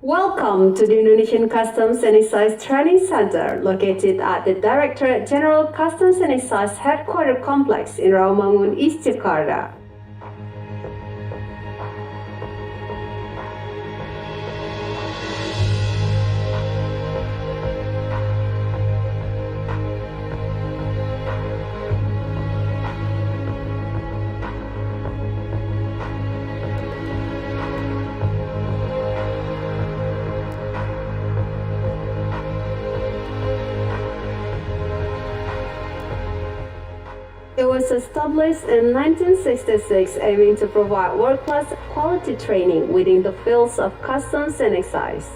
Welcome to the Indonesian Customs and Excise Training Center, located at the Directorate General Customs and Excise Headquarters Complex in Rawamangun, East Jakarta. It was established in 1966, aiming to provide world-class quality training within the fields of customs and excise.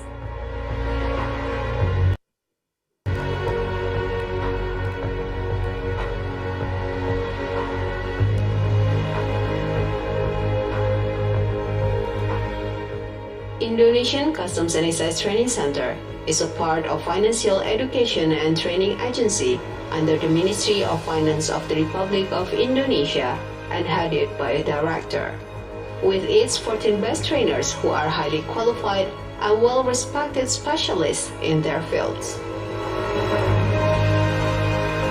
Indonesian Customs and Excise Training Center is a part of Financial Education and Training Agency under the Ministry of Finance of the Republic of Indonesia and headed by a director. With its 14 best trainers who are highly qualified and well-respected specialists in their fields.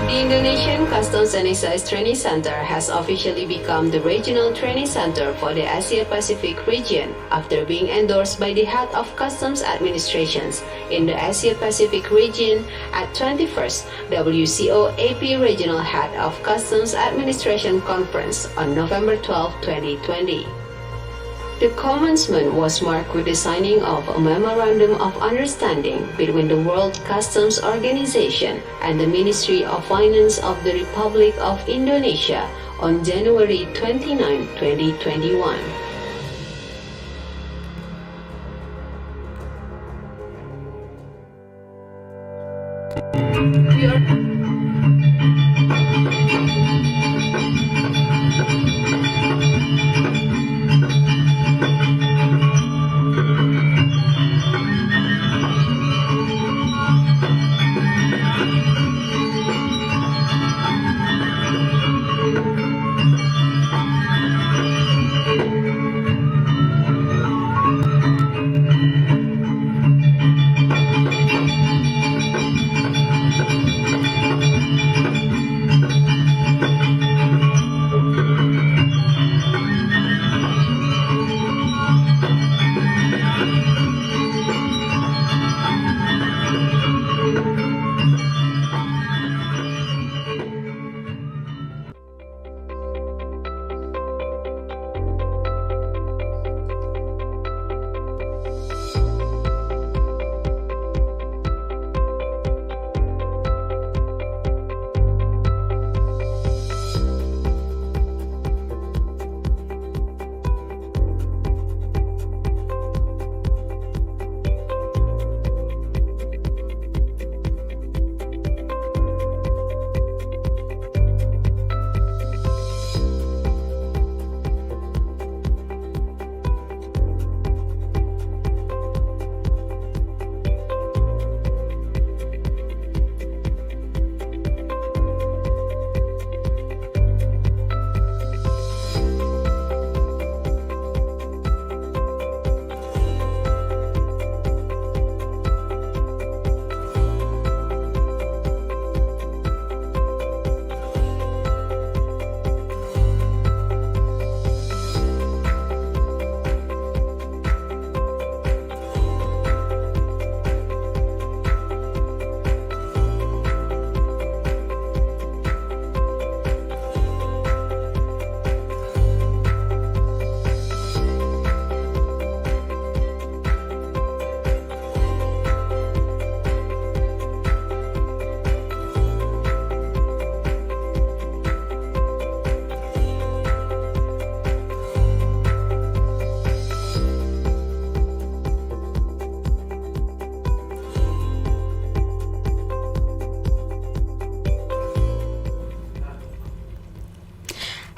The Indonesian Customs and Excise Training Center has officially become the regional training center for the Asia-Pacific region after being endorsed by the head of customs administrations in the Asia-Pacific region at 21st WCO AP Regional Head of Customs Administration Conference on November 12, 2020. The commencement was marked with the signing of a Memorandum of Understanding between the World Customs Organization and the Ministry of Finance of the Republic of Indonesia on January 29, 2021.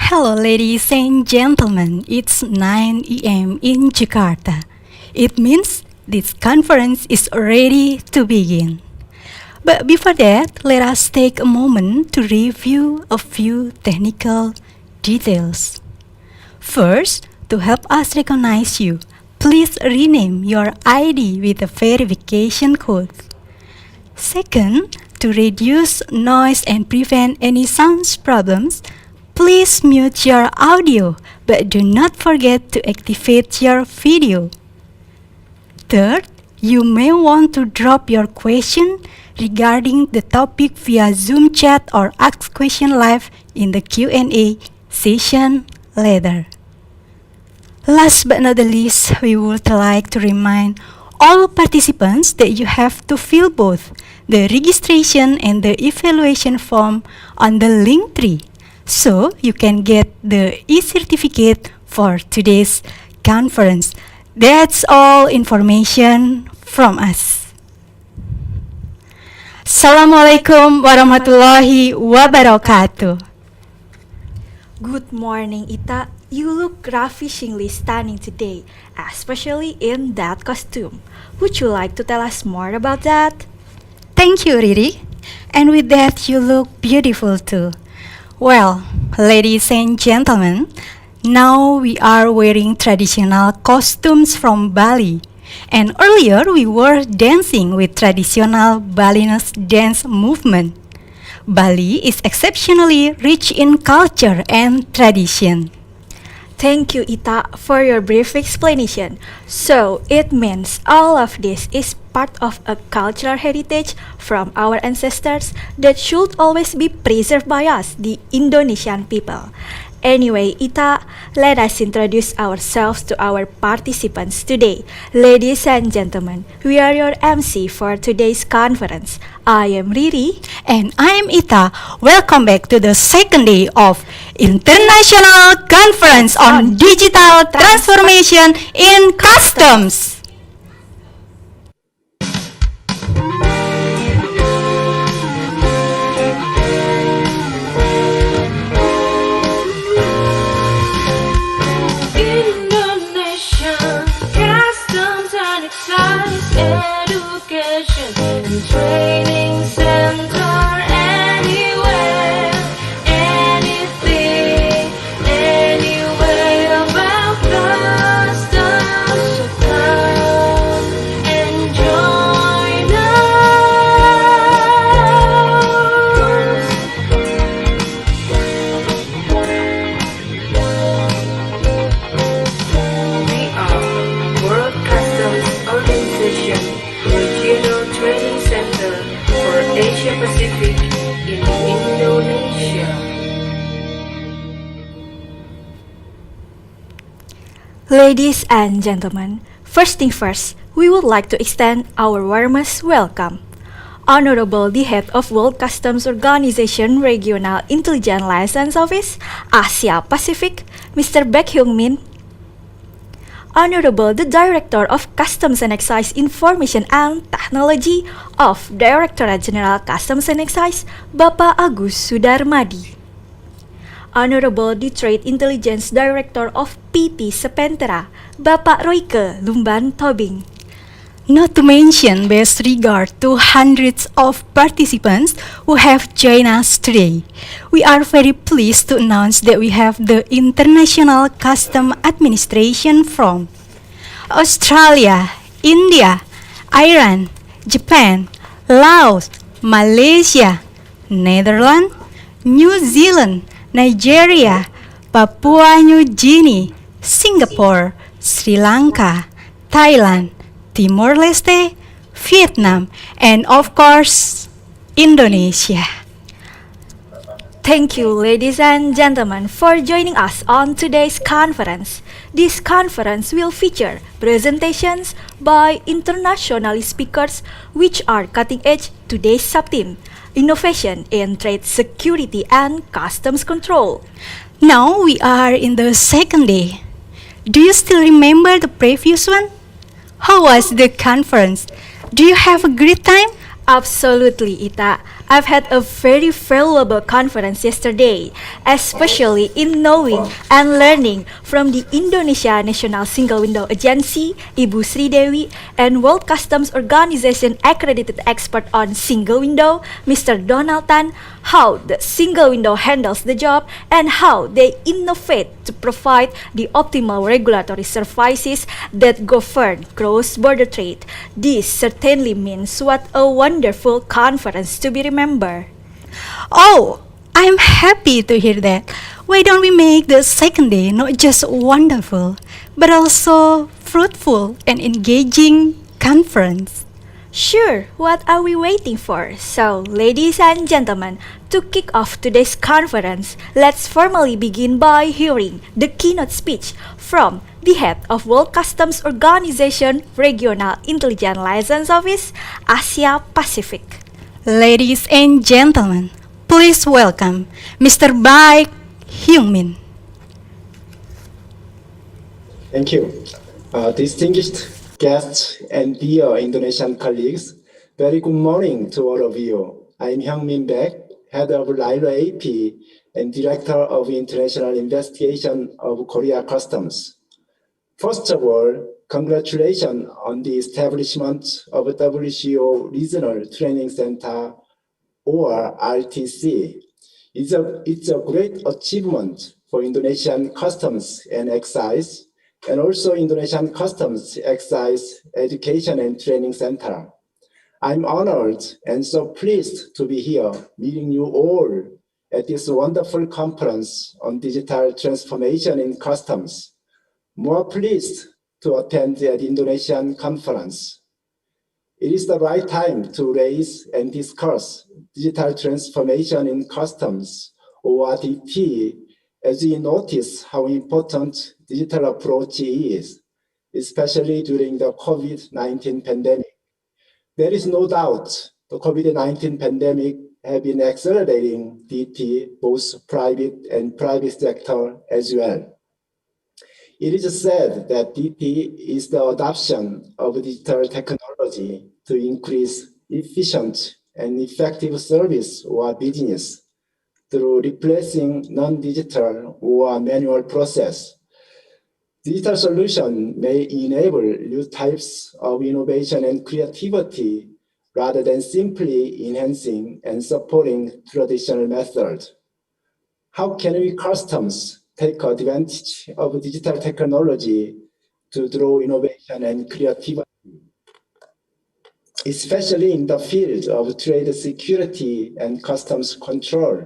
Hello ladies and gentlemen, it's 9 a.m. in Jakarta. It means this conference is ready to begin. But before that, let us take a moment to review a few technical details. First, to help us recognize you, please rename your ID with a verification code. Second, to reduce noise and prevent any sound problems, please mute your audio, but do not forget to activate your video. Third, you may want to drop your question regarding the topic via Zoom chat or ask question live in the Q&A session later. Last but not the least, we would like to remind all participants that you have to fill both the registration and the evaluation form on the link tree, so you can get the e-certificate for today's conference. That's all information from us. Assalamualaikum warahmatullahi wabarakatuh. Good morning, Ita. You look ravishingly stunning today, especially in that costume. Would you like to tell us more about that? Thank you, Riri. And with that, you look beautiful too. Well, ladies and gentlemen, now we are wearing traditional costumes from Bali. And earlier, we were dancing with traditional Balinese dance movement. Bali is exceptionally rich in culture and tradition. Thank you, Ita, for your brief explanation. So, it means all of this is part of a cultural heritage from our ancestors that should always be preserved by us, the Indonesian people. Anyway, Ita, let us introduce ourselves to our participants today. Ladies and gentlemen, we are your MC for today's conference. I am Riri. And I'm Ita. Welcome back to the second day of International Conference on Digital Transformation in Customs. Indonesian Customs and Excise Education and Training Center. Anywhere, anything, anywhere about customs. So come and join us. We are World Customs Organization Regional Training Center for Asia Pacific in Indonesia. Ladies and gentlemen, first thing first, we would like to extend our warmest welcome. Honorable the Head of World Customs Organization Regional Intelligence Liaison Office, Asia Pacific, Mr. Baek Hyung Min. Honorable the Director of Customs and Excise Information and Technology of Directorate General Customs and Excise, Bapak Agus Sudarmadi. Honorable the Trade Intelligence Director of PT Sepentera, Bapak Royke Lumban Tobing. Not to mention best regard to hundreds of participants who have joined us today. We are very pleased to announce that we have the International Customs Administration from Australia, India, Iran, Japan, Laos, Malaysia, Netherlands, New Zealand, Nigeria, Papua New Guinea, Singapore, Sri Lanka, Thailand, Timor-Leste, Vietnam, and of course, Indonesia. Thank you, ladies and gentlemen, for joining us on today's conference. This conference will feature presentations by international speakers which are cutting-edge today's subtheme, innovation in trade security and customs control. Now we are in the second day. Do you still remember the previous one? How was the conference? Do you have a great time? Absolutely, Ita. I've had a very valuable conference yesterday, especially in knowing and learning from the Indonesia National Single Window Agency, Ibu Sri Dewi, and World Customs Organization accredited expert on single window, Mr. Donald Tan, how the single window handles the job and how they innovate to provide the optimal regulatory services that govern cross-border trade. This certainly means what a wonderful conference to be remembered. Oh, I'm happy to hear that. Why don't we make the second day not just wonderful, but also fruitful and engaging conference? Sure, what are we waiting for? So, ladies and gentlemen, to kick off today's conference, let's formally begin by hearing the keynote speech from the head of World Customs Organization Regional Intelligence License Office, Asia Pacific. Ladies and gentlemen, please welcome Mr. Baik Hyungmin. Thank you. Distinguished guests and dear Indonesian colleagues, very good morning to all of you. I'm Hyungmin Baek, head of LILO AP and director of International Investigation of Korea Customs. First of all, congratulations on the establishment of WCO Regional Training Center, or RTC. It's a great achievement for Indonesian Customs and Excise, and also Indonesian Customs Excise Education and Training Center. I'm honored and so pleased to be here meeting you all at this wonderful conference on digital transformation in customs. More pleased to attend the Indonesian conference. It is the right time to raise and discuss digital transformation in customs, or DT, as we notice how important digital approach is, especially during the COVID-19 pandemic. There is no doubt the COVID-19 pandemic has been accelerating DT, both private and private sector as well. It is said that DT is the adoption of digital technology to increase efficient and effective service or business through replacing non-digital or manual process. Digital solution may enable new types of innovation and creativity rather than simply enhancing and supporting traditional methods. How can we customs take advantage of digital technology to draw innovation and creativity, especially in the field of trade security and customs control,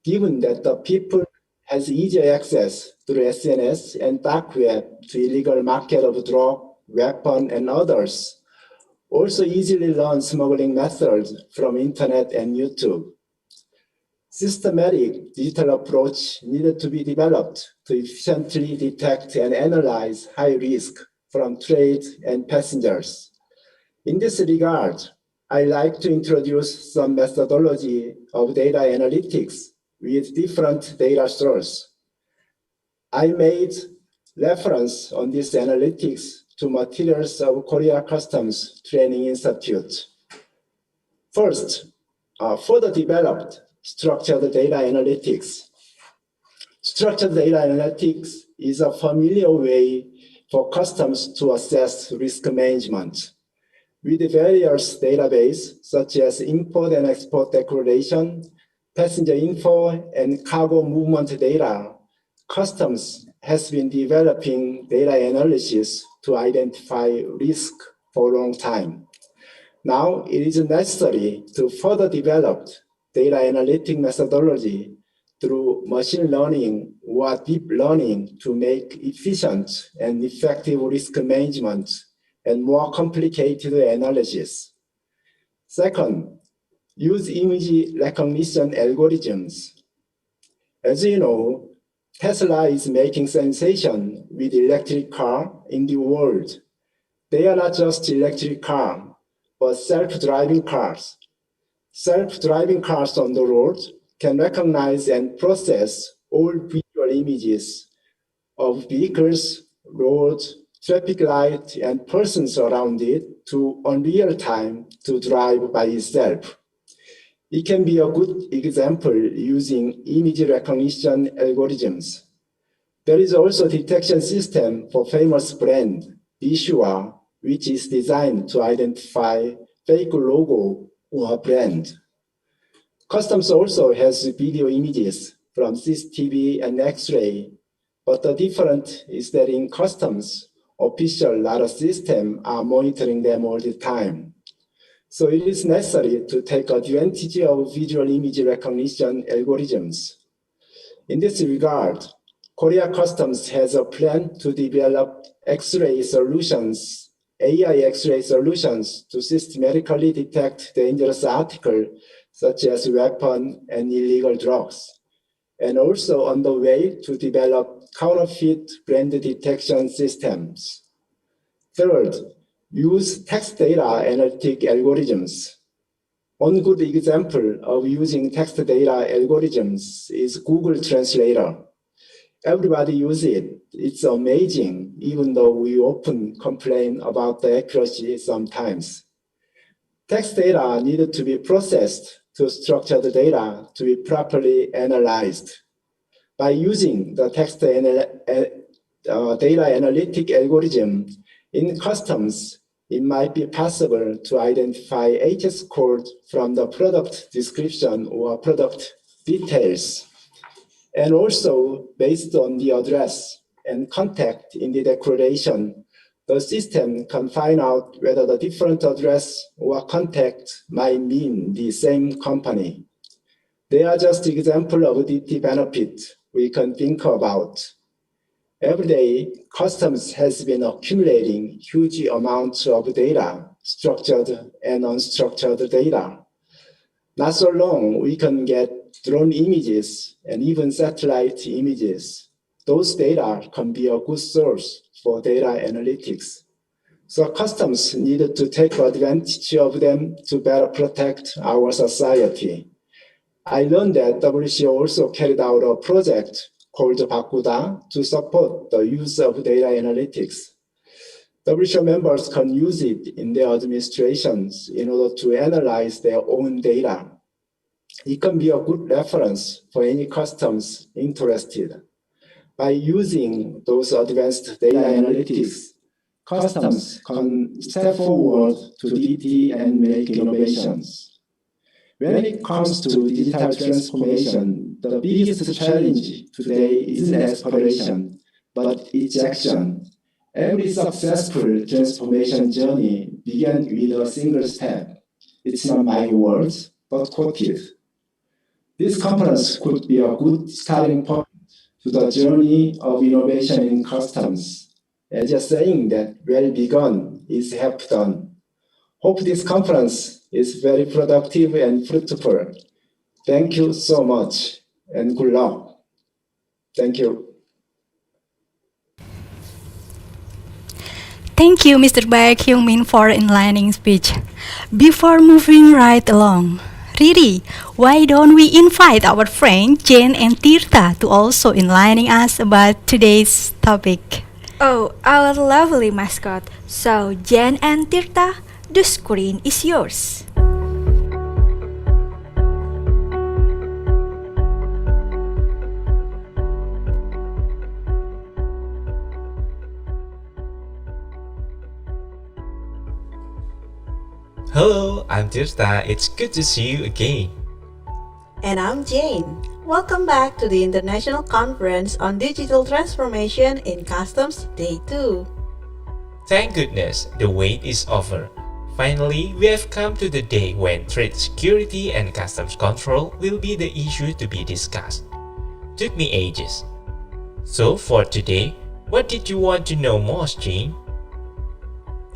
given that the people has easier access through SNS and dark web to illegal market of drug, weapon, and others. Also easily learn smuggling methods from internet and YouTube. Systematic digital approach needed to be developed to efficiently detect and analyze high risk from trade and passengers. In this regard, I like to introduce some methodology of data analytics with different data sources. I made reference on this analytics to materials of Korea Customs Training Institute. First, further developed structured data analytics. Structured data analytics is a familiar way for customs to assess risk management. With various databases such as import and export declaration, passenger info, and cargo movement data, customs has been developing data analysis to identify risk for a long time. Now it is necessary to further develop data analytic methodology through machine learning or deep learning to make efficient and effective risk management and more complicated analysis. Second, use image recognition algorithms. As you know, Tesla is making sensation with electric car in the world. They are not just electric cars, but self-driving cars. Self-driving cars on the road can recognize and process all visual images of vehicles, roads, traffic lights, and persons around it to on real time to drive by itself. It can be a good example using image recognition algorithms. There is also a detection system for famous brand, Bishua, which is designed to identify fake logo or brand. Customs also has video images from CCTV and X-ray, but the difference is that in customs, official LiDAR systems are monitoring them all the time. So it is necessary to take advantage of visual image recognition algorithms. In this regard, Korea Customs has a plan to develop X-ray solutions, AI X-ray solutions to systematically detect dangerous articles such as weapons and illegal drugs, and also on the way to develop counterfeit brand detection systems. Third, use text data analytic algorithms. One good example of using text data algorithms is Google Translator. Everybody uses it. It's amazing, even though we often complain about the accuracy sometimes. Text data needed to be processed to structure the data to be properly analyzed. By using the text data analytic algorithm in customs, it might be possible to identify HS code from the product description or product details. And also, based on the address and contact in the declaration, the system can find out whether the different address or contact might mean the same company. They are just examples of the benefit we can think about. Every day, customs has been accumulating huge amounts of data, structured and unstructured data. Not so long, we can get drone images and even satellite images. Those data can be a good source for data analytics. So customs needed to take advantage of them to better protect our society. I learned that WCO also carried out a project called Bakuda to support the use of data analytics. WCO members can use it in their administrations in order to analyze their own data. It can be a good reference for any customs interested. By using those advanced data analytics, customs can step forward to DT and make innovations. When it comes to digital transformation, the biggest challenge today isn't aspiration, but its action. Every successful transformation journey began with a single step. It's not my words, but quoted. This conference could be a good starting point to the journey of innovation in customs. As a saying that well begun is half done. Hope this conference is very productive and fruitful. Thank you so much and good luck. Thank you. Thank you, Mr. Baek Hyung-min, for enlightening speech. Before moving right along, Riri, why don't we invite our friend Jane and Tirta to also enlightening us about today's topic? Oh, our lovely mascot. So, Jen and Tirta, the screen is yours. Hello, I'm Tirta. It's good to see you again. And I'm Jane. Welcome back to the International Conference on Digital Transformation in Customs Day 2. Thank goodness, the wait is over. Finally, we have come to the day when trade security and customs control will be the issue to be discussed. Took me ages. So for today, what did you want to know most, Jane?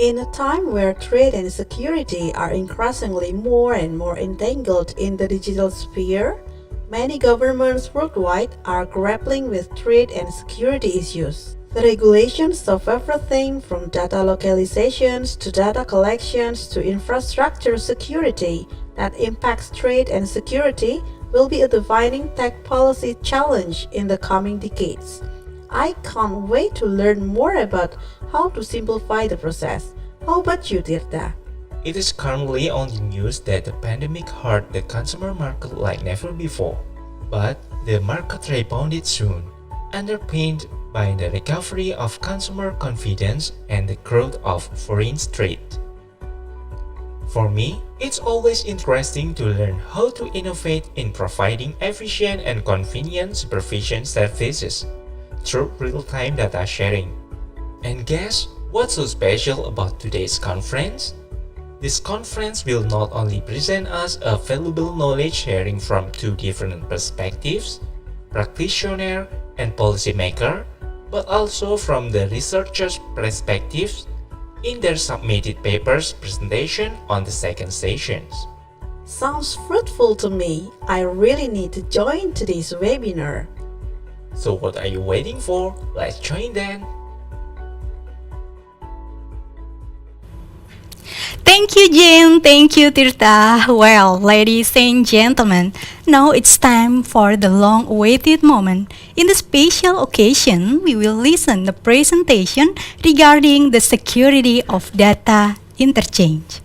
In a time where trade and security are increasingly more and more entangled in the digital sphere, many governments worldwide are grappling with trade and security issues. The regulations of everything from data localizations to data collections to infrastructure security that impacts trade and security will be a defining tech policy challenge in the coming decades. I can't wait to learn more about how to simplify the process. How about you, Tirta? It is currently on the news that the pandemic hurt the consumer market like never before, but the market rebounded soon, underpinned by the recovery of consumer confidence and the growth of foreign trade. For me, it's always interesting to learn how to innovate in providing efficient and convenient supervision services through real-time data sharing. And guess what's so special about today's conference? This conference will not only present us a valuable knowledge sharing from two different perspectives, practitioner and policymaker, but also from the researchers' perspectives in their submitted papers presentation on the second sessions. Sounds fruitful to me. I really need to join today's webinar. So what are you waiting for? Let's join then! Thank you, Jin. Thank you, Tirta. Well, ladies and gentlemen, now it's time for the long-awaited moment. In the special occasion, we will listen the presentation regarding the security of data interchange.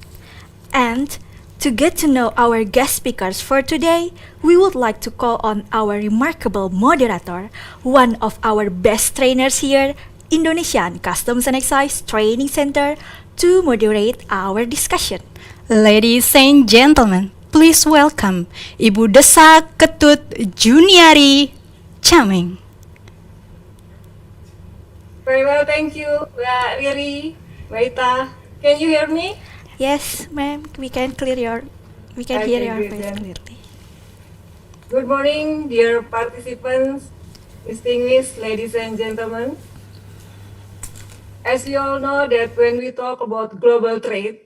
And to get to know our guest speakers for today, we would like to call on our remarkable moderator, one of our best trainers here, Indonesian Customs and Excise Training Center, to moderate our discussion. Ladies and gentlemen, please welcome Ibu Desa Ketut Juniari Chaming. Very well, thank you, Riri, Waita. Can you hear me? Yes, ma'am, we can hear your Okay, voice great then. clearly. Good morning, dear participants, distinguished ladies and gentlemen. As you all know that when we talk about global trade,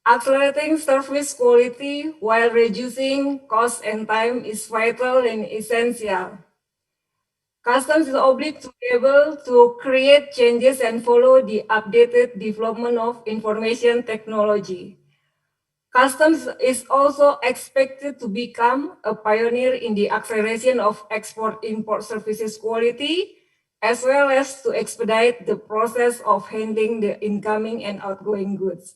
accelerating service quality while reducing cost and time is vital and essential. Customs is obliged to be able to create changes and follow the updated development of information technology. Customs is also expected to become a pioneer in the acceleration of export-import services quality, as well as to expedite the process of handling the incoming and outgoing goods.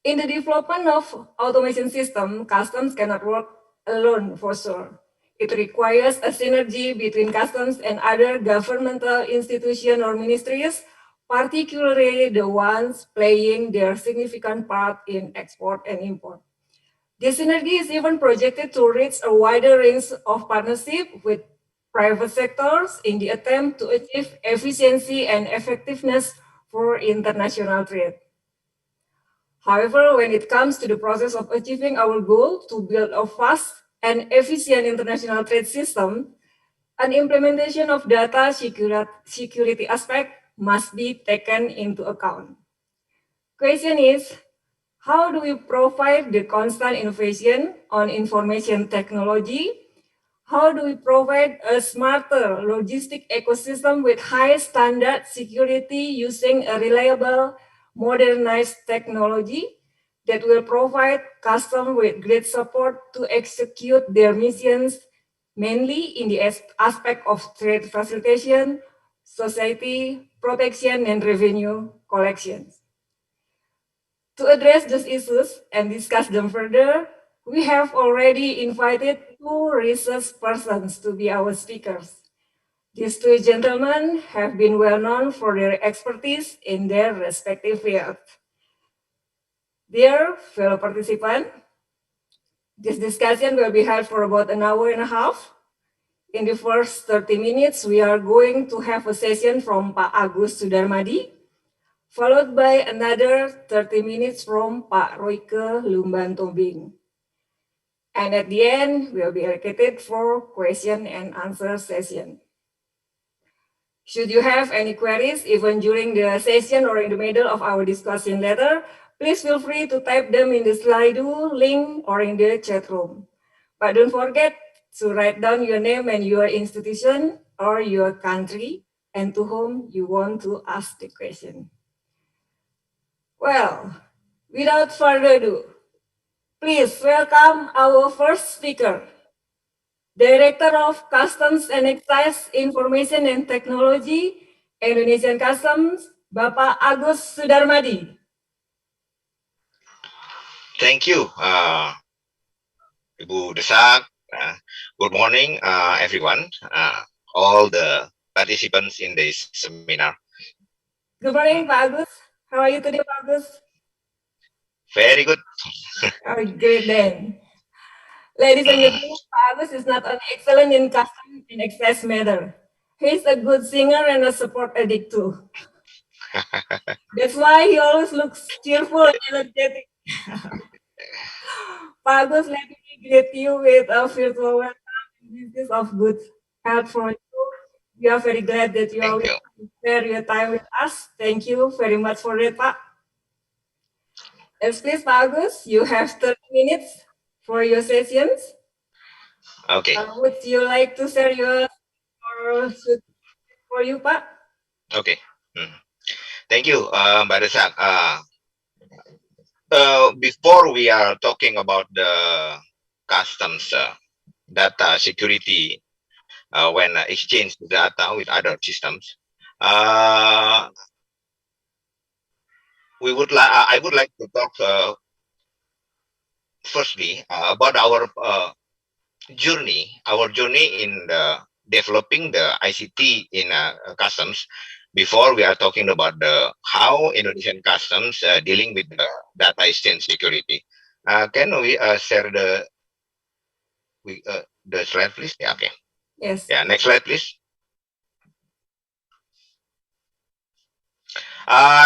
In the development of automation system, customs cannot work alone for sure. It requires a synergy between customs and other governmental institutions or ministries, particularly the ones playing their significant part in export and import. This synergy is even projected to reach a wider range of partnership with private sectors in the attempt to achieve efficiency and effectiveness for international trade. However, when it comes to the process of achieving our goal to build a fast and efficient international trade system, an implementation of data security aspect must be taken into account. Question is, how do we provide the constant innovation on information technology? How do we provide a smarter logistic ecosystem with high standard security using a reliable, modernized technology that will provide customs with great support to execute their missions, mainly in the aspect of trade facilitation, society protection, and revenue collections? To address these issues and discuss them further, we have already invited two research persons to be our speakers. These two gentlemen have been well known for their expertise in their respective fields. Dear fellow participants, this discussion will be held for about an hour and a half. In the first 30 minutes, we are going to have a session from Pak Agus Sudarmadi, followed by another 30 minutes from Pak Royke Lumban Tobing. And at the end, we'll be allocated for question and answer session. Should you have any queries, even during the session or in the middle of our discussion later, please feel free to type them in the Slido link or in the chat room. But don't forget to write down your name and your institution or your country and to whom you want to ask the question. Well, without further ado, please welcome our first speaker, Director of Customs and Excise Information and Technology, Indonesian Customs, Bapak Agus Sudarmadi. Thank you, Ibu Desak. Good morning, everyone, all the participants in this seminar. Good morning, Pak Agus. How are you today, Pak Agus? Very good. Oh, great then. Ladies and gentlemen, Pak Agus is not only excellent in custom and excess matter. He's a good singer and a support addict too. That's why he always looks cheerful and energetic. Pak Agus, let me greet you with a virtual welcome. This is of good health for you. We are very glad that you are Thank you. share your time with us. Thank you very much for that, Pak. Yes, please, Pak Agus, you have 30 minutes for your sessions. Okay. Would you like to share your or should for you, Pak? Okay. Thank you, Mbak Desak. Before we are talking about the customs data security when exchange data with other systems, I would like to talk firstly about our journey in developing the ICT in customs. Before we are talking about the how Indonesian customs dealing with the data exchange security. Can we share the slide, please? Yeah, okay. Yes. Yeah, next slide, please.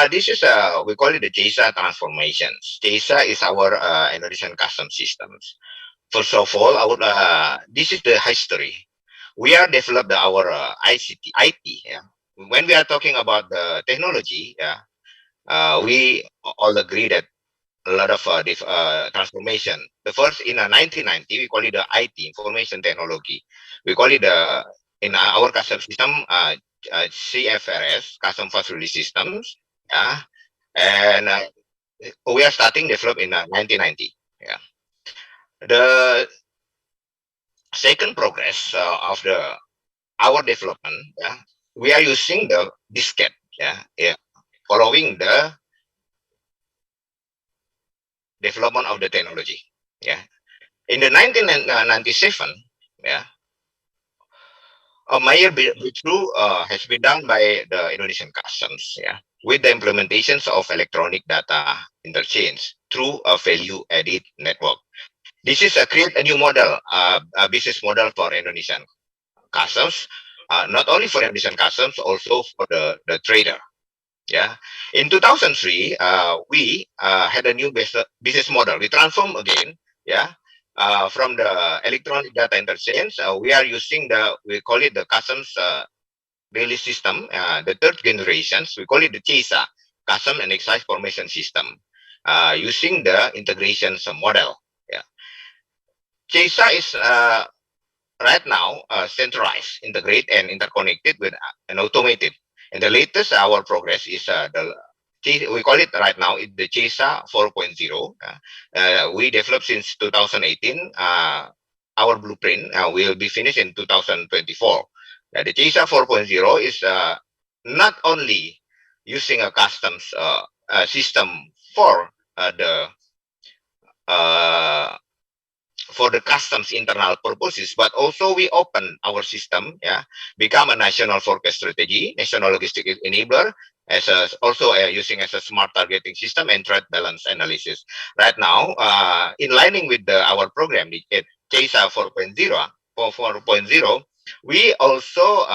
This is we call it the JSA transformations. JSA is our Indonesian customs systems. First of all, this is the history. We are developed our ICT, IT. Yeah. When we are talking about the technology, yeah, we all agree that a lot of transformation. The first in 1990, we call it the IT, information technology. We call it the in our custom system CFRS, custom facility systems. Yeah, and we are starting develop in 1990. Yeah, the second progress of the our development, yeah, we are using the diskette, yeah, following the development of the technology, yeah. In the 1997, yeah, a major breakthrough has been done by the Indonesian customs, yeah, with the implementations of electronic data interchange through a value-added network. This is create a new model, a business model for Indonesian customs, not only for Indonesian customs, also for the trader. Yeah, in 2003, we had a new business model. We transform again. Yeah, from the electronic data interchange, we are using we call it the customs release system, the third generations. We call it the CISA, custom and excise formation system, using the integrations model. Yeah, CISA is right now centralized, integrated, and interconnected with and automated. And the latest our progress is we call it right now the CISA 4.0. We developed since 2018. Our blueprint will be finished in 2024. The CISA 4.0 is not only using a customs system for the customs internal purposes, but also we open our system, yeah, become a national forecast strategy, national logistic enabler, as also using as a smart targeting system and threat balance analysis. Right now, in lining with our program, CISA 4.0, we also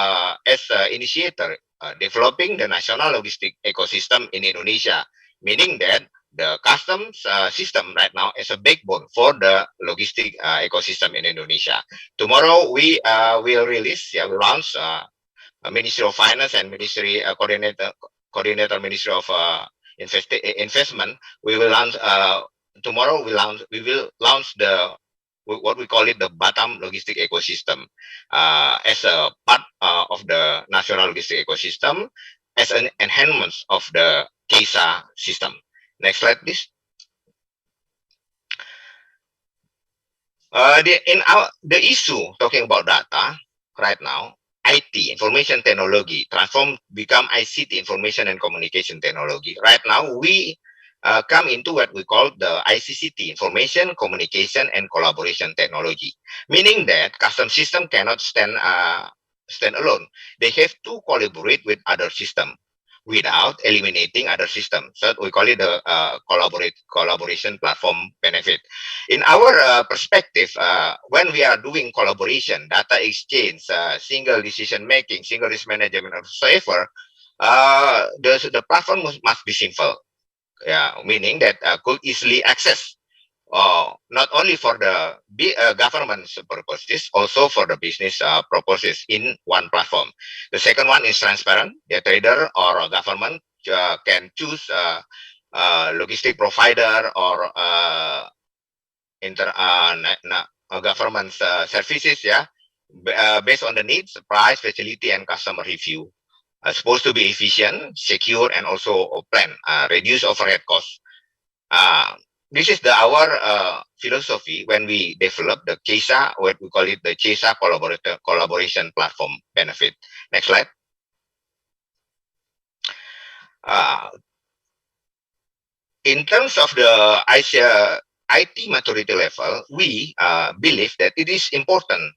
as initiator developing the national logistic ecosystem in Indonesia, meaning that the customs system right now is a backbone for the logistic ecosystem in Indonesia. Tomorrow we will release, we launch Ministry of Finance and Ministry coordinator Ministry of Investment. We will launch tomorrow. We will launch what we call it the Batam logistic ecosystem as a part of the national logistic ecosystem as an enhancement of the CISA system. Next slide, please. The issue talking about data right now, IT, information technology, become ICT, information and communication technology. Right now, we come into what we call the ICCT, Information, Communication, and Collaboration Technology, meaning that custom system cannot stand alone. They have to collaborate with other system without eliminating other systems. So we call it the collaboration platform benefit. In our perspective, when we are doing collaboration, data exchange, single decision making, single risk management, or whatsoever, the platform must be simple. Yeah, meaning that could easily access not only for the government purposes, also for the business purposes in one platform. The second one is transparent. The trader or a government can choose logistic provider or government services, yeah, based on the needs, price, facility, and customer review. Supposed to be efficient, secure, and also plan, reduce overhead costs. Uh, this is our philosophy when we develop the CHESA, what we call it the CHESA collaboration platform benefit. Next slide. Uh, in terms of the Asia IT maturity level, we believe that it is important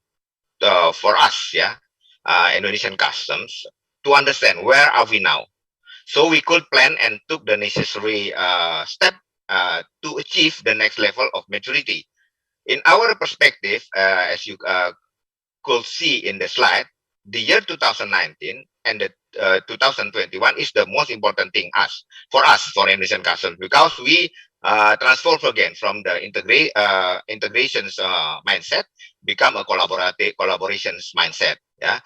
for us, yeah, Indonesian customs, to understand where are we now. So we could plan and took the necessary step to achieve the next level of maturity. In our perspective, as you could see in the slide, the year 2019 and the 2021 is the most important thing for us, for Indonesian customs, because we transform again from the integrations mindset, become a collaborations mindset. Yeah,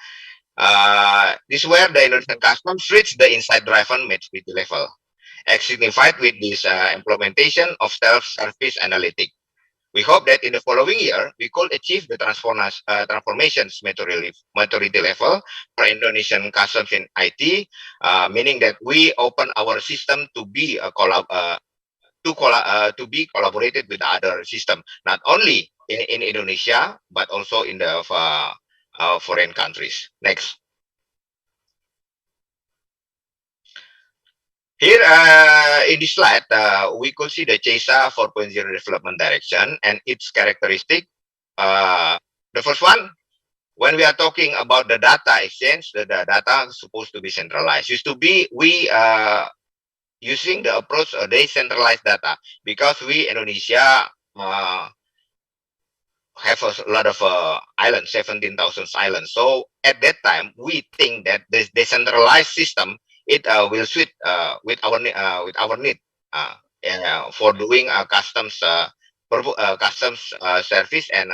this is where the Indonesian customs reach the insight-driven maturity level, as signified with this implementation of self-service analytics. We hope that in the following year, we could achieve the transformations maturity level for Indonesian customs in IT, meaning that we open our system to be to be collaborated with other system, not only in Indonesia but also in the foreign countries. Next. Here in this slide, we could see the CHESA 4.0 development direction and its characteristic. The first one, when we are talking about the data exchange, the data is supposed to be centralized. Used to be we using the approach of decentralized data, because we Indonesia have a lot of islands, 17,000 islands. So at that time, we think that this decentralized system it will suit with our need for doing customs service and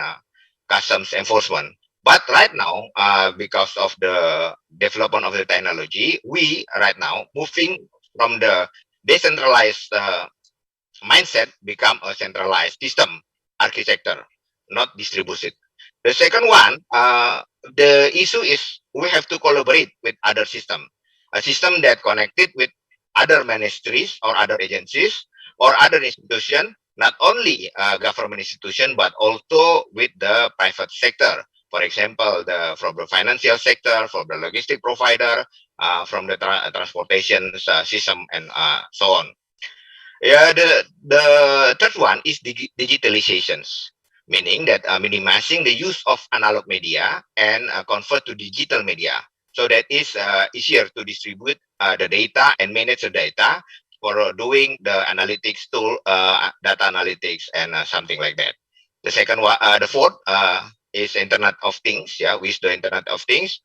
customs enforcement. But right now, because of the development of the technology, we right now moving from the decentralized mindset become a centralized system architecture, not distributed. The second one, the issue is we have to collaborate with other system, a system that connected with other ministries or other agencies or other institution, not only government institution but also with the private sector. For example, from the financial sector, from the logistic provider, from the transportation system, and so on. Yeah, the third one is digitalizations, meaning that minimizing the use of analog media and convert to digital media, so that is easier to distribute the data and manage the data for doing the analytics tool, data analytics, and something like that. The second one, the fourth is Internet of Things. Yeah, with the Internet of Things,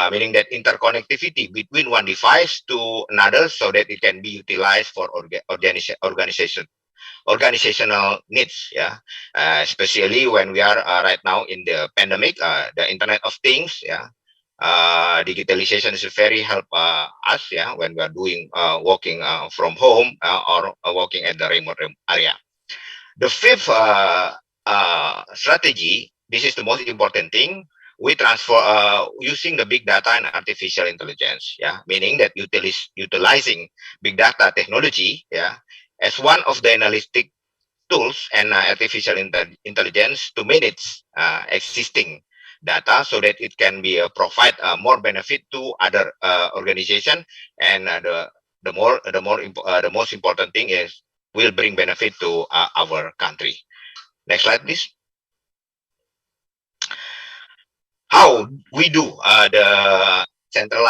meaning that interconnectivity between one device to another, so that it can be utilized for organizational needs. Yeah, especially when we are right now in the pandemic, the Internet of Things. Yeah, digitalization is very help us. Yeah, when we are doing working from home or working at the remote area. The fifth strategy, this is the most important thing. We transfer using the big data and artificial intelligence. Yeah, meaning that utilizing big data technology. Yeah, as one of the analytic tools and artificial intelligence to manage existing data, so that it can be provide more benefit to other organization. And the most important thing is will bring benefit to our country. Next slide, please. How we do the central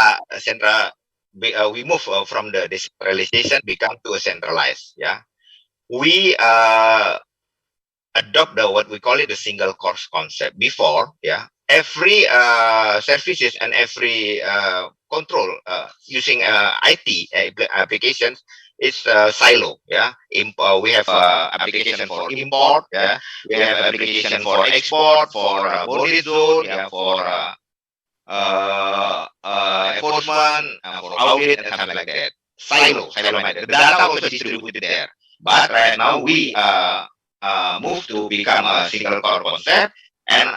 we move from the decentralization become to a centralized. Yeah, we adopt the what we call it the single course concept. Before, yeah, every services and every control using IT applications is silo. Yeah, we have application for import. Yeah, we have application for export, for border zone. Yeah, for enforcement, for audit, and something like that. Silo method. The data also distributed there. But right now we move to become a single core concept, and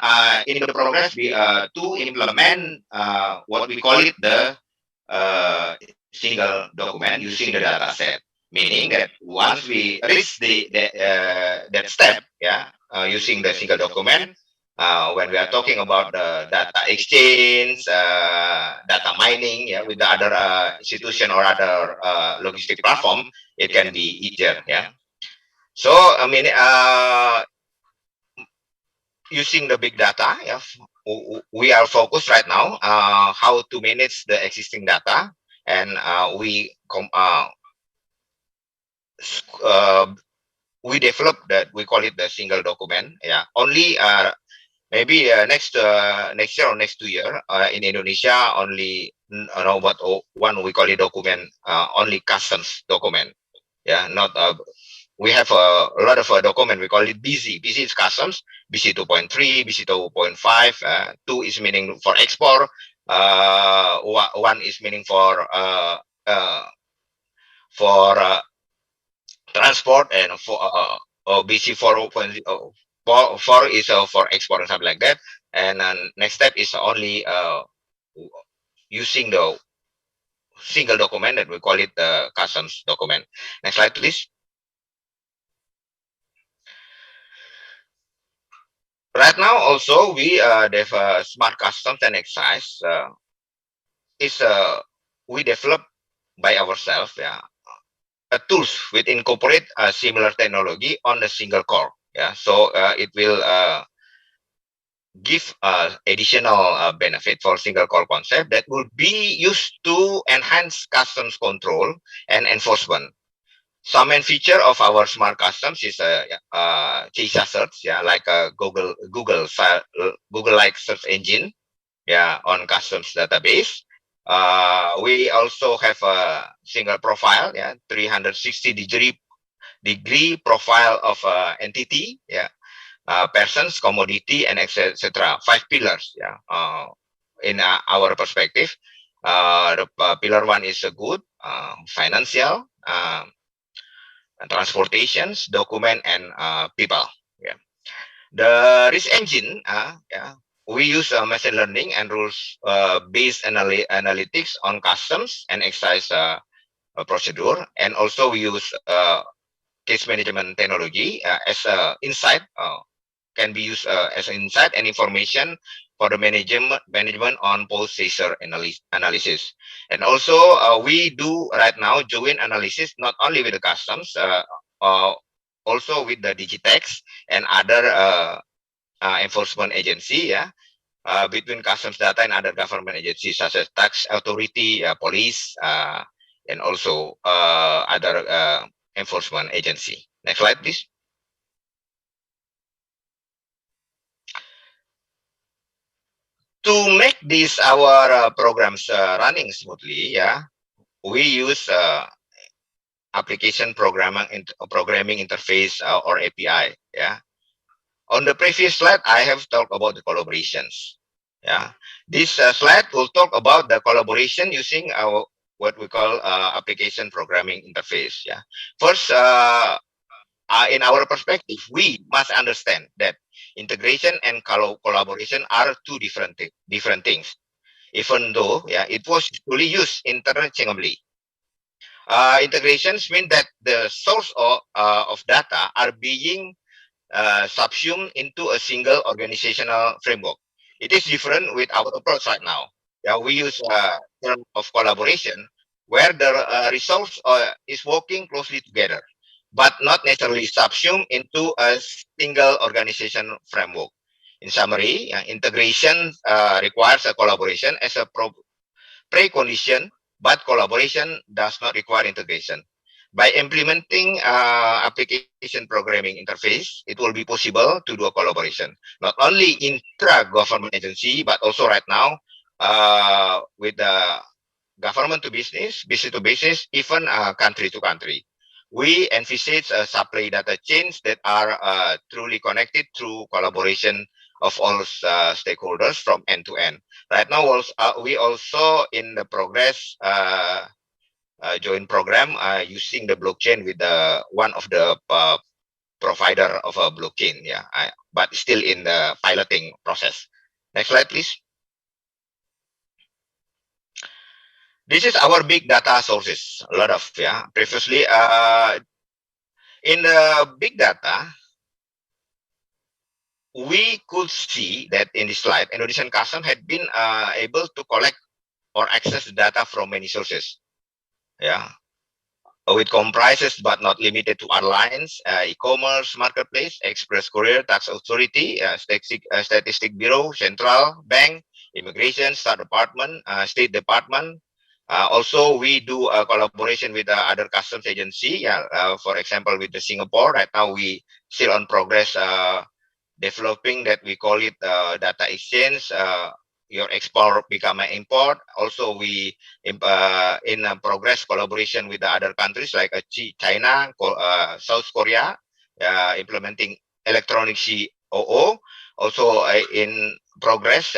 in the progress we to implement what we call it the single document using the data set. Meaning that once we reach that step, yeah, using the single document, when we are talking about the data exchange, data mining, yeah, with the other institution or other logistic platform, it can be easier, yeah. So I mean, using the big data, yeah, we are focused right now how to manage the existing data, and we develop that we call it the single document. Yeah, only maybe next year or next 2 year in Indonesia only about one we call it document only customs document. Yeah, not we have a lot of document we call it BC. BC is customs. BC 2.3, BC 2.5. 2 is meaning for export. One is meaning for transport, and for BC 4.0. 4 is for export and something like that. And next step is only using the single document that we call it the customs document. Next slide, please. Right now, also we have smart customs and excise is we develop by ourselves. Yeah, tools with incorporate similar technology on a single core. Yeah, so it will give additional benefit for single core concept that will be used to enhance customs control and enforcement. Some main feature of our smart customs is CISA search, yeah, like a Google like search engine, yeah, on customs database. We also have a single profile, yeah, 360-degree profile of entity, yeah, persons, commodity, and etc. 5 pillars, yeah, in our perspective. The pillar 1 is good, financial, transportations, document, and people. Yeah. The risk engine, yeah, we use machine learning and rules based analytics on customs and excise procedure, and also we use case management technology as insight. Can be used as insight and information for the management on post-seizure analysis. And also we do right now joint analysis not only with the customs, also with the Digitex and other enforcement agency, yeah, between customs data and other government agencies such as tax authority, police, and also other enforcement agency. Next slide, please. To make these our programs running smoothly, yeah, we use application programming interface or API. Yeah. On the previous slide, I have talked about the collaborations. Yeah. This slide will talk about the collaboration using our what we call application programming interface. Yeah. First, in our perspective, we must understand that integration and collaboration are two different things. Even though, yeah, it was usually used interchangeably. Integrations mean that the source of data are being subsumed into a single organizational framework. It is different with our approach right now. Yeah, we use term of collaboration where the resource is working closely together. but not necessarily subsumed into a single organization framework. In summary, integration requires a collaboration as a precondition, but collaboration does not require integration. By implementing application programming interface, it will be possible to do a collaboration, not only intra-government agency, but also right now with the government to business to business, even country to country. We envisage a supply data chains that are truly connected through collaboration of all stakeholders from end to end. Right now, we also in the progress joint program using the blockchain with one of the provider of a blockchain, but still in the piloting process. Next slide, please. This is our big data sources, a lot of, previously in the big data, we could see that in this slide, Indonesian Customs had been able to collect or access data from many sources, with comprises but not limited to airlines, e-commerce, marketplace, express courier, tax authority, statistic bureau, central bank, immigration, state department. Also, we do a collaboration with other customs agency. For example, with the Singapore. Right now, we still on progress developing that. We call it data exchange. Your export become an import. Also, we in progress collaboration with the other countries like China, South Korea, implementing electronic COO. Also, in progress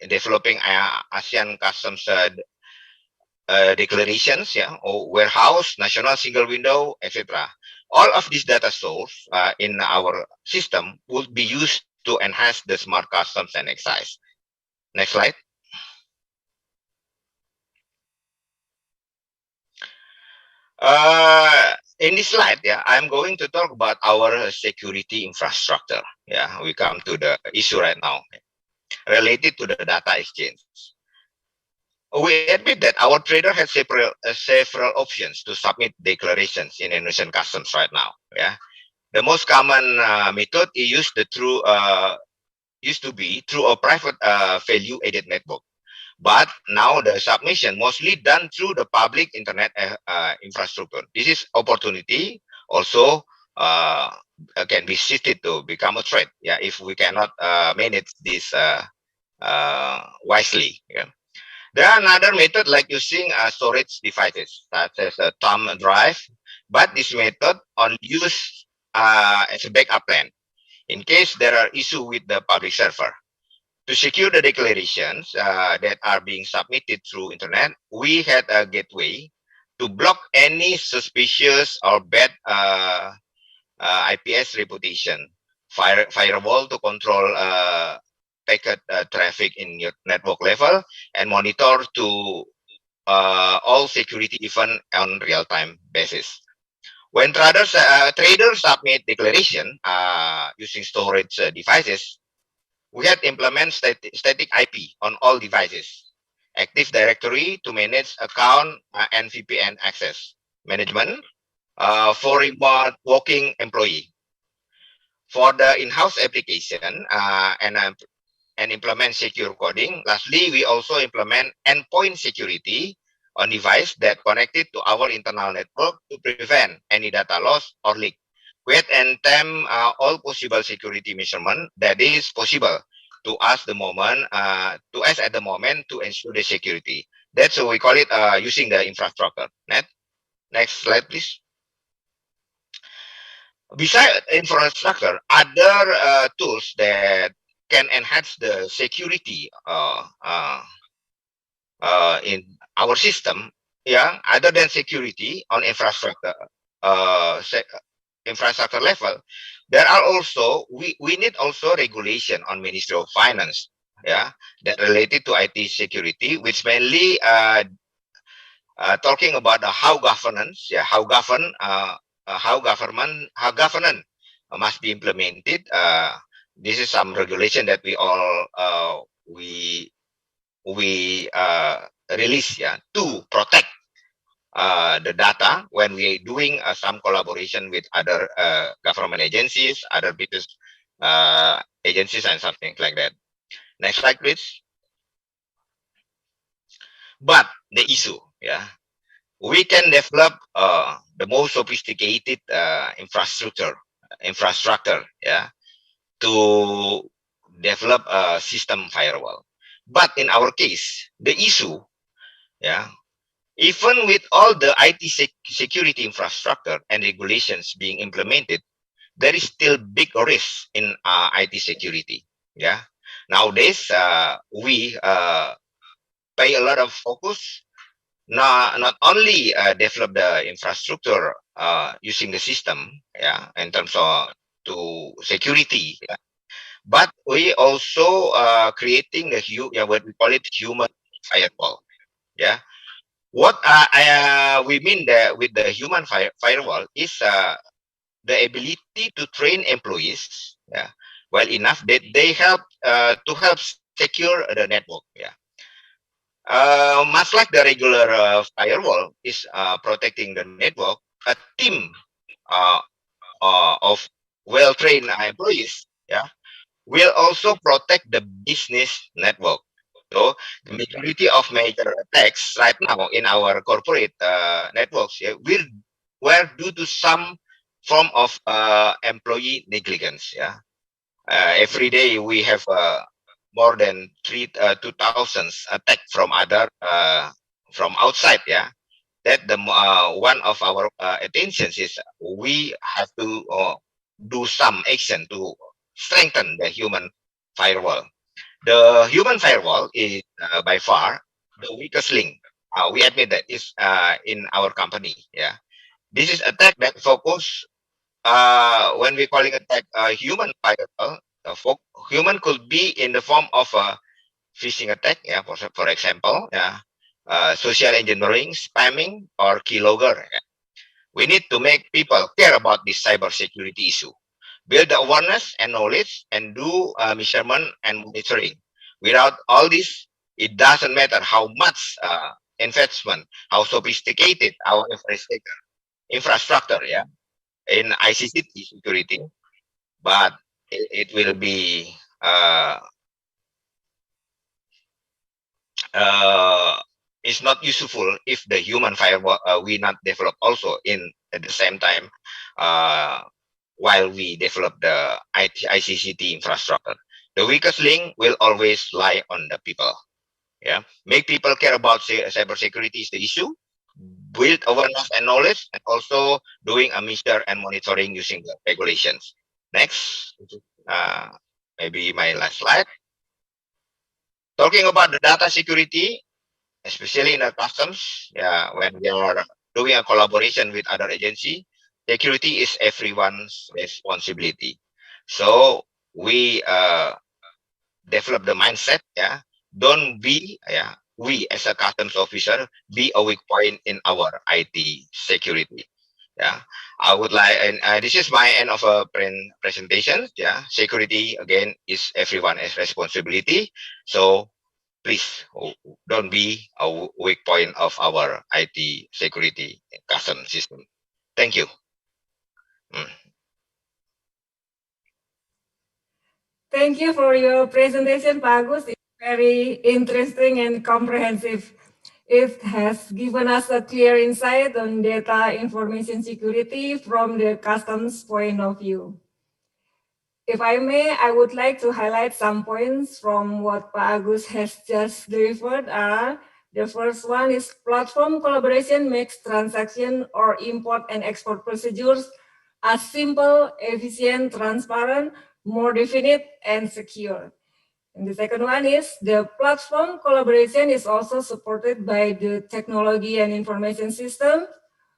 developing ASEAN customs declarations, or warehouse, national single window, etc. All of these data source in our system will be used to enhance the smart customs and excise. Next slide. In this slide, I'm going to talk about our security infrastructure. We come to the issue right now related to the data exchange. We admit that our trader has several options to submit declarations in Indonesian customs right now. The most common method is used to be through a private value-added network. But now the submission mostly done through the public internet infrastructure. This is opportunity also can be shifted to become a threat. If we cannot manage this wisely. There are another method like using storage devices such as a thumb drive, but this method only used as a backup plan in case there are issues with the public server. To secure the declarations that are being submitted through internet, we had a gateway to block any suspicious or bad IPS reputation, firewall to control packet traffic in your network level, and monitor to all security event on real-time basis. When traders submit declaration using storage devices, we had implement static IP on all devices, Active Directory to manage account and VPN access management for remote working employee. For the in-house application and implement secure coding. Lastly, we also implement endpoint security on device that connected to our internal network to prevent any data loss or leak. We had attempt all possible security measurement that is possible to us at the moment to ensure the security. That's what we call it using the infrastructure. Next slide, please. Besides infrastructure, other tools that can enhance the security in our system, other than security on infrastructure infrastructure level, there are also we need also regulation on Ministry of Finance, that related to IT security, which mainly talking about the how governance, how governance must be implemented. This is some regulation that we all we release to protect the data when we doing some collaboration with other government agencies, other business agencies, and something like that. Next slide, please. But the issue, yeah, we can develop the most sophisticated infrastructure, yeah, to develop a system firewall. But in our case, the issue, yeah, even with all the IT security infrastructure and regulations being implemented, there is still big risk in IT security. Yeah, nowadays we pay a lot of focus not only develop the infrastructure using the system, yeah, in terms of to security, yeah, but we also creating the yeah, what we call it human firewall. Yeah, what we mean with the human firewall is the ability to train employees, yeah, well enough that they help to help secure the network. Yeah, much like the regular firewall is protecting the network, a team uh, of well-trained employees, yeah, will also protect the business network. So the majority of major attacks right now in our corporate networks, yeah, were due to some form of employee negligence. Yeah, every day we have more than 2,000 attack from other from outside. Yeah, that the one of our attentions is we have to do some action to strengthen the human firewall. The human firewall is by far the weakest link. We admit that is in our company. Yeah, this is attack that focus when we calling attack human firewall. Human could be in the form of a phishing attack. Yeah, for example, yeah, social engineering, spamming, or keylogger. Yeah. We need to make people care about this cybersecurity issue, build the awareness and knowledge, and do measurement and monitoring. Without all this, it doesn't matter how much investment, how sophisticated our infrastructure, yeah, in ICT security, but it will be uh, it's not useful if the human firewall we not develop also in at the same time uh, while we develop the ICCT infrastructure. The weakest link will always lie on the people. Yeah, make people care about cybersecurity is the issue. Build awareness and knowledge, and also doing a measure and monitoring using the regulations. Next, uh, maybe my last slide. Talking about the data security, especially in the customs, yeah, when we are doing a collaboration with other agency, security is everyone's responsibility. So we develop the mindset, yeah, don't be, yeah, we as a customs officer be a weak point in our IT security. Yeah, I would like, and this is my end of a presentation. Yeah, security again is everyone's responsibility. So please don't be a weak point of our IT security custom system. Thank you. Mm. Thank you for your presentation, Pak Agus. It's very interesting and comprehensive. It has given us a clear insight on data information security from the customs point of view. If I may, I would like to highlight some points from what Pak Agus has just delivered. The first one is platform collaboration makes transaction or import and export procedures as simple, efficient, transparent, more definite, and secure. And the second one is the platform collaboration is also supported by the technology and information system,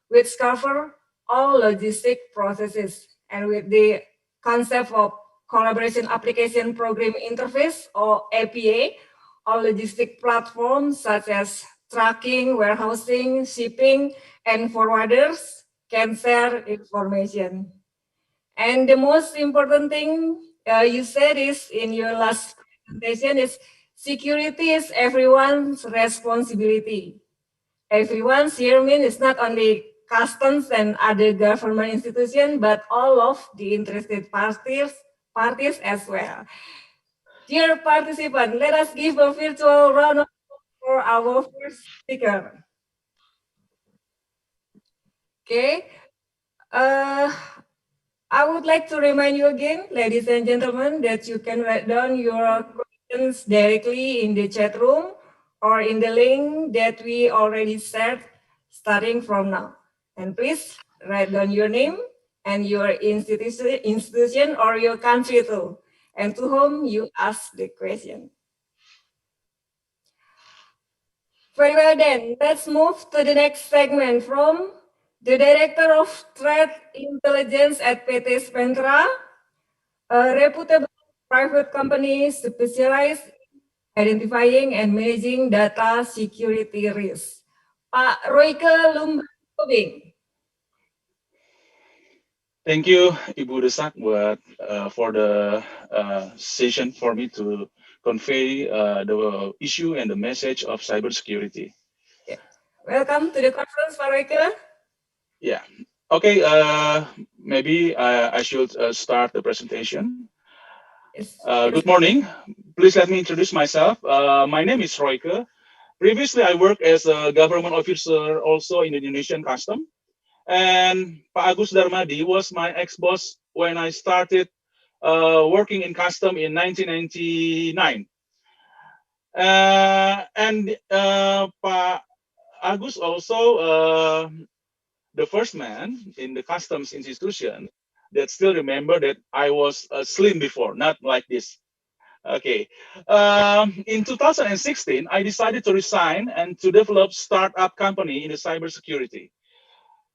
which cover all logistic processes. And with the concept of collaboration application program interface or APA, all logistic platforms such as tracking, warehousing, shipping, and forwarders can share information. And the most important thing you said is in your last presentation is security is everyone's responsibility. Everyone's here mean it's not only customs and other government institutions, but all of the interested parties as well. Dear participant, let us give a virtual round of applause for our first speaker. Okay. Uh, I would like to remind you again, ladies and gentlemen, that you can write down your questions directly in the chat room or in the link that we already shared starting from now. And please write down your name and your institution or your country too, and to whom you ask the question. Very well then, let's move to the next segment from the Director of Threat Intelligence at PT Spentra, a reputable private company specialized in identifying and managing data security risks. Pak Royke Lumbing. Thank you, Ibu Desak, for the session for me to convey the issue and the message of cybersecurity. Yeah. Welcome to the conference, Pak Royke. Yeah. Okay. Maybe I should start the presentation. Yes. Good morning. Please let me introduce myself. My name is Royke. Previously, I worked as a government officer also in the Indonesian custom. And Pak Agus Darmadi was my ex-boss when I started working in custom in 1999. And Pak Agus also the first man in the customs institution that still remember that I was slim before, not like this. Okay. In 2016, I decided to resign and to develop startup company in the cybersecurity.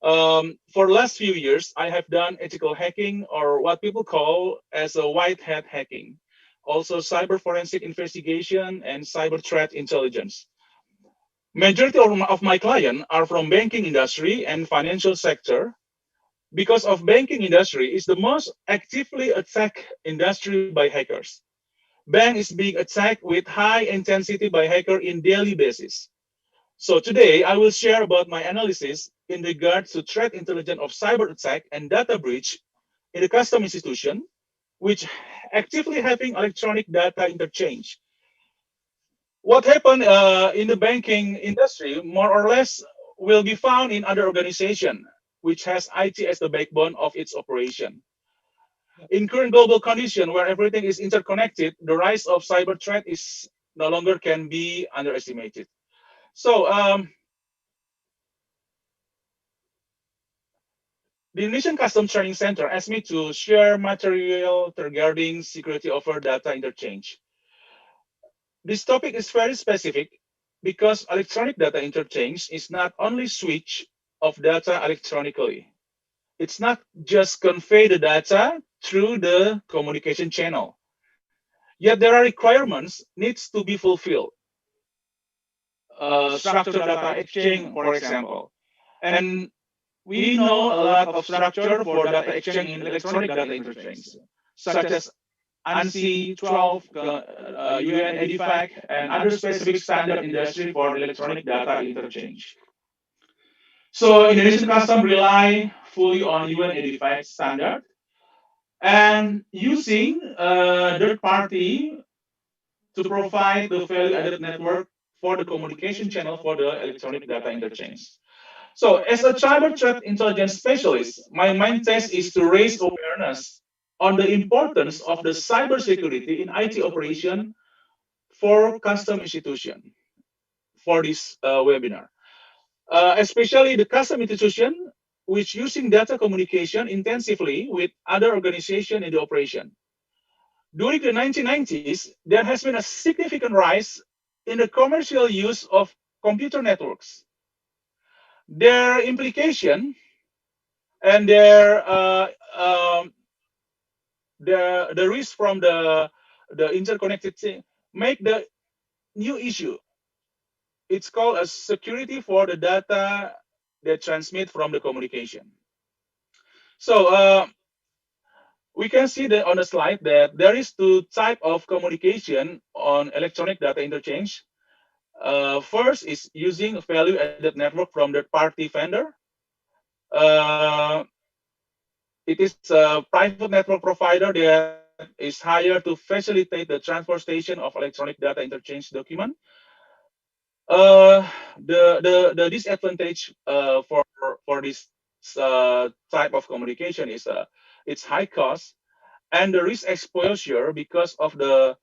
For the last few years, I have done ethical hacking, or what people call as a white hat hacking, also cyber forensic investigation and cyber threat intelligence. Majority of my clients are from banking industry and financial sector, because of banking industry is the most actively attacked industry by hackers. Bank is being attacked with high intensity by hacker in daily basis. So today I will share about my analysis in regards to threat intelligence of cyber attack and data breach in the custom institution, which actively having electronic data interchange. What happened in the banking industry more or less will be found in other organization, which has IT as the backbone of its operation. In current global condition where everything is interconnected, the rise of cyber threat is no longer can be underestimated. So the Indonesian Customs Training Center asked me to share material regarding security over data interchange. This topic is very specific because electronic data interchange is not only switch of data electronically. It's not just convey the data through the communication channel. Yet there are requirements needs to be fulfilled. Structured data exchange, for example. And we know a lot of structure for data exchange in electronic data interchange, such as ANSI 12, UN 85, and other specific standard industry for electronic data interchange. So Indonesian custom rely fully on UN 85 standard and using third party to provide the value added network for the communication channel for the electronic data interchange. So as a cyber threat intelligence specialist, my main task is to raise awareness on the importance of the cybersecurity in IT operation for custom institution for this webinar. Especially the custom institution which using data communication intensively with other organization in the operation. During the 1990s, there has been a significant rise in the commercial use of computer networks. Their implication and the risk from the interconnected thing make the new issue. It's called a security for the data that transmit from the communication. So we can see that on the slide that there is two type of communication on electronic data interchange. First is using a value-added network from the party vendor. Uh, it is a private network provider that is hired to facilitate the transportation of electronic data interchange document. Uh, the disadvantage for this type of communication is its high cost and the risk exposure because of the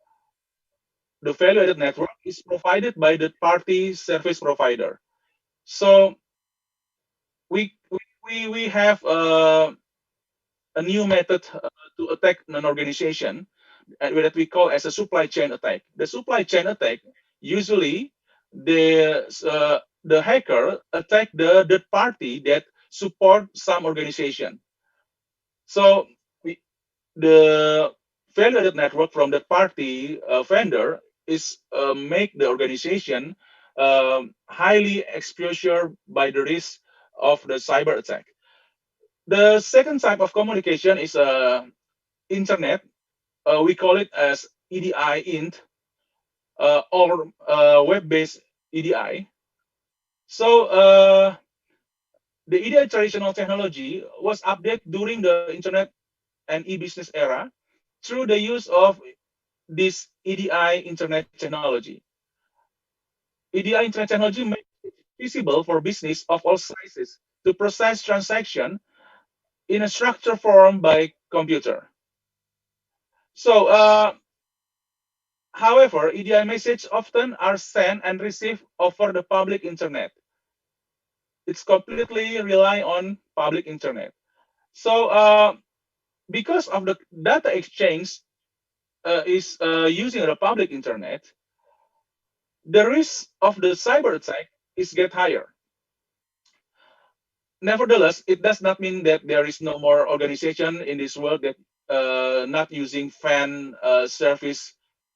value-added network is provided by the party service provider. So we have a new method to attack an organization that we call as a supply chain attack. The supply chain attack usually the hacker attack the party that support some organization. So we, the value-added network from the party vendor is make the organization highly exposure by the risk of the cyber attack. The second type of communication is internet. We call it as EDI int or web-based EDI. So the EDI traditional technology was updated during the internet and e-business era through the use of this EDI internet technology. EDI internet technology makes it feasible for business of all sizes to process transaction in a structured form by computer. So, however, EDI messages often are sent and received over the public internet. It's completely rely on public internet. So, because of the data exchange is using the public internet, the risk of the cyber attack is get higher. Nevertheless, it does not mean that there is no more organization in this world that not using fan service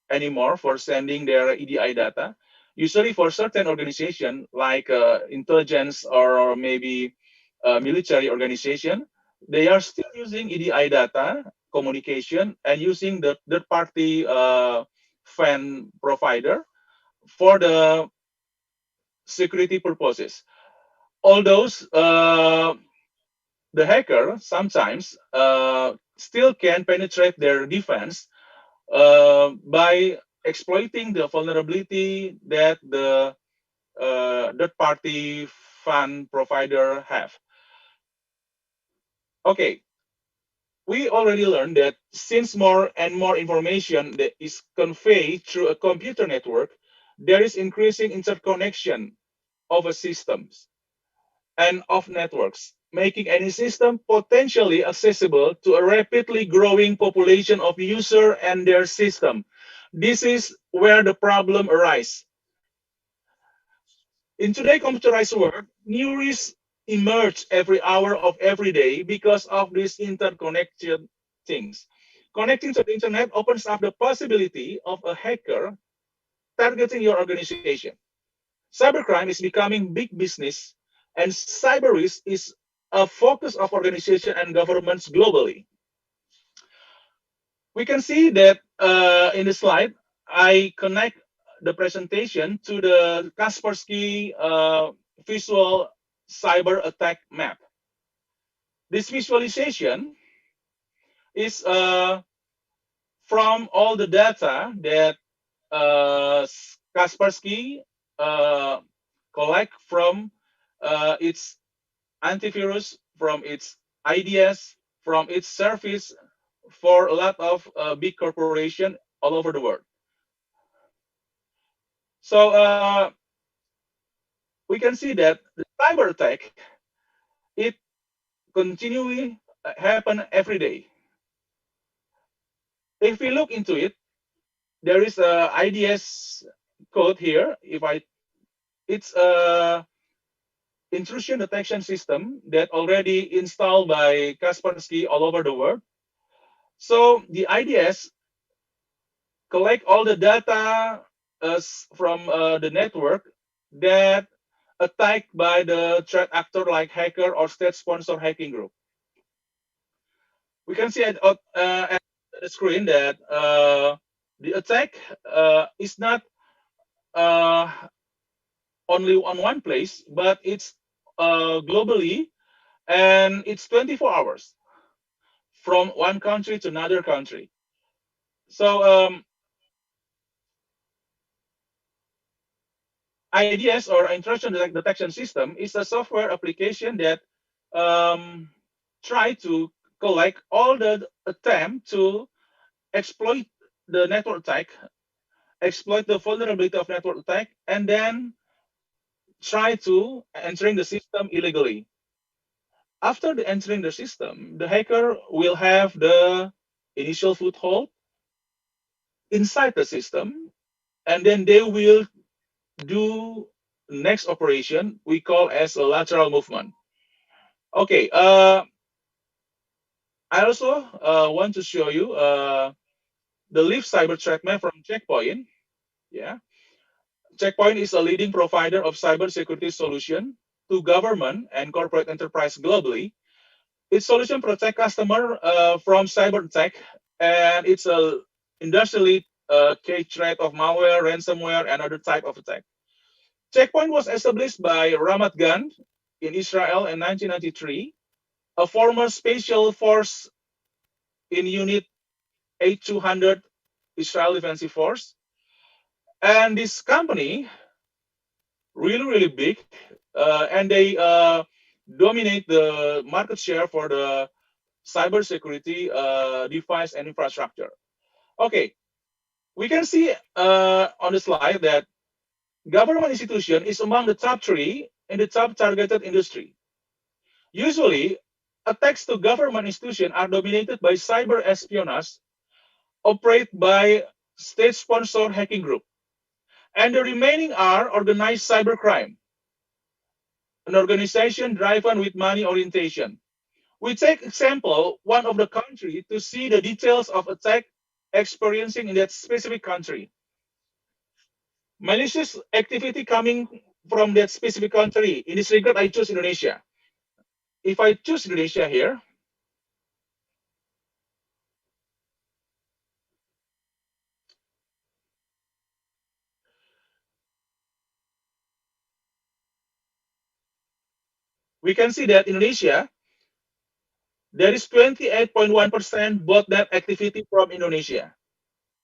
anymore for sending their EDI data. Usually for certain organization like intelligence or maybe military organization, they are still using EDI data communication and using the third party fan provider for the security purposes. Although the hacker sometimes still can penetrate their defense by exploiting the vulnerability that the third-party fund provider have. Okay, we already learned that since more and more information that is conveyed through a computer network, there is increasing interconnection of a systems and of networks, making any system potentially accessible to a rapidly growing population of users and their system. This is where the problem arises. In today's computerized world, new risks emerge every hour of every day because of these interconnected things. Connecting to the internet opens up the possibility of a hacker targeting your organization. Cybercrime is becoming big business, and cyber risk is a focus of organizations and governments globally. We can see that in the slide, I connect the presentation to the Kaspersky visual cyber attack map. This visualization is from all the data that Kaspersky uh, collect from its antivirus, from its IDS, from its service for a lot of big corporation all over the world. So we can see that the cyber attack, it continually happen every day. If we look into it, there is a IDS code here. It's a intrusion detection system that already installed by Kaspersky all over the world. So the IDS collect all the data from the network that attacked by the threat actor like hacker or state sponsor hacking group. We can see at the screen that the attack is not uh, only on one place, but it's globally, and it's 24 hours from one country to another country. So IDS, or intrusion detection system, is a software application that um, try to collect all the attempt to exploit the network attack, exploit the vulnerability of network attack, and then try to entering the system illegally. After the entering the system, the hacker will have the initial foothold inside the system, and then they will do next operation we call as a lateral movement. Okay, I also want to show you the Leaf Cyber Threat Map from Checkpoint. Yeah, Checkpoint is a leading provider of cybersecurity solution to government and corporate enterprise globally. Its solution protect customer from cyber attack, and it's a industrially key threat of malware, ransomware, and other type of attack. Checkpoint was established by Ramat Gan in Israel in 1993, a former special force in Unit 8200 Israel Defensive Force. And this company really big, and they dominate the market share for the cybersecurity device and infrastructure. Okay, we can see on the slide that government institution is among the top three in the top targeted industry. Usually, attacks to government institutions are dominated by cyber espionage, operate by state-sponsored hacking group, and the remaining are organized cybercrime, an organization driven with money orientation. We take example one of the country to see the details of attack experiencing in that specific country. Malicious activity coming from that specific country. In this regard, I choose Indonesia. If I choose Indonesia here, we can see that Indonesia, there is 28.1% botnet activity from Indonesia.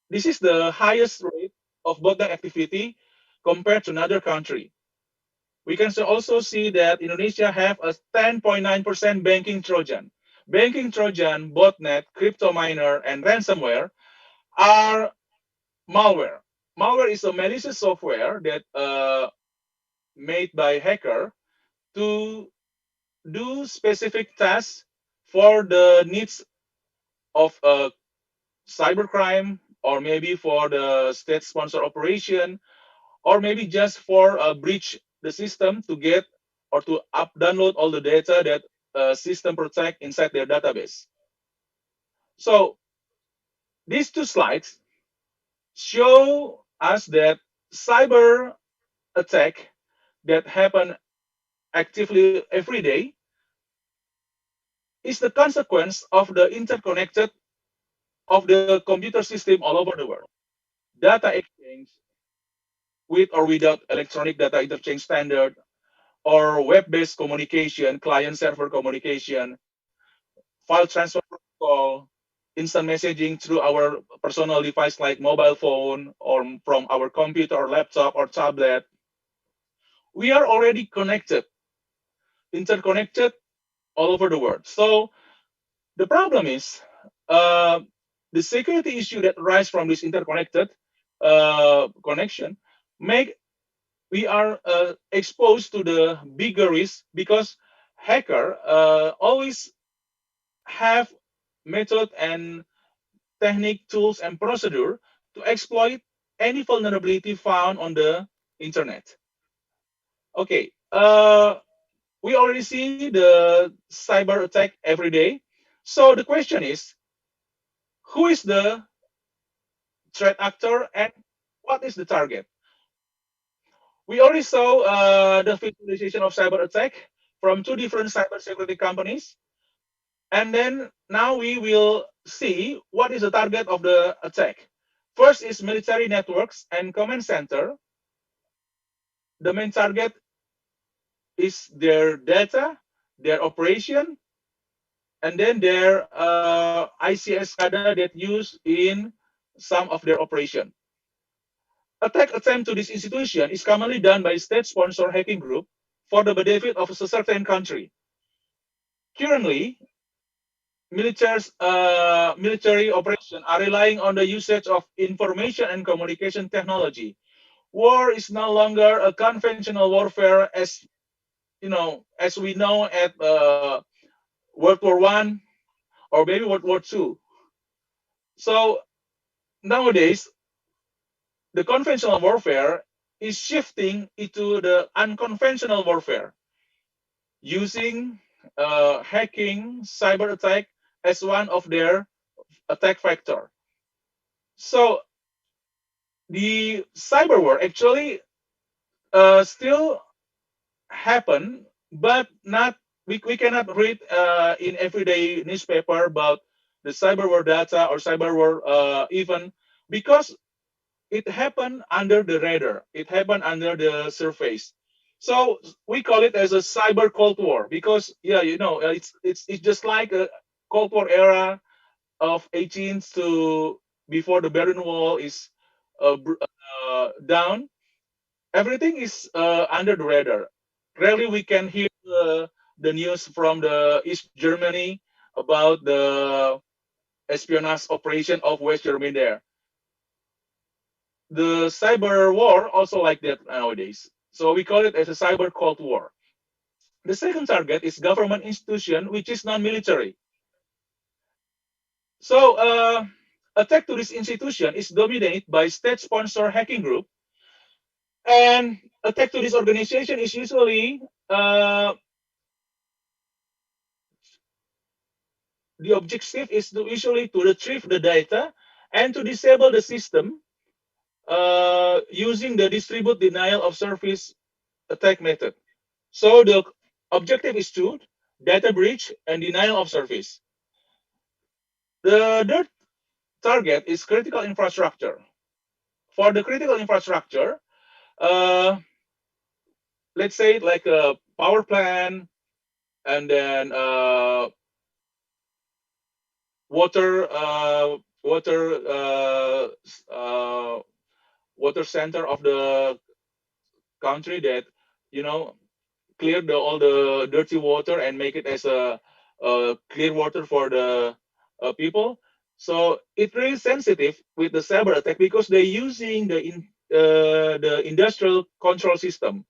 This is the highest rate of botnet activity compared to another country. We can also see that Indonesia have a 10.9% banking Trojan. Banking Trojan, botnet, crypto miner, and ransomware are malware. Malware is a malicious software that made by hacker to do specific tasks for the needs of cybercrime, or maybe for the state sponsor operation, or maybe just for breach the system to get or to download all the data that system protect inside their database. So these two slides show us that cyber attack that happen actively every day is the consequence of the interconnected of the computer system all over the world. Data exchange with or without electronic data interchange standard, or web-based communication, client-server communication, file transfer protocol, instant messaging through our personal device like mobile phone, or from our computer or laptop or tablet. We are already connected, interconnected all over the world. So the problem is the security issue that arise from this interconnected connection make we are exposed to the bigger risk, because hacker always have method and technique, tools, and procedure to exploit any vulnerability found on the internet. Okay, we already see the cyber attack every day. So the question is, who is the threat actor and what is the target? We already saw the visualization of cyber attack from two different cybersecurity companies. And then now we will see what is the target of the attack. First is military networks and command center. the main target is their data, their operation, and then their ICS SCADA that used in some of their operation. Attack attempt to this institution is commonly done by state-sponsored hacking group for the benefit of a certain country. Currently, military operations are relying on the usage of information and communication technology. War is no longer a conventional warfare as we know at World War One or maybe World War Two. So nowadays, the conventional warfare is shifting into the unconventional warfare, using hacking, cyber attack as one of their attack factor. So the cyber war actually still happen, but not we cannot read in everyday newspaper about the cyber war data or cyber war even because it happened under the radar. It happened under the surface. So we call it as a cyber Cold War because it's just like a Cold War era of 18th to before the Berlin Wall is down. Everything is under the radar. Rarely we can hear the news from the East Germany about the espionage operation of West Germany there. The cyber war also like that nowadays. So we call it as a cyber Cold War. The second target is government institution, which is non-military. So attack to this institution is dominated by state-sponsored hacking group, and attack to this organization is usually the objective is to usually to retrieve the data and to disable the system using the distribute denial of service attack method. So the objective is to data breach and denial of service. The third target is critical infrastructure. For the critical infrastructure, uh, let's say like a power plant and then water water water center of the country that you know clear all the dirty water and make it as a clear water for the people. So it's really sensitive with the cyber attack because they're using the industrial control system,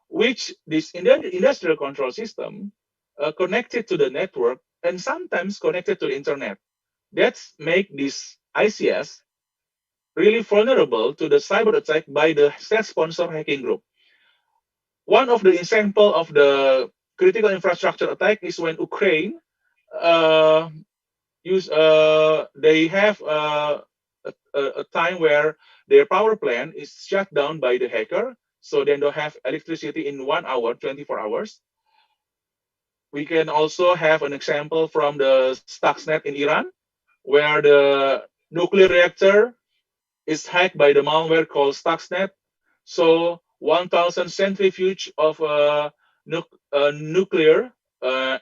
which this industrial control system connected to the network and sometimes connected to the internet. That's make this ICS really vulnerable to the cyber attack by the state-sponsored hacking group. One of the example of the critical infrastructure attack is when Ukraine uh, they have a time where their power plant is shut down by the hacker, so they don't have electricity in 1 hour, 24 hours. We can also have an example from the Stuxnet in Iran, where the nuclear reactor is hacked by the malware called Stuxnet. So 1,000 centrifuge of nuclear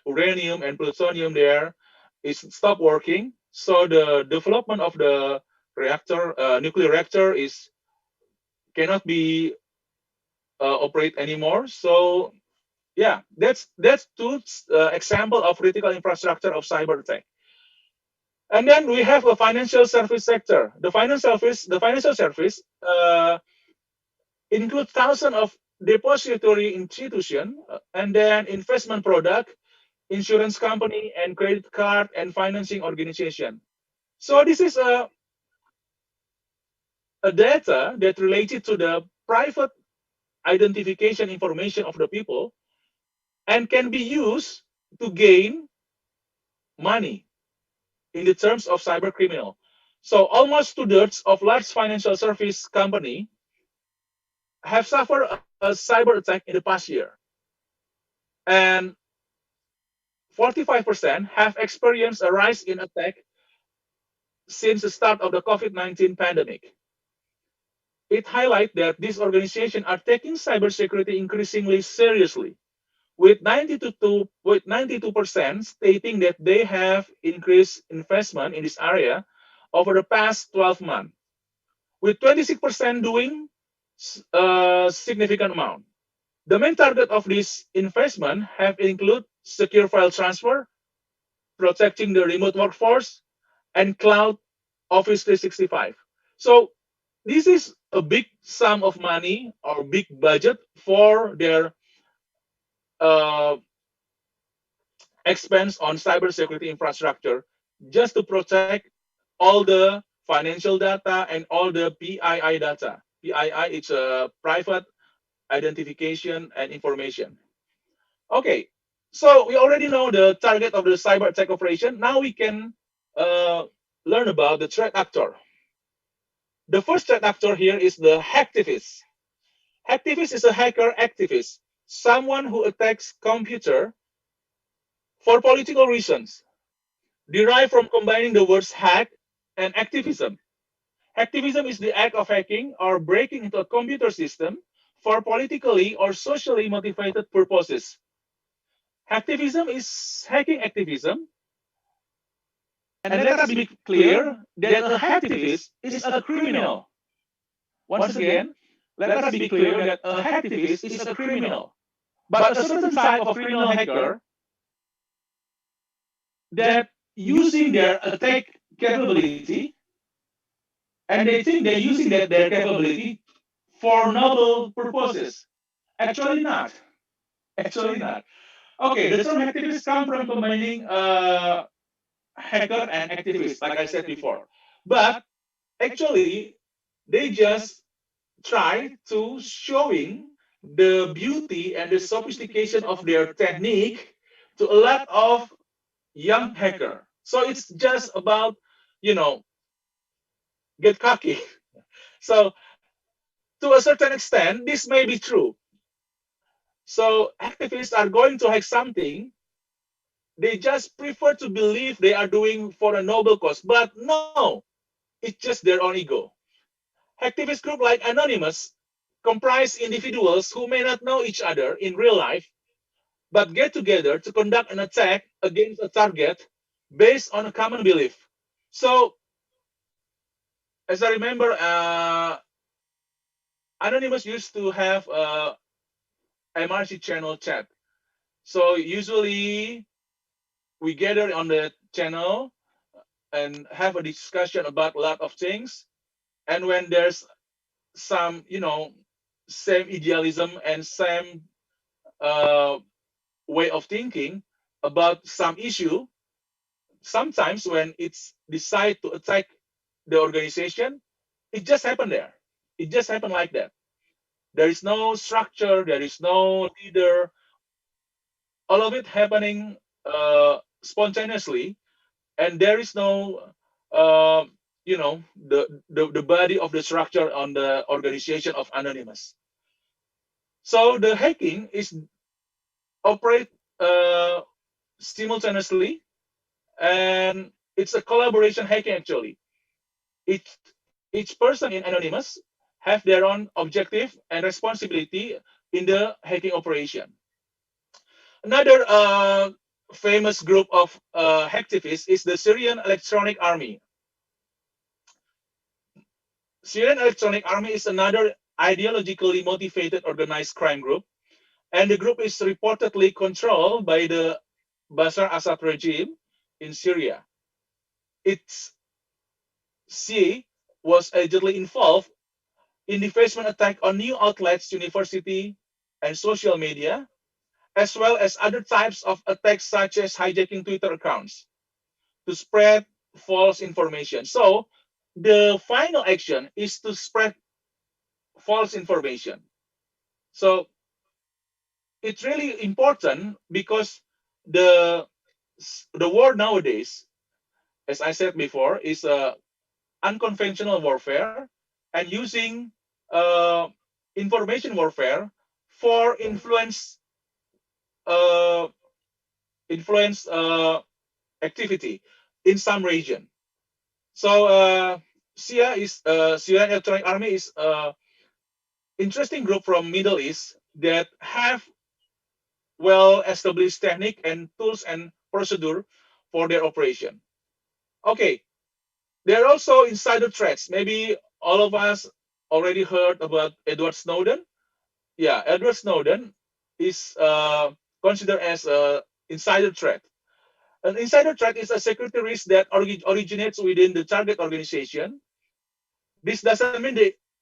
uranium and plutonium there is stopped working. So the development of the reactor, nuclear reactor, is cannot be operate anymore. So yeah, that's two example of critical infrastructure of cyber attack. And then we have a financial service sector. The financial service include thousands of depository institution and then investment product, insurance company, and credit card and financing organization. So this is a data that related to the private identification information of the people and can be used to gain money in the terms of cyber criminal. So almost two-thirds of large financial service company have suffered a cyber attack in the past year. And 45% have experienced a rise in attack since the start of the COVID-19 pandemic. it highlights that these organizations are taking cybersecurity increasingly seriously, with 92% stating that they have increased investment in this area over the past 12 months, with 26% doing a significant amount. The main target of this investment have include secure file transfer, protecting the remote workforce, and cloud Office 365. So this is a big sum of money or big budget for their uh, expense on cybersecurity infrastructure just to protect all the financial data and all the PII data. PII is a private identification and information. Okay, so we already know the target of the cyber attack operation. Now we can uh, learn about the threat actor. The first threat actor here is the hacktivist. Hacktivist is a hacker activist, someone who attacks computer for political reasons, derived from combining the words hack and activism. Hacktivism is the act of hacking or breaking into a computer system for politically or socially motivated purposes. Hacktivism is hacking activism. And let us be clear that a hacktivist is a criminal. Once again, let us be clear that a hacktivist is a criminal. But a certain type of criminal hacker that using their attack capability, and they think they're using their capability for noble purposes. Actually not. Actually not. Okay, the term hacktivist come from combining hacker and activist, like I said before. But actually, they just try to showing the beauty and the sophistication of their technique to a lot of young hacker. So it's just about, you know, get cocky. So to a certain extent, this may be true. So activists are going to hack something. They just prefer to believe they are doing for a noble cause. But no, it's just their own ego. Activist group like Anonymous comprise individuals who may not know each other in real life, but get together to conduct an attack against a target based on a common belief. So, as I remember, Anonymous used to have a MRC channel chat. So usually we gather on the channel and have a discussion about a lot of things. And when there's some, same idealism and same uh, way of thinking about some issue, sometimes when it's decide to attack the organization, it just happened there. It just happened like that. There is no structure, there is no leader, all of it happening spontaneously, and there is no uh, the body of the structure on the organization of Anonymous. So the hacking is operate uh, simultaneously, and it's a collaboration hacking actually. Each person in Anonymous have their own objective and responsibility in the hacking operation. Another famous group of hacktivists is the Syrian Electronic Army. Syrian Electronic Army is another ideologically motivated organized crime group, and the group is reportedly controlled by the Bashar Assad regime in Syria. Its C was allegedly involved in the basement attack on new outlets, university, and social media, as well as other types of attacks such as hijacking Twitter accounts to spread false information. So the final action is to spread false information. So it's really important because the the war nowadays, as I said before, is a unconventional warfare and using uh, information warfare for uh, influence activity in some region. So Syrian Electronic Army is interesting group from Middle East that have well-established technique and tools and procedure for their operation. Okay, there are also insider threats. Maybe all of us already heard about Edward Snowden. Yeah, Edward Snowden is considered as a insider threat. An insider threat is a security risk that originates within the target organization. This doesn't mean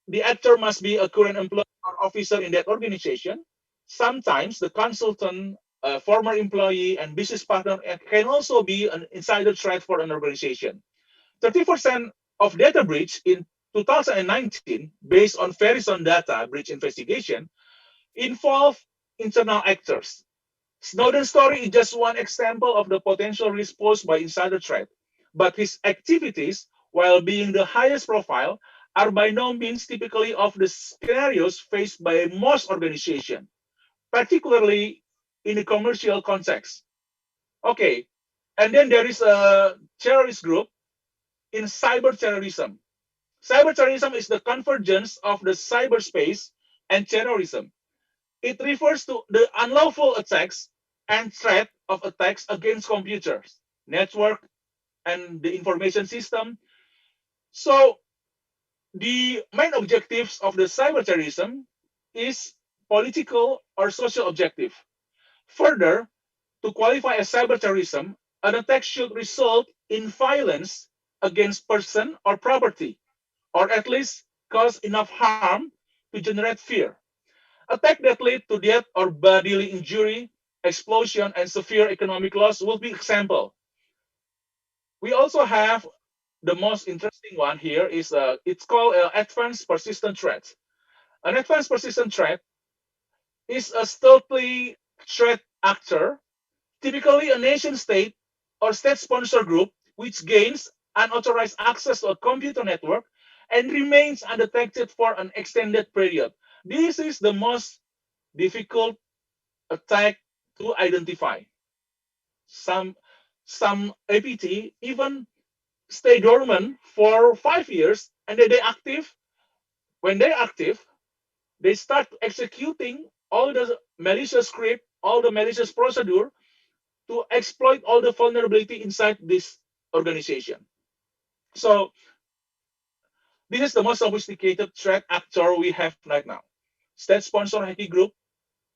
the actor must be a current employee or officer in that organization. Sometimes the consultant, former employee, and business partner can also be an insider threat for an organization. 30% of data breach in 2019, based on Verizon data breach investigation, involve internal actors. Snowden's story is just one example of the potential risk posed by insider threat, but his activities, while being the highest profile, are by no means typically of the scenarios faced by most organizations, particularly in the commercial context. Okay, and then there is a terrorist group in cyber terrorism. Cyber terrorism is the convergence of the cyberspace and terrorism. It refers to the unlawful attacks and threat of attacks against computers, network, and the information system. So the main objectives of the cyber terrorism is political or social objective. Further, to qualify as cyber terrorism, an attack should result in violence against person or property, or at least cause enough harm to generate fear. Attack that lead to death or bodily injury, explosion, and severe economic loss will be example. We also have the most interesting one here is it's called advanced persistent threat. An advanced persistent threat is a stealthy threat actor, typically a nation state or state sponsor group which gains unauthorized access to a computer network and remains undetected for an extended period. This is the most difficult attack to identify. Some some APT even stay dormant for 5 years, and then they active. When they're active, they start executing all the malicious script, all the malicious procedure to exploit all the vulnerability inside this organization. So this is the most sophisticated threat actor we have right now. State sponsor hacking group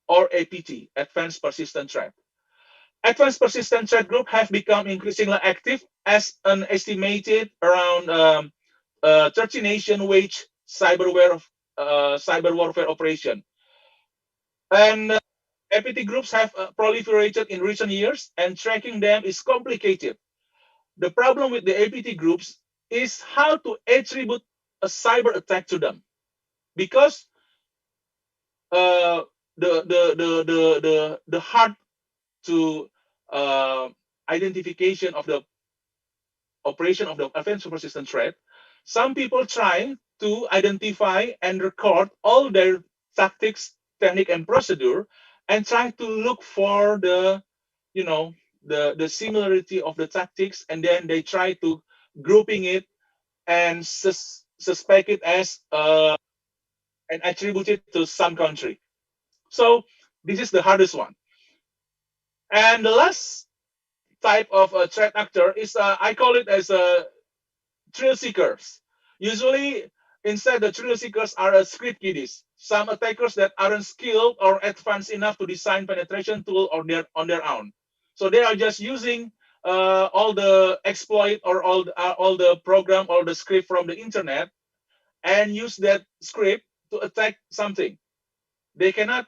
or APT, Advanced Persistent Threat. Advanced persistent threat group have become increasingly active as an estimated around 30 nation wage cyber warfare operation. And APT groups have proliferated in recent years, and tracking them is complicated. The problem with the APT groups is how to attribute a cyber attack to them, because uh, the hard to identification of the operation of the advanced persistent threat, some people try to identify and record all their tactics, technique, and procedure, and try to look for the, you know, the similarity of the tactics, and then they try to grouping it and suspect it as and attribute it to some country. So this is the hardest one. And the last type of a threat actor is I call it as a thrill seekers. Usually, inside the thrill seekers are script kiddies. Some attackers that aren't skilled or advanced enough to design penetration tool on their own. So they are just using all the exploit or all the program or the script from the internet and use that script to attack something. They cannot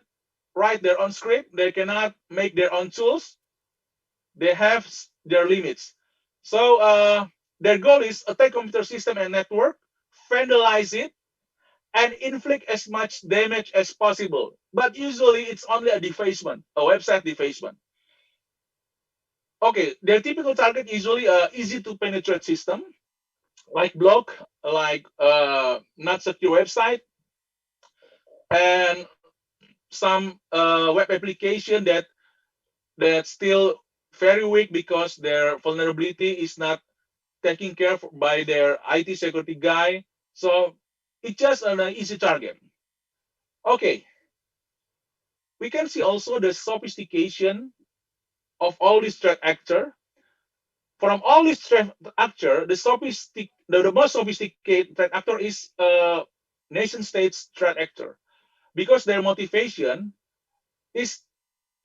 write their own script. They cannot make their own tools. They have their limits. So their goal is attack computer system and network, vandalize it, and inflict as much damage as possible. But usually it's only a defacement, a website defacement. Okay, their typical target usually easy to penetrate system, like blog, like not secure website, and some web application that's still very weak because their vulnerability is not taken care of by their IT security guy. So it's just an easy target. Okay, we can see also the sophistication of all these threat actor. From all these threat actor, the most sophisticated threat actor is nation states threat actor because their motivation is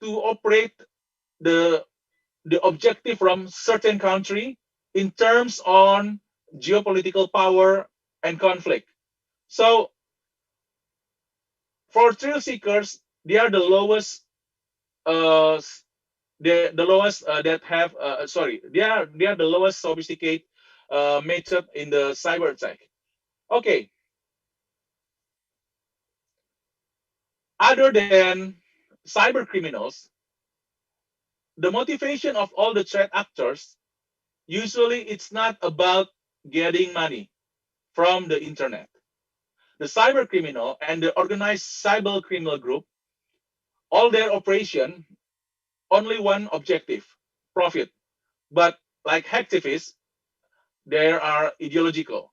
to operate the the objective from certain country in terms on geopolitical power and conflict. So for thrill seekers, they are the lowest uh, the lowest that have sorry they are the lowest sophisticated method in the cyber attack. Okay, other than cyber criminals, the motivation of all the threat actors usually it's not about getting money from the internet. The cyber criminal and the organized cyber criminal group, all their operation only one objective: profit. But like hacktivists, they are ideological.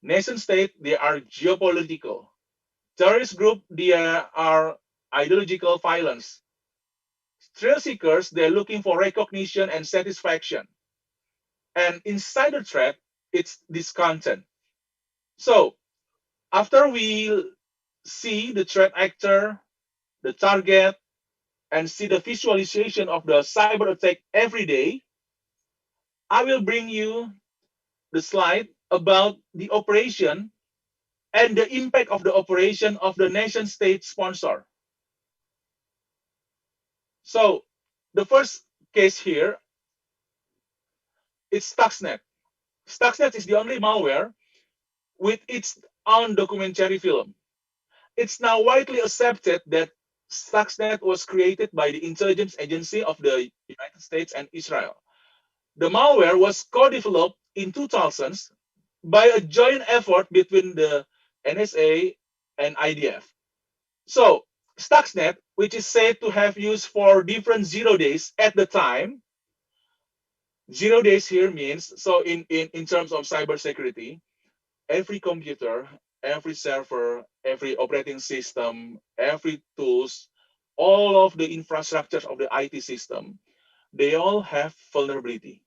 Nation state, they are geopolitical. Terrorist group, they are ideological violence. Thrill seekers, they're looking for recognition and satisfaction. And insider threat, it's this content. So after we see the threat actor, the target, and see the visualization of the cyber attack every day, I will bring you the slide about the operation and the impact of the operation of the nation state sponsor. So the first case here is Stuxnet. Stuxnet is the only malware with its own documentary film. It's now widely accepted that Stuxnet was created by the intelligence agency of the United States and Israel. The malware was co-developed in 2000s by a joint effort between the NSA and IDF. So Stuxnet, which is said to have used for different 0 days at the time, 0 days here means, so in terms of cybersecurity, every computer, every server, every operating system, every tools, all of the infrastructure of the IT system, they all have vulnerability.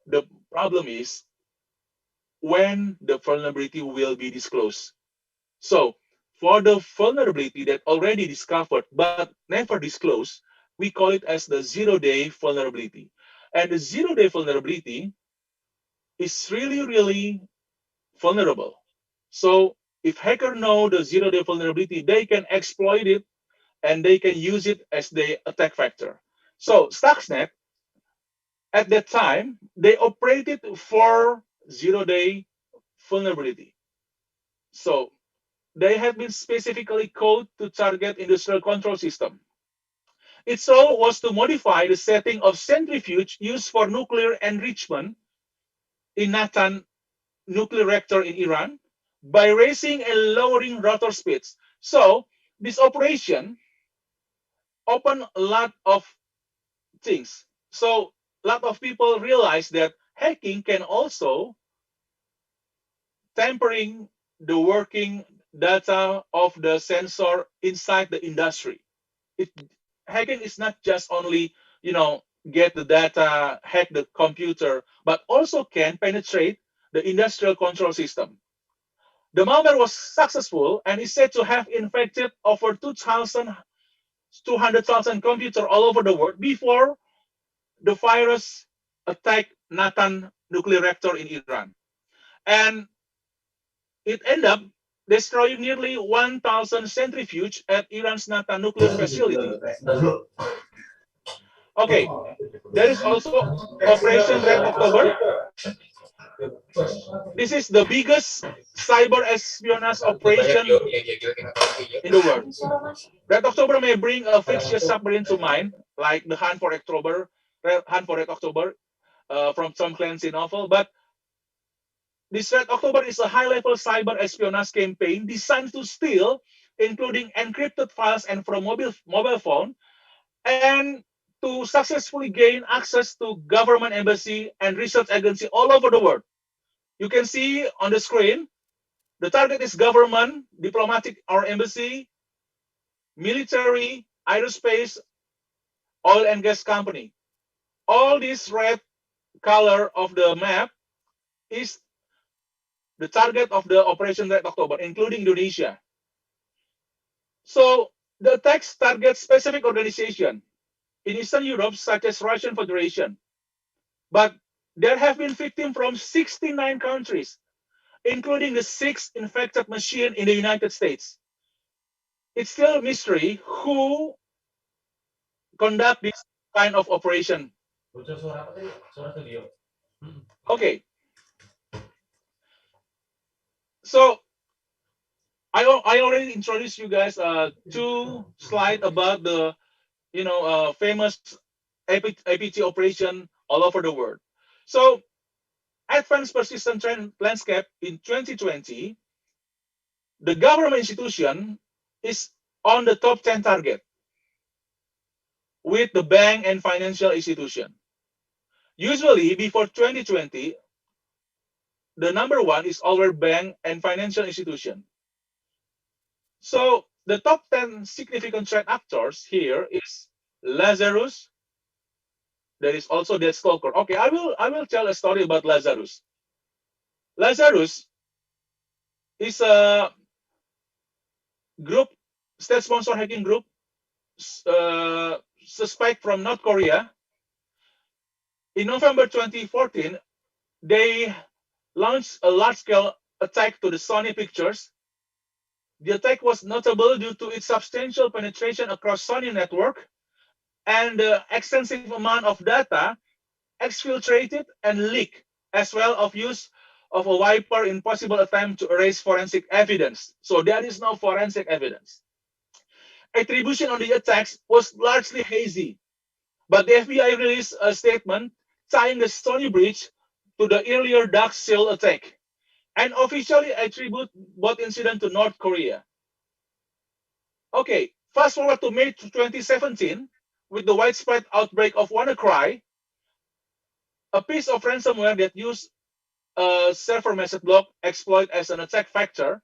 The problem is when the vulnerability will be disclosed. So for the vulnerability that already discovered but never disclosed, we call it as the 0 day vulnerability. And the 0 day vulnerability is really, really vulnerable. So if hacker know the 0 day vulnerability, they can exploit it and they can use it as the attack vector. So Stuxnet, at that time, they operated for 0 day vulnerability. So they have been specifically coded to target industrial control system. Its role was to modify the setting of centrifuge used for nuclear enrichment in Natan nuclear reactor in Iran by raising and lowering rotor speeds. So this operation opened a lot of things. So a lot of people realize that hacking can also tampering the working data of the sensor inside the industry. It hacking is not just only get the data, hack the computer, but also can penetrate the industrial control system. The malware was successful and is said to have infected over 200,000 computers all over the world before the virus attacked Natan nuclear reactor in Iran. And it ended up destroying nearly 1,000 centrifuge at Iran's Natan nuclear facility. Okay, there is also Operation Red October. This is the biggest cyber espionage operation in the world. Red October may bring a fictitious submarine to mind, like the Hunt for Red October from Tom Clancy novel. But this Red October is a high-level cyber espionage campaign designed to steal, including encrypted files and from mobile phone, and to successfully gain access to government embassy and research agency all over the world. You can see on the screen, the target is government, diplomatic or embassy, military, aerospace, oil and gas company. All this red color of the map is the target of the Operation Red October, including Indonesia. So the attacks target specific organization in Eastern Europe, such as Russian Federation. But there have been victims from 69 countries, including the 6 infected machine in the United States. It's still a mystery who conduct this kind of operation. Okay, so I already introduced you guys 2 slides about the famous APT operation all over the world. So advanced persistent trend landscape in 2020, the government institution is on the top 10 target with the bank and financial institution. Usually before 2020, the number 1 is always bank and financial institution. So the top 10 significant threat actors here is Lazarus. There is also Death Stalker. Okay, I will tell a story about Lazarus. Lazarus is a group, state-sponsored hacking group, suspect from North Korea. In November 2014, they launched a large-scale attack to the Sony Pictures. The attack was notable due to its substantial penetration across Sony network and the extensive amount of data exfiltrated and leaked, as well as use of a wiper in possible attempt to erase forensic evidence. So there is no forensic evidence. Attribution on the attacks was largely hazy, but the FBI released a statement tying the Sony breach to the earlier Dark Seal attack and officially attribute both incidents to North Korea. Okay, fast forward to May 2017, with the widespread outbreak of WannaCry, a piece of ransomware that used a server message block exploit as an attack vector.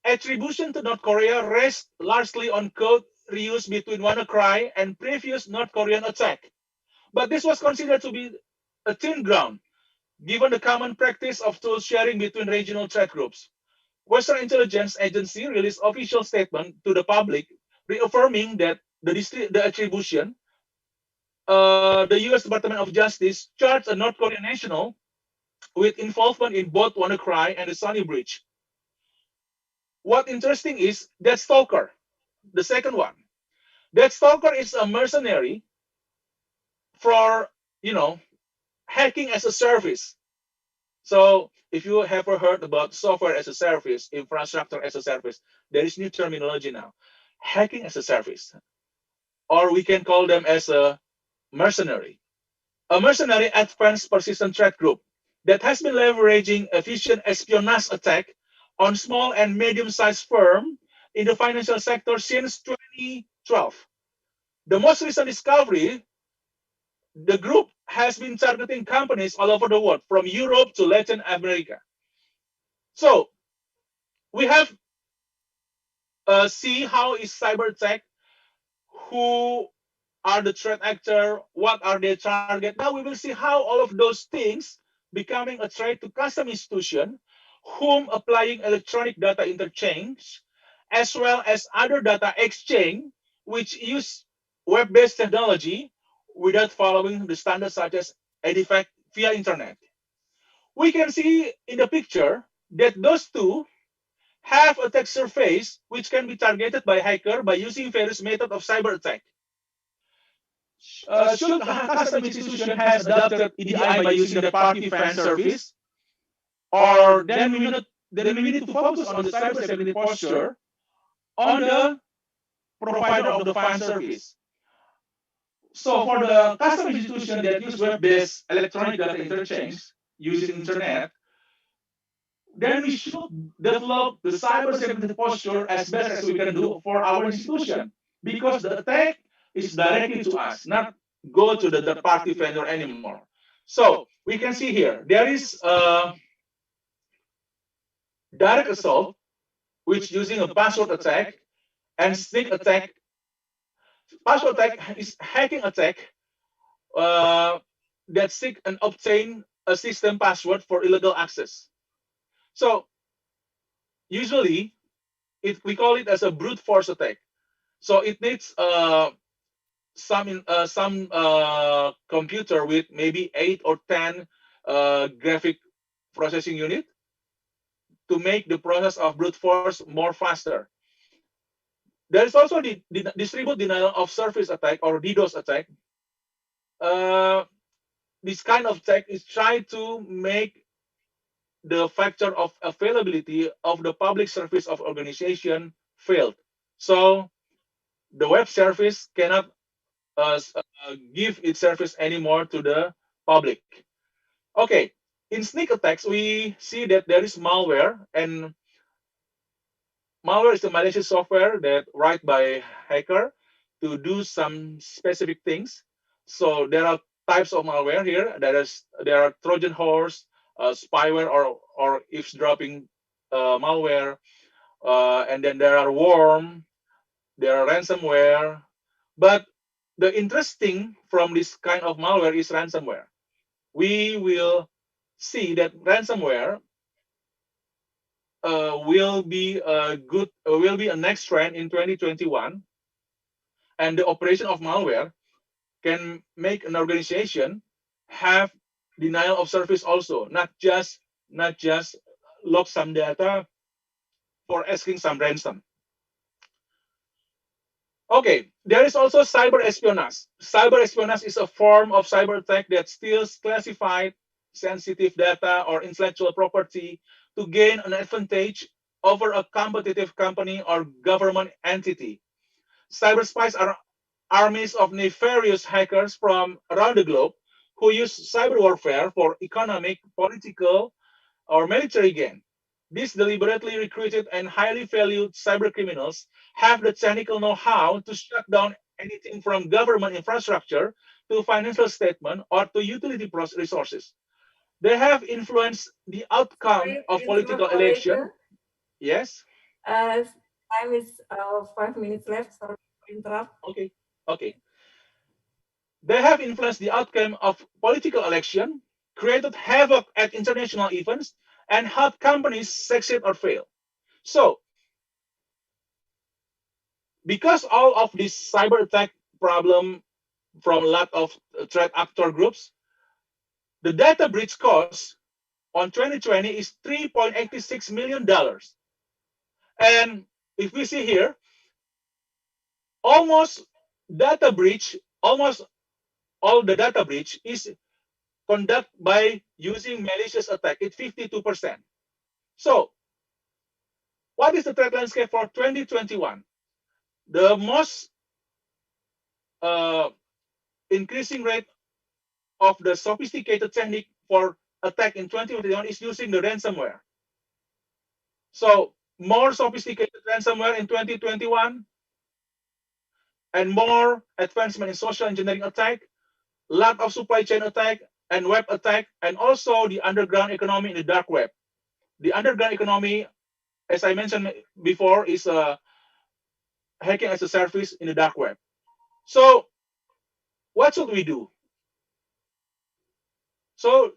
Attribution to North Korea rests largely on code reused between WannaCry and previous North Korean attack. But this was considered to be a thin ground, given the common practice of tool sharing between regional threat groups. Western intelligence agency released official statement to the public reaffirming that the attribution, the U.S. Department of Justice charged a North Korean national with involvement in both WannaCry and the Sony breach. What interesting is that Stalker, the second one. That Stalker is a mercenary for, hacking as a service. So if you have ever heard about software as a service, infrastructure as a service, there is new terminology now. Hacking as a service. Or we can call them as a mercenary. A mercenary advanced persistent threat group that has been leveraging efficient espionage attack on small and medium-sized firms in the financial sector since 2012. The most recent discovery, the group has been targeting companies all over the world, from Europe to Latin America. So we have see how is cyber attack, who are the threat actor, what are their target. Now we will see how all of those things becoming a threat to custom institution, whom applying electronic data interchange, as well as other data exchange, which use web-based technology without following the standards such as artifact via internet. We can see in the picture that those two have attack surface which can be targeted by hacker by using various methods of cyber attack. Should a custom institution has adopted EDI by using the party fan service, or then we need to focus on the cybersecurity posture on the provider of the fan service. So for the custom institution that use web-based electronic data interchange using internet, then we should develop the cybersecurity posture as best as we can do for our institution, because the attack is directly to us, not go to the third party vendor anymore. So we can see here, there is a direct assault, which using a password attack, and sneak attack. Password attack is hacking attack uh, that seek and obtain a system password for illegal access. So usually we call it as a brute force attack. So it needs some computer with maybe 8 or 10 graphic processing unit to make the process of brute force more faster. There is also the distribute denial of service attack or DDoS attack. Uh, this kind of attack is trying to make the factor of availability of the public service of organization failed. So the web service cannot give its service anymore to the public. Okay, in sneak attacks, we see that there is malware, and malware is a malicious software that write by hacker to do some specific things. So there are types of malware here. There are Trojan horse, spyware, or eavesdropping malware, and then there are worm, there are ransomware. But the interesting from this kind of malware is ransomware. We will see that ransomware will be a next trend in 2021, and the operation of malware can make an organization have denial of service also, not just log some data for asking some ransom. Okay, there is also cyber espionage. Cyber espionage is a form of cyber attack that steals classified sensitive data or intellectual property to gain an advantage over a competitive company or government entity. Cyber spies are armies of nefarious hackers from around the globe who use cyber warfare for economic, political, or military gain. These deliberately recruited and highly valued cyber criminals have the technical know-how to shut down anything from government infrastructure to financial statement or to utility resources. They have influenced the outcome Sorry to of interrupt, political election. operator. Yes. Uh, Time is 5 minutes left. Sorry to interrupt. Okay. Okay. They have influenced the outcome of political election, created havoc at international events, and helped companies succeed or fail. So, because all of this cyber attack problem from a lot of threat actor groups, the data breach cost on 2020 is $3.86 million. And if we see here, almost data breach, almost all the data breach is conducted by using malicious attack. It's 52%. So, what is the threat landscape for 2021? The most uh, increasing rate of the sophisticated technique for attack in 2021 is using the ransomware. So more sophisticated ransomware in 2021 and more advancement in social engineering attack, lack of supply chain attack and web attack, and also the underground economy in the dark web. The underground economy, as I mentioned before, is hacking as a service in the dark web. So what should we do? So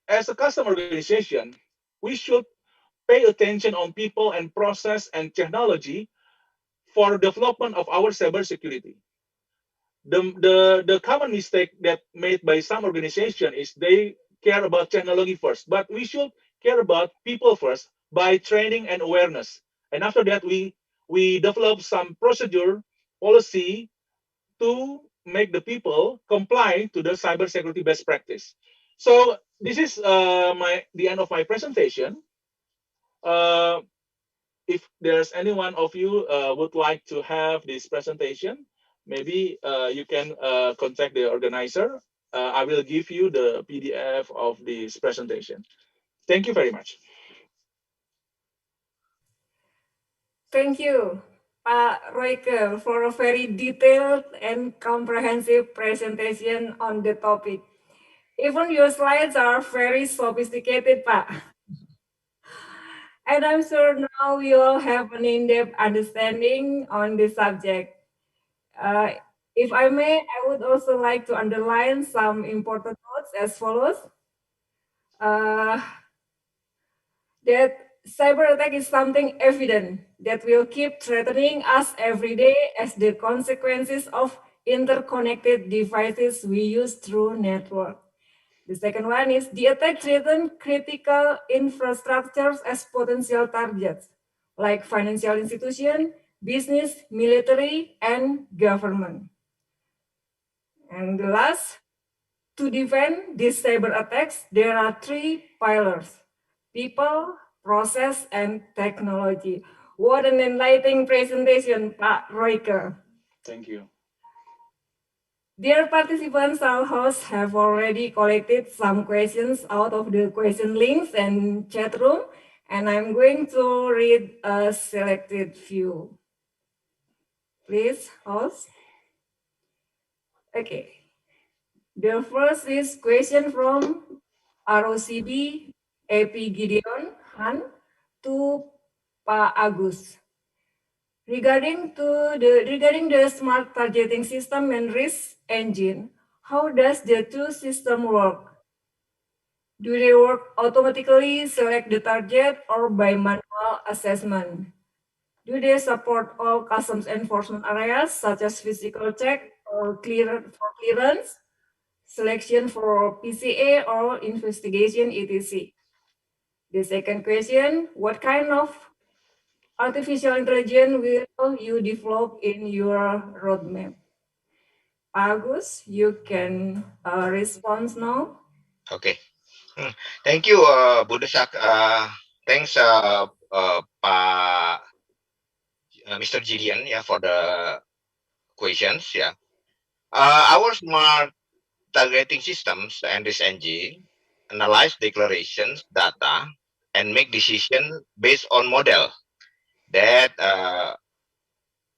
as a customer organization, we should pay attention on people and process and technology for development of our cybersecurity. The common mistake that made by some organization is they care about technology first, but we should care about people first by training and awareness. And after that, we develop some procedure policy to make the people comply to the cybersecurity best practice. So this is the end of my presentation. Uh, if there's any one of you would like to have this presentation, maybe you can contact the organizer. I will give you the PDF of this presentation. Thank you very much. Thank you. Pak Royke for a very detailed and comprehensive presentation on the topic. Even your slides are very sophisticated, Pak. And I'm sure now you all have an in-depth understanding on the subject. Uh, if I may, I would also like to underline some important notes as follows. Uh, that cyber attack is something evident that will keep threatening us every day as the consequences of interconnected devices we use through network. The second one is the attack threaten critical infrastructures as potential targets, like financial institution, business, military, and government. And the last, to defend these cyber attacks, there are three pillars: people, process, and technology. What an enlightening presentation, Pak Royke. Thank you. Dear participants, our hosts have already collected some questions out of the question links and chat room, and I'm going to read a selected few. Please, host. Okay. The first is question from ROCB AP Gideon Han to Pak Agus. Regarding the smart targeting system and risk engine, how does the two system work? Do they work automatically, select the target, or by manual assessment? Do they support all customs enforcement areas such as physical check or clearance, selection for PCA or investigation etc.? The second question, what kind of artificial intelligence will you develop in your roadmap? Agus, you can respond now. Okay. Thank you, Budasak. Thanks, Mr. Gideon, yeah, for the questions. Yeah. Our smart targeting systems and this NG analyze declarations, data, and make decision based on model that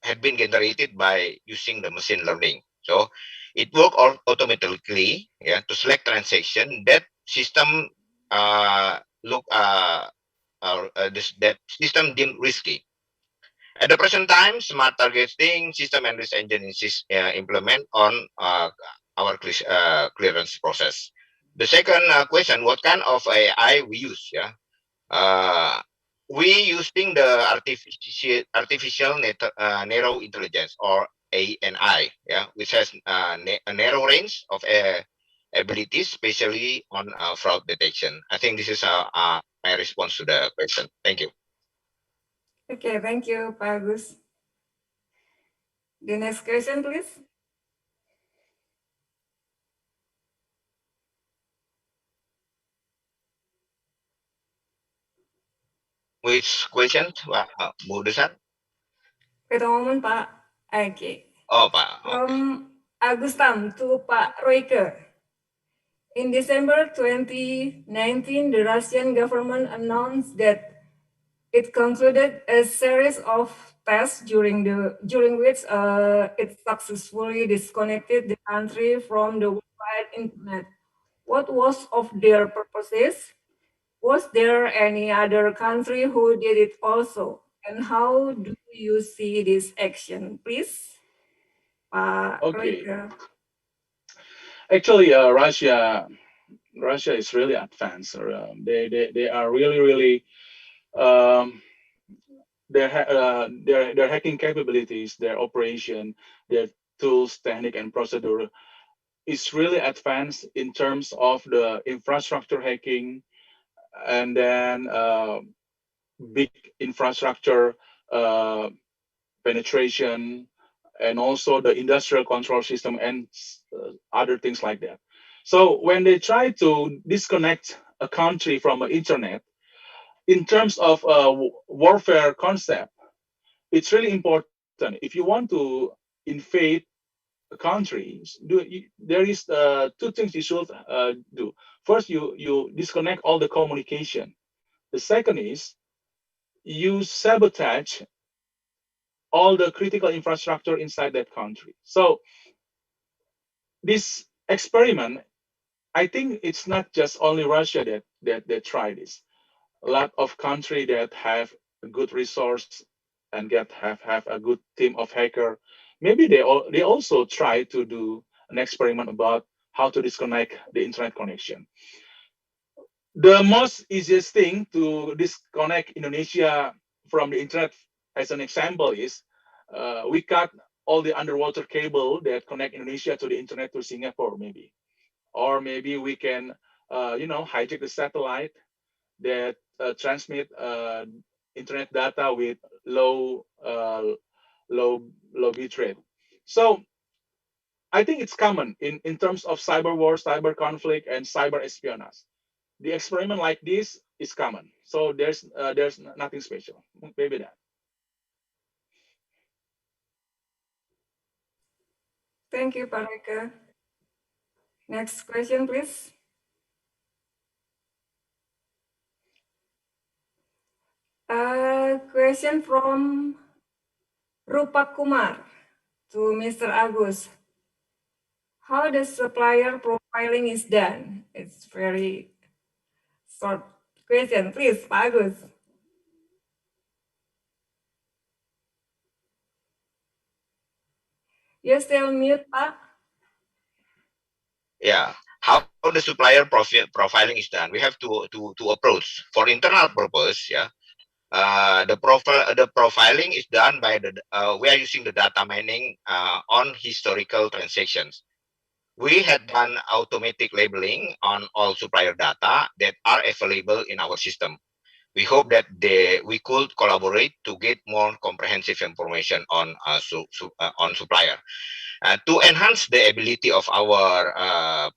had been generated by using the machine learning. So it work automatically, yeah, to select transaction that system look that system deemed risky. At the present time, smart targeting system and risk engine is implement on our clearance process. The second question: what kind of AI we use? Yeah, uh, we using the artificial narrow intelligence or ANI, yeah, which has a narrow range of abilities, especially on fraud detection. I think this is my response to the question. Thank you. Okay, thank you, Pak Agus. The next question, please. Which question, Bu Desan? Wait a moment, Pak. Okay. Oh, Pak. From Okay. Agustam to Pak Royke. In December 2019, the Russian government announced that it concluded a series of tests during which it successfully disconnected the country from the worldwide internet. What was of their purposes? Was there any other country who did it also? And how do you see this action, please? Pak Okay. Royke. Actually, Russia is really advanced. They are really um, their hacking capabilities, their operation, their tools, technique, and procedure is really advanced in terms of the infrastructure hacking, and then big infrastructure uh, penetration, and also the industrial control system and other things like that. So when they try to disconnect a country from the internet, in terms of warfare concept, it's really important. If you want to invade a country, there is two things you should do. First, you disconnect all the communication. The second is you sabotage all the critical infrastructure inside that country. So this experiment, I think it's not just only Russia that tried this. A lot of country that have a good resource and have a good team of hacker, maybe they also try to do an experiment about how to disconnect the internet connection. The most easiest thing to disconnect Indonesia from the internet, as an example, is we cut all the underwater cable that connect Indonesia to the internet to Singapore, maybe, or maybe we can, hijack the satellite that transmit internet data with low, low bit rate. So I think it's common in terms of cyber war, cyber conflict, and cyber espionage. The experiment like this is common. So there's nothing special. Maybe that. Thank you, Pak Reke. Next question, please. Question from Rupak Kumar to Mr. Agus. How the supplier profiling is done? It's very short question. Please, Pak Agus. You're still mute, Pak. Yeah, how the supplier profiling is done. We have to approach for internal purpose. Yeah, the profiling is done by we are using the data mining on historical transactions. We had done automatic labeling on all supplier data that are available in our system. We hope that we could collaborate to get more comprehensive information on on supplier. To enhance the ability of our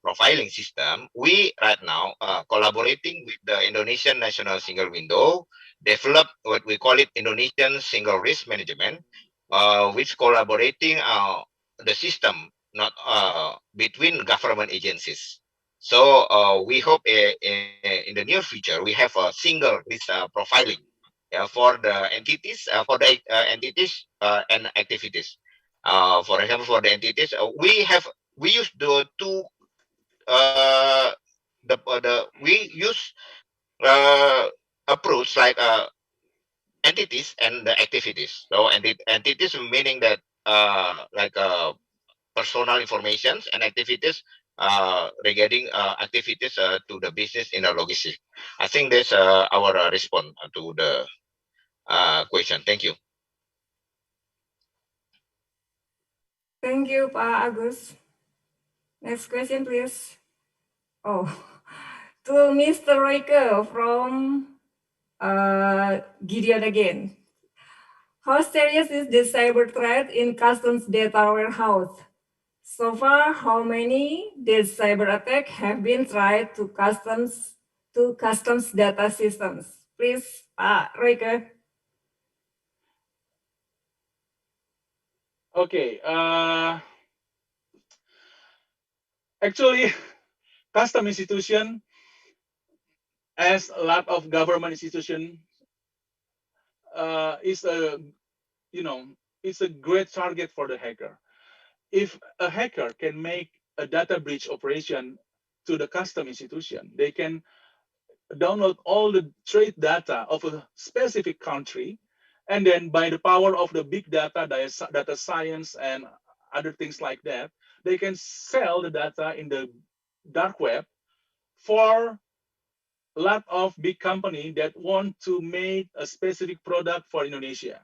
profiling system, we right now collaborating with the Indonesian National Single Window, develop what we call it Indonesian Single Risk Management, which collaborating the system not between government agencies. So we hope in the near future we have a single risk profiling, yeah, for the entities, entities and activities. For example, for the entities, we use the two uh, we use uh, approach like entities and the activities. So entities meaning that like personal informations, and activities regarding activities to the business in the logistics. I think that's our response to the question. Thank you. Thank you, Pak Agus. Next question, please. Oh, to Mr. Royke from Gideon again. How serious is the cyber threat in customs data warehouse? So far, how many did cyber attack have been tried to customs data systems? Please, Pak Royke. Okay. Actually, custom institution, as a lot of government institution, is a it's a great target for the hacker. If a hacker can make a data breach operation to the custom institution, they can download all the trade data of a specific country, and then by the power of the big data science and other things like that, they can sell the data in the dark web for a lot of big company that want to make a specific product for Indonesia.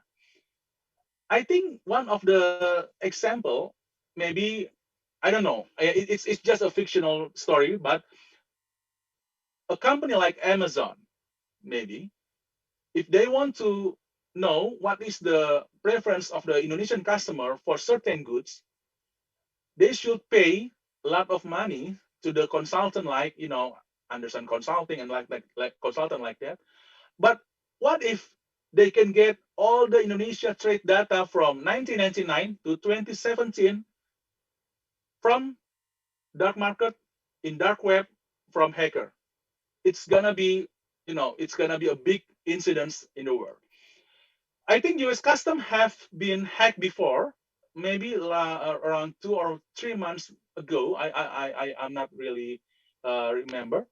I think one of the example, maybe, I don't know, it's just a fictional story, but a company like Amazon, maybe, if they want to know what is the preference of the Indonesian customer for certain goods, they should pay a lot of money to the consultant, like Anderson Consulting and like consultant like that. But what if they can get all the Indonesia trade data from 1999 to 2017 from dark market in dark web from hacker? It's gonna be, it's gonna be a big incident in the world. I think US Custom have been hacked before, maybe around 2 or 3 months ago. I'm not really remember.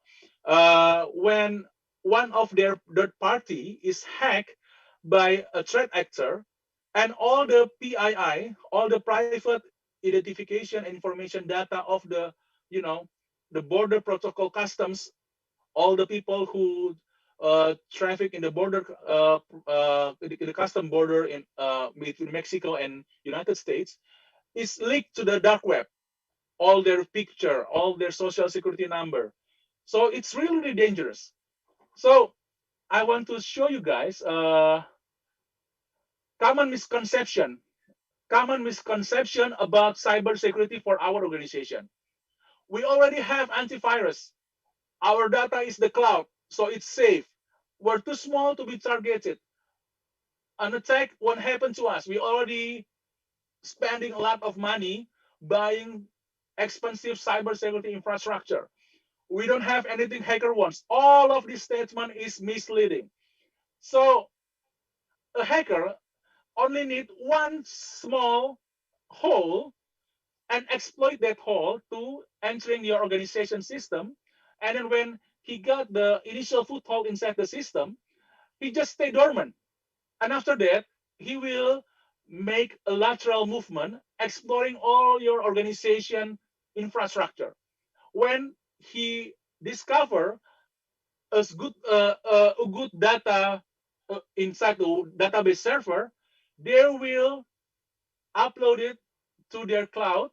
When one of their third party is hacked by a threat actor, and all the PII, all the private identification information data of the, you know, the border protocol customs, all the people who traffic in the border, the custom border in between Mexico and United States, is leaked to the dark web. All their picture, all their social security number. So it's really dangerous. So I want to show you guys common misconception, common misconception about cybersecurity for our organization. We already have antivirus. Our data is the cloud, so it's safe. We're too small to be targeted. An attack won't happen to us. We already spending a lot of money buying expensive cybersecurity infrastructure. We don't have anything hacker wants. All of this statement is misleading. So a hacker only need one small hole and exploit that hole to entering your organization system. And then when he got the initial foothold inside the system, he just stay dormant. And after that, he will make a lateral movement, exploring all your organization infrastructure. When he discover a good data inside the database server, they will upload it to their cloud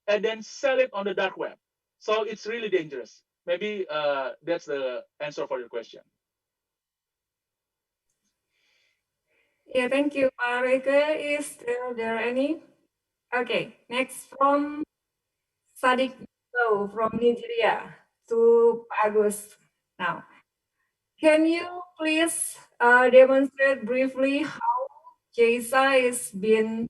and then sell it on the dark web. So it's really dangerous. Maybe that's the answer for your question. Yeah, thank you, Pak Reke. Is there any? Okay, next from Sadik from Nigeria to Pak Agus. Now, can you please demonstrate briefly how JSA is being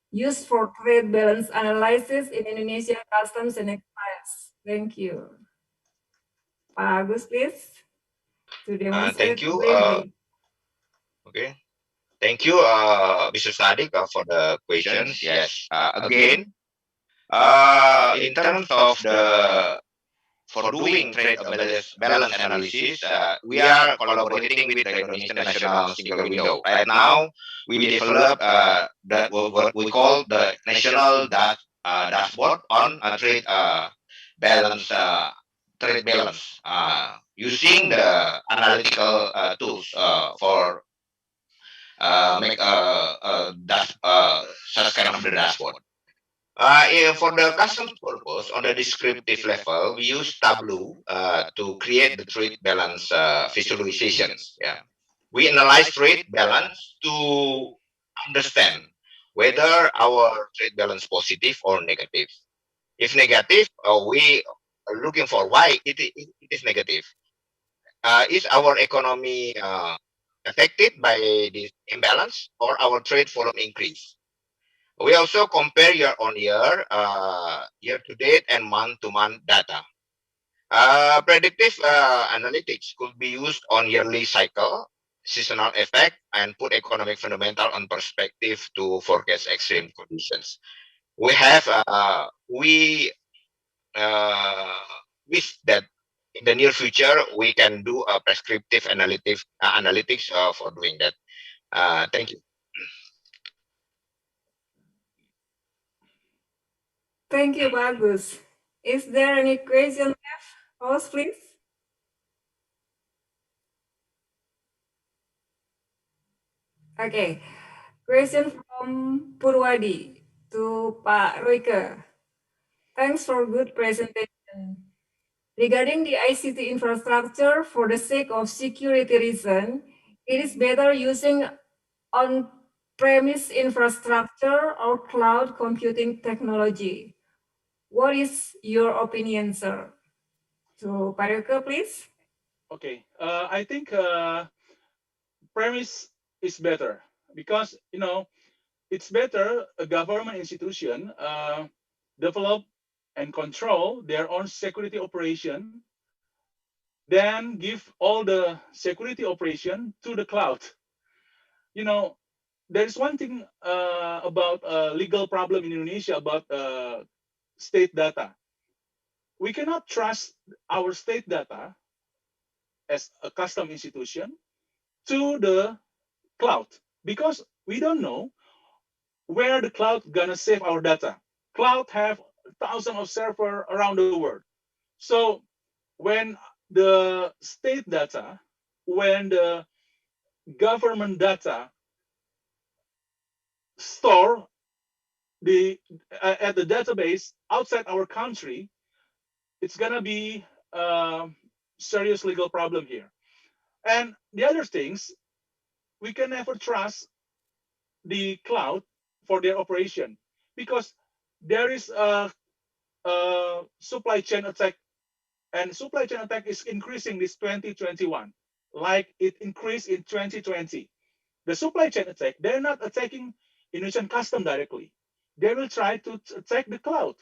used for trade balance analysis in Indonesian customs and excise? Thank you. Pak Agus, please, to Thank demonstrate you. briefly. Okay. Thank you, Mr. Sadik, for the questions. Yes. Again, in terms of the for doing trade balance analysis, we are collaborating with the Indonesian National Single Window. Right now, we develop that what we call the national dashboard on trade balance trade balance using the analytical tools for make such kind of the dashboard. For the customs purpose, on the descriptive level, we use Tableau to create the trade balance visualizations. Yeah, we analyze trade balance to understand whether our trade balance positive or negative. If negative, we are looking for why it is negative. Is our economy affected by this imbalance or our trade volume increase? We also compare year on year, year to date, and month to month data. Predictive analytics could be used on yearly cycle, seasonal effect, and put economic fundamental on perspective to forecast extreme conditions. We have we wish that in the near future we can do a prescriptive analytics for doing that. Thank you. Thank you, Pak Agus. Is there any question left? Host, please. Okay. Question from Purwadi to Pak Royke. Thanks for good presentation. Regarding the ICT infrastructure, for the sake of security reason, it is better using on-premise infrastructure or cloud computing technology. What is your opinion, sir? So, Pak Royke, please. Okay, I think premise is better because it's better a government institution develop and control their own security operation than give all the security operation to the cloud. there is one thing about legal problem in Indonesia about state data. We cannot trust our state data as a custom institution to the cloud because we don't know where the cloud gonna save our data. Cloud have thousands of server around the world. So when the state data, when the government data store the at the database outside our country, it's gonna be a serious legal problem here. And the other things, we can never trust the cloud for their operation because there is a supply chain attack, and supply chain attack is increasing this 2021, like it increased in 2020. The supply chain attack, they're not attacking Indonesian custom directly. They will try to attack the cloud.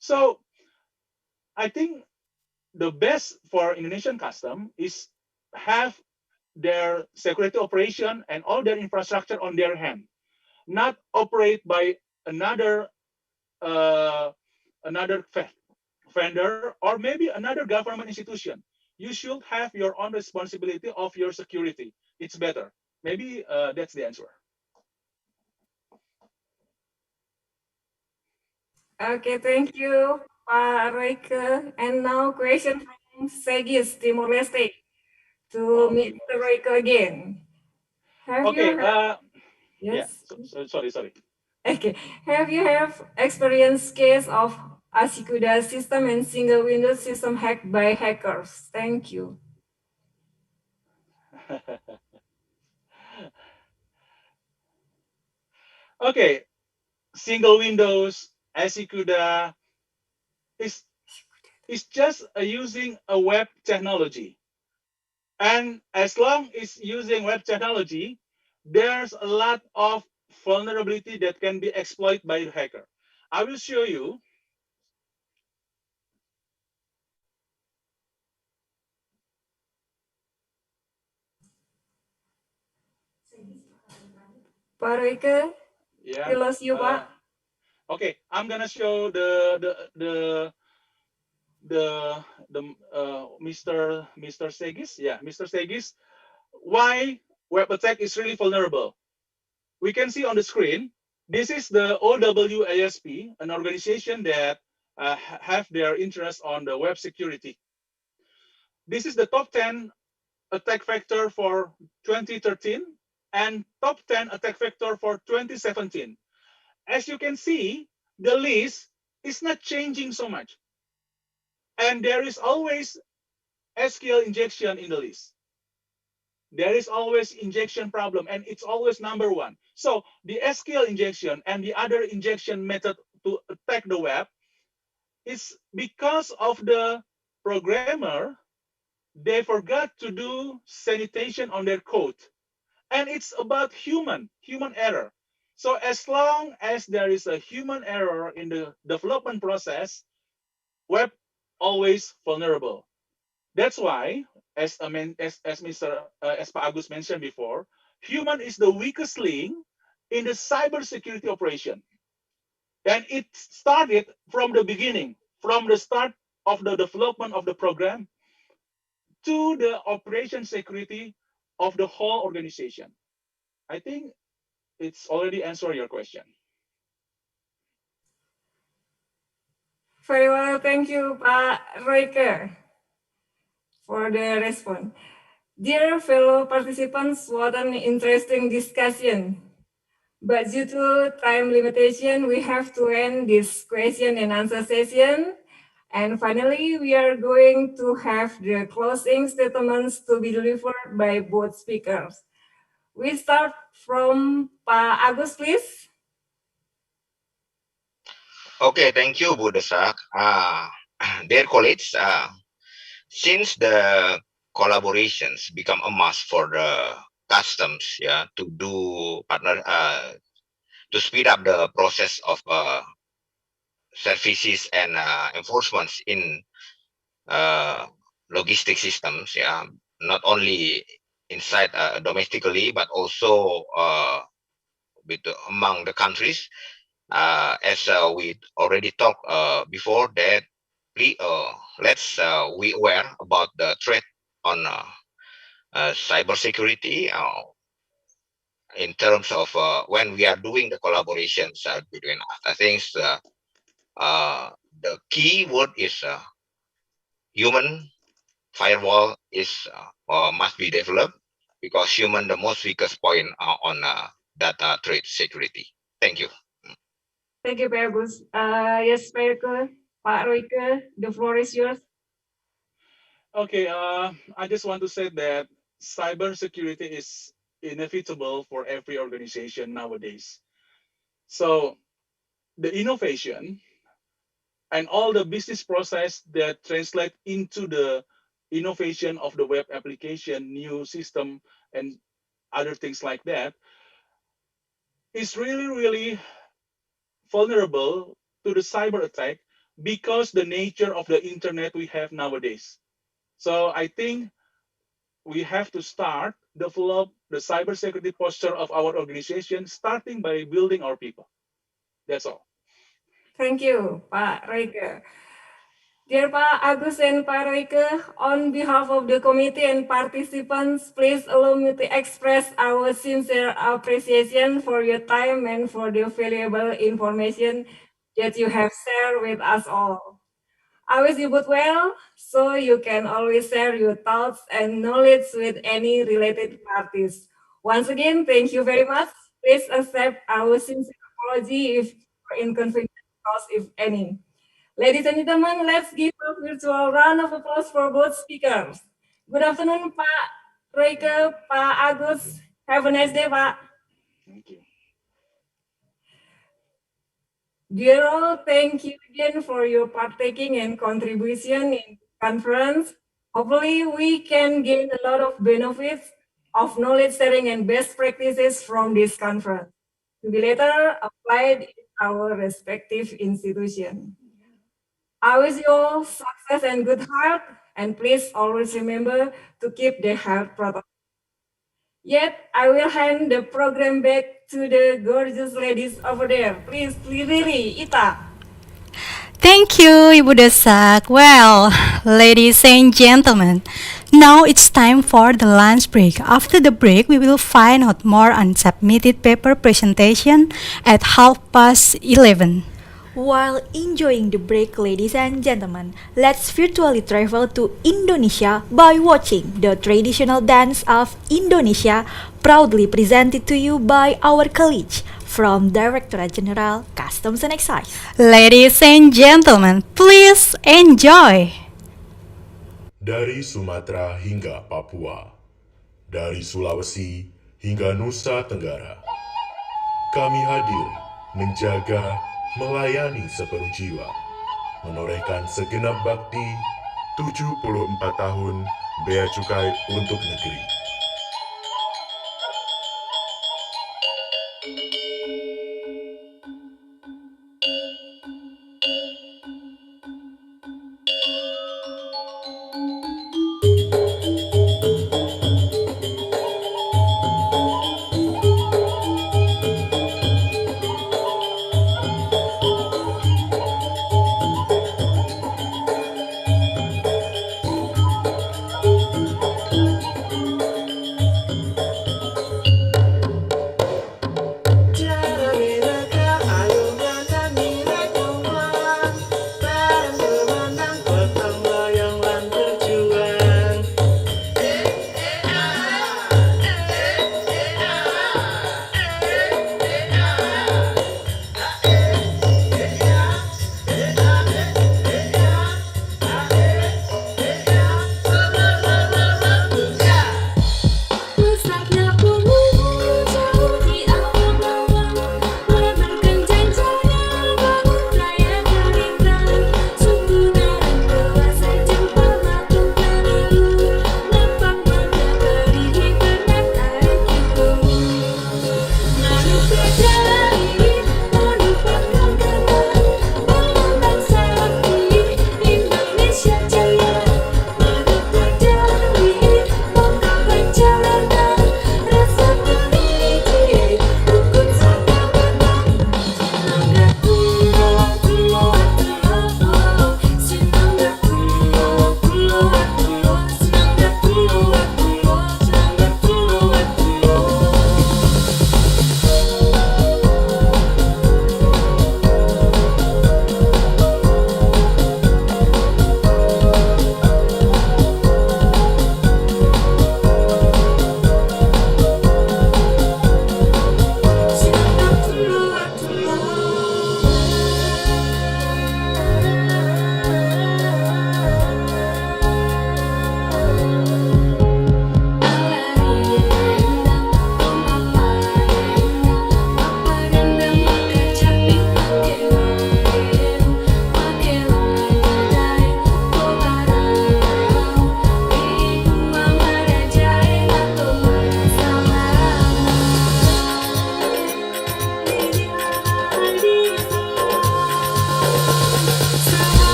So I think the best for Indonesian custom is have their security operation and all their infrastructure on their hand, not operate by another uh, another vendor or maybe another government institution. You should have your own responsibility of your security. It's better. Maybe that's the answer. Okay, thank you, Pak Royke. And now question from Segis, Timor Leste, to Okay. Mr. Royke again. Have you Okay. heard? Yeah. Yes. Sorry. Okay. Have you have experienced case of Asikuda system and single window system hacked by hackers? Thank you. Okay. Single Windows, Asikuda is just using a web technology. And as long as using web technology, there's a lot of vulnerability that can be exploited by the hacker. I will show you. Pak Royke, we Yeah. lost you, Pak. Okay. I'm gonna show the Mr. Segis. Yeah, Mr. Segis. Why web attack is really vulnerable? We can see on the screen. This is the OWASP, an organization that have their interest on the web security. This is the top 10 attack vector for 2013 and top 10 attack vector for 2017. As you can see, the list is not changing so much. And there is always SQL injection in the list. There is always injection problem, and it's always number one. So the SQL injection and the other injection method to attack the web is because of the programmer, they forgot to do sanitation on their code. And it's about human error. So as long as there is a human error in the development process, web always vulnerable. That's why, as Pak Agus mentioned before, human is the weakest link in the cybersecurity operation. And it started from the beginning, from the start of the development of the program to the operation security of the whole organization. I think it's already answered your question. Very well, thank you, Pak Royke, for the response. Dear fellow participants, what an interesting discussion. But due to time limitation, we have to end this question and answer session. And finally, we are going to have the closing statements to be delivered by both speakers. We start from Pak Agus, please. Okay, thank you, Bu Desak. Dear colleagues, since the collaborations become a must for the customs, yeah, to do partner, to speed up the process of services and enforcements in uh, logistic systems, yeah, not only inside domestically but also among the countries. As we already talked before, that let's we aware about the threat on cybersecurity in terms of when we are doing the collaborations between us. I think uh, the key word is human firewall is must be developed because human the most weakest point on data trade security. Thank you. Thank you, Pak Agus. Yes, Pak Royke, the floor is yours. Okay, I just want to say that cybersecurity is inevitable for every organization nowadays. So the innovation and all the business process that translate into the innovation of the web application, new system, and other things like that is really, really vulnerable to the cyber attack because the nature of the internet we have nowadays. So I think we have to start develop the cybersecurity posture of our organization, starting by building our people. That's all. Thank you, Pak Royke. Dear Pak Agus and Pak Royke, on behalf of the committee and participants, please allow me to express our sincere appreciation for your time and for the valuable information that you have shared with us all. I wish you both well, so you can always share your thoughts and knowledge with any related parties. Once again, thank you very much. Please accept our sincere apology if for inconvenience caused, if any. Ladies and gentlemen, let's give a virtual round of applause for both speakers. Good afternoon, Pak Royke, Pak Agus. Have a nice day, Pak. Thank you. Dear all, thank you again for your partaking and contribution in the conference. Hopefully, we can gain a lot of benefits of knowledge sharing and best practices from this conference to be later applied in our respective institutions. I wish you all success and good health, and please always remember to keep the health protocol. Yet, I will hand the program back to the gorgeous ladies over there. Please, Lily, Ita. Thank you, Ibu Desak. Well, ladies and gentlemen, now it's time for the lunch break. After the break, we will find out more on submitted paper presentation at 11:30. While enjoying the break, ladies and gentlemen, let's virtually travel to Indonesia by watching the traditional dance of Indonesia, proudly presented to you by our colleagues from Directorate General Customs and Excise. Ladies and gentlemen, please enjoy. Dari Sumatera hingga Papua, dari Sulawesi hingga Nusa Tenggara, kami hadir menjaga, melayani sepenuh jiwa, menorehkan segenap bakti 74 tahun Bea Cukai untuk negeri.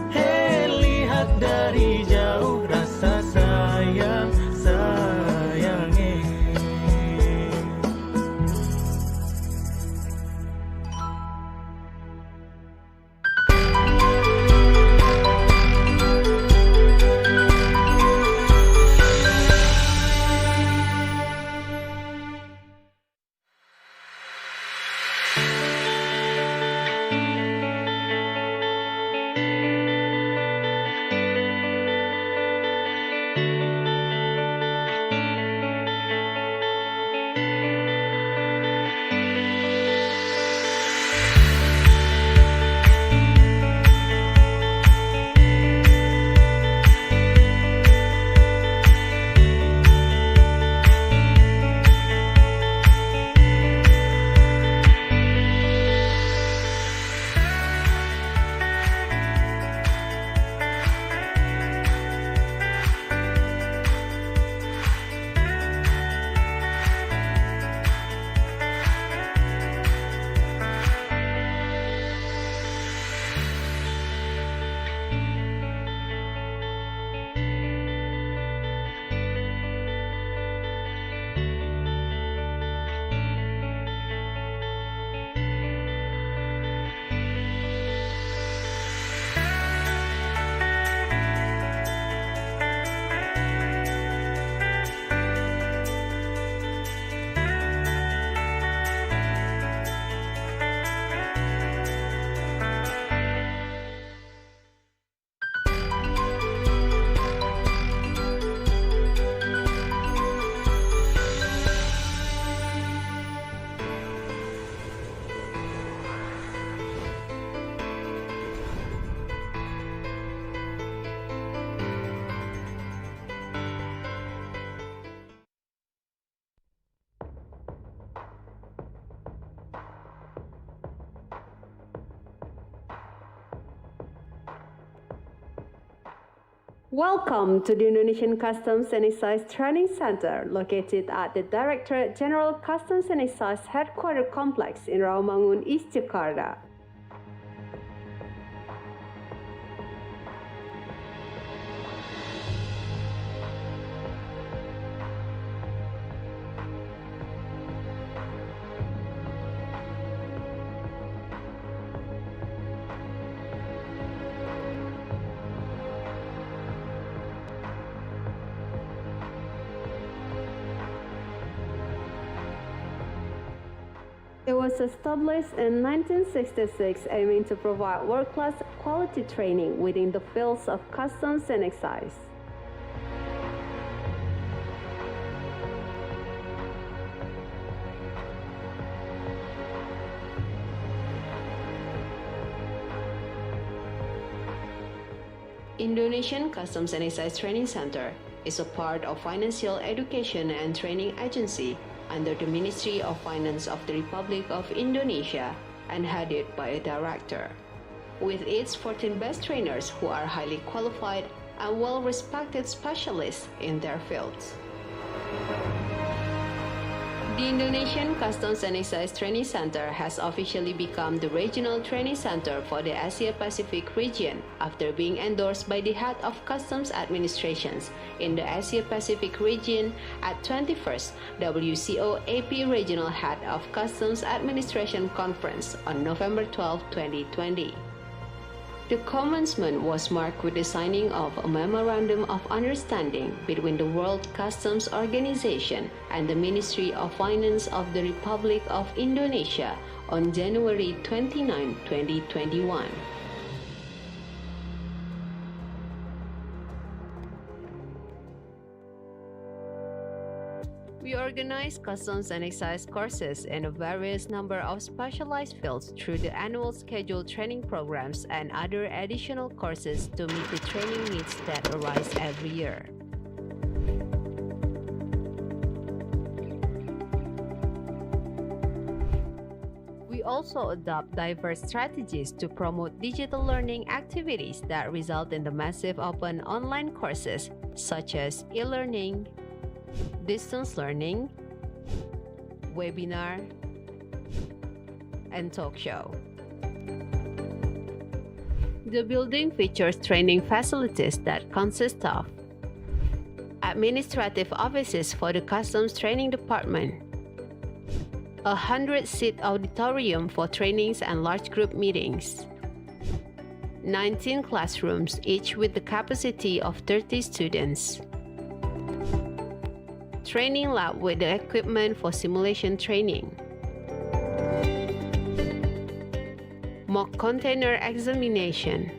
Hei, lihat dari jauh rasa sayang sayangnya. Welcome to the Indonesian Customs and Excise Training Center, located at the Directorate General Customs and Excise Headquarters Complex in Rawamangun, East Jakarta. It was established in 1966, aiming to provide world-class quality training within the fields of customs and excise. Indonesian Customs and Excise Training Center is a part of Financial Education and Training Agency under the Ministry of Finance of the Republic of Indonesia and headed by a director. With its 14 best trainers who are highly qualified and well-respected specialists in their fields. The Indonesian Customs and Excise Training Center has officially become the regional training center for the Asia-Pacific region after being endorsed by the head of customs administrations in the Asia-Pacific region at 21st WCO AP Regional Head of Customs Administration Conference on November 12, 2020. The commencement was marked with the signing of a Memorandum of Understanding between the World Customs Organization and the Ministry of Finance of the Republic of Indonesia on January 29, 2021. We organize customs and excise courses in a various number of specialized fields through the annual scheduled training programs and other additional courses to meet the training needs that arise every year. We also adopt diverse strategies to promote digital learning activities that result in the massive open online courses such as e-learning, distance learning, webinar, and talk show. The building features training facilities that consist of administrative offices for the Customs Training Department, a 100-seat auditorium for trainings and large group meetings, 19 classrooms, each with the capacity of 30 students, training lab with the equipment for simulation training, mock container examination,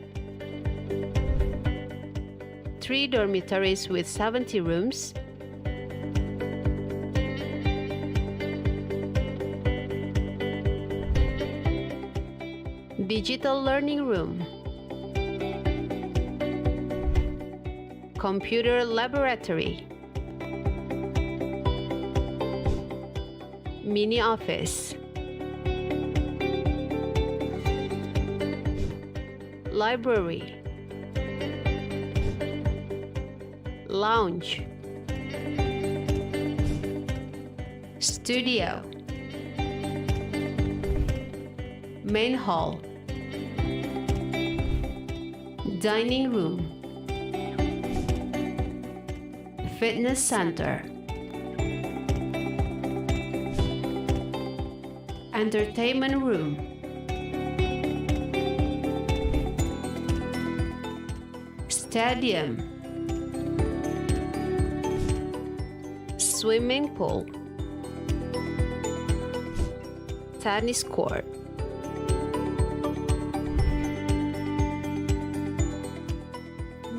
3 dormitories with 70 rooms, digital learning room, computer laboratory, mini office, library, lounge, studio, main hall, dining room, fitness center, entertainment room, stadium, swimming pool, tennis court.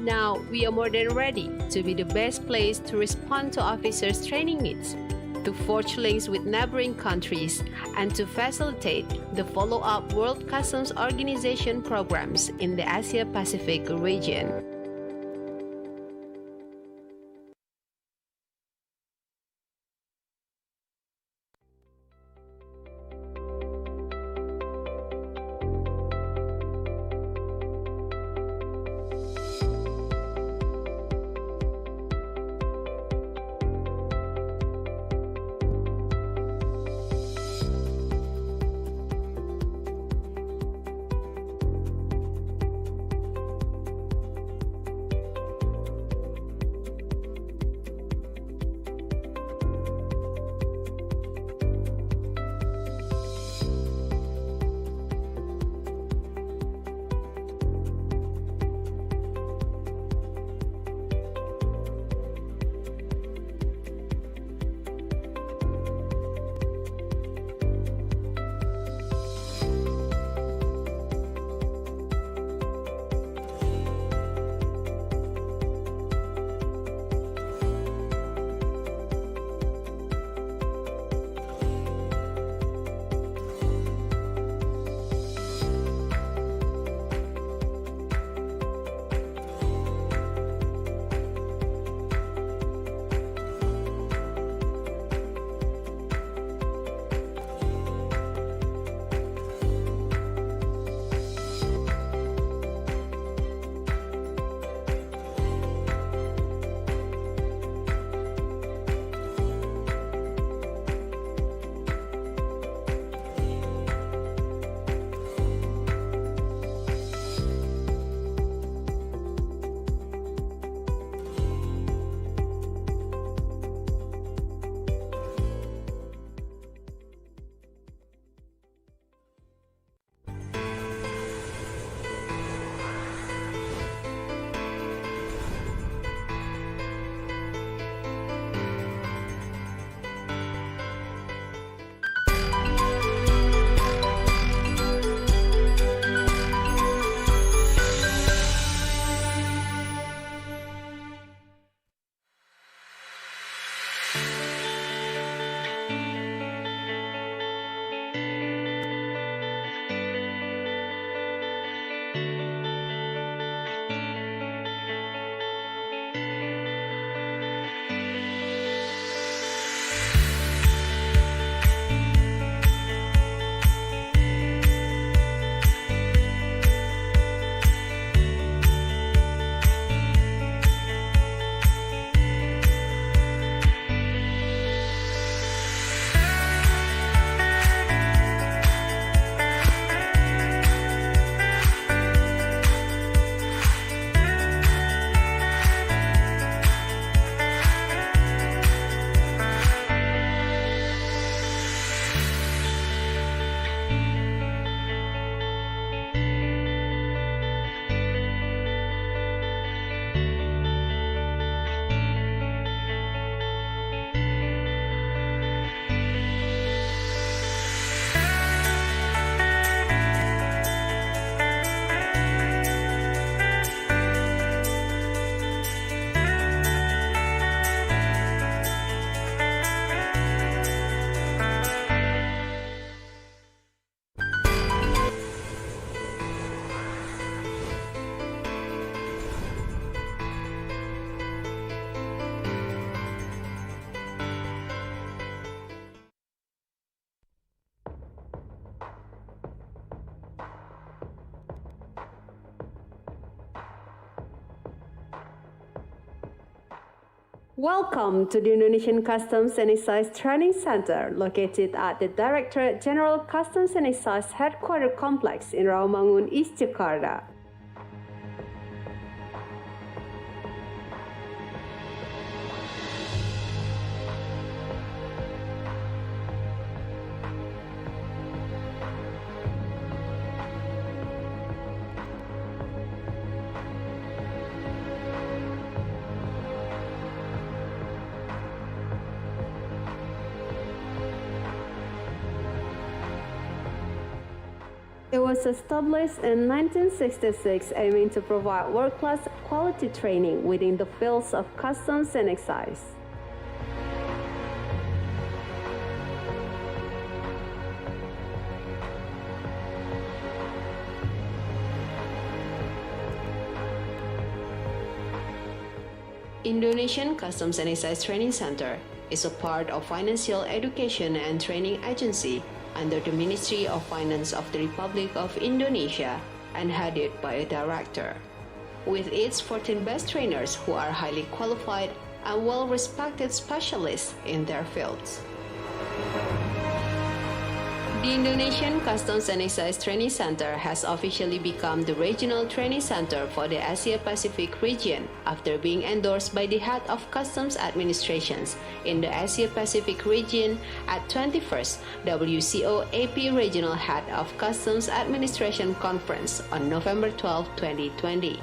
Now we are more than ready to be the best place to respond to officers' training needs, to forge links with neighboring countries, and to facilitate the follow-up World Customs Organization programs in the Asia-Pacific region. Welcome to the Indonesian Customs and Excise Training Center, located at the Directorate General Customs and Excise Headquarters Complex in Rawamangun, East Jakarta. It was established in 1966, aiming to provide world-class quality training within the fields of customs and excise. Indonesian Customs and Excise Training Center is a part of Financial Education and Training Agency under the Ministry of Finance of the Republic of Indonesia and headed by a director. With its 14 best trainers who are highly qualified and well-respected specialists in their fields. The Indonesian Customs and Excise Training Center has officially become the regional training center for the Asia-Pacific region after being endorsed by the head of customs administrations in the Asia-Pacific region at 21st WCO-AP Regional Head of Customs Administration Conference on November 12, 2020.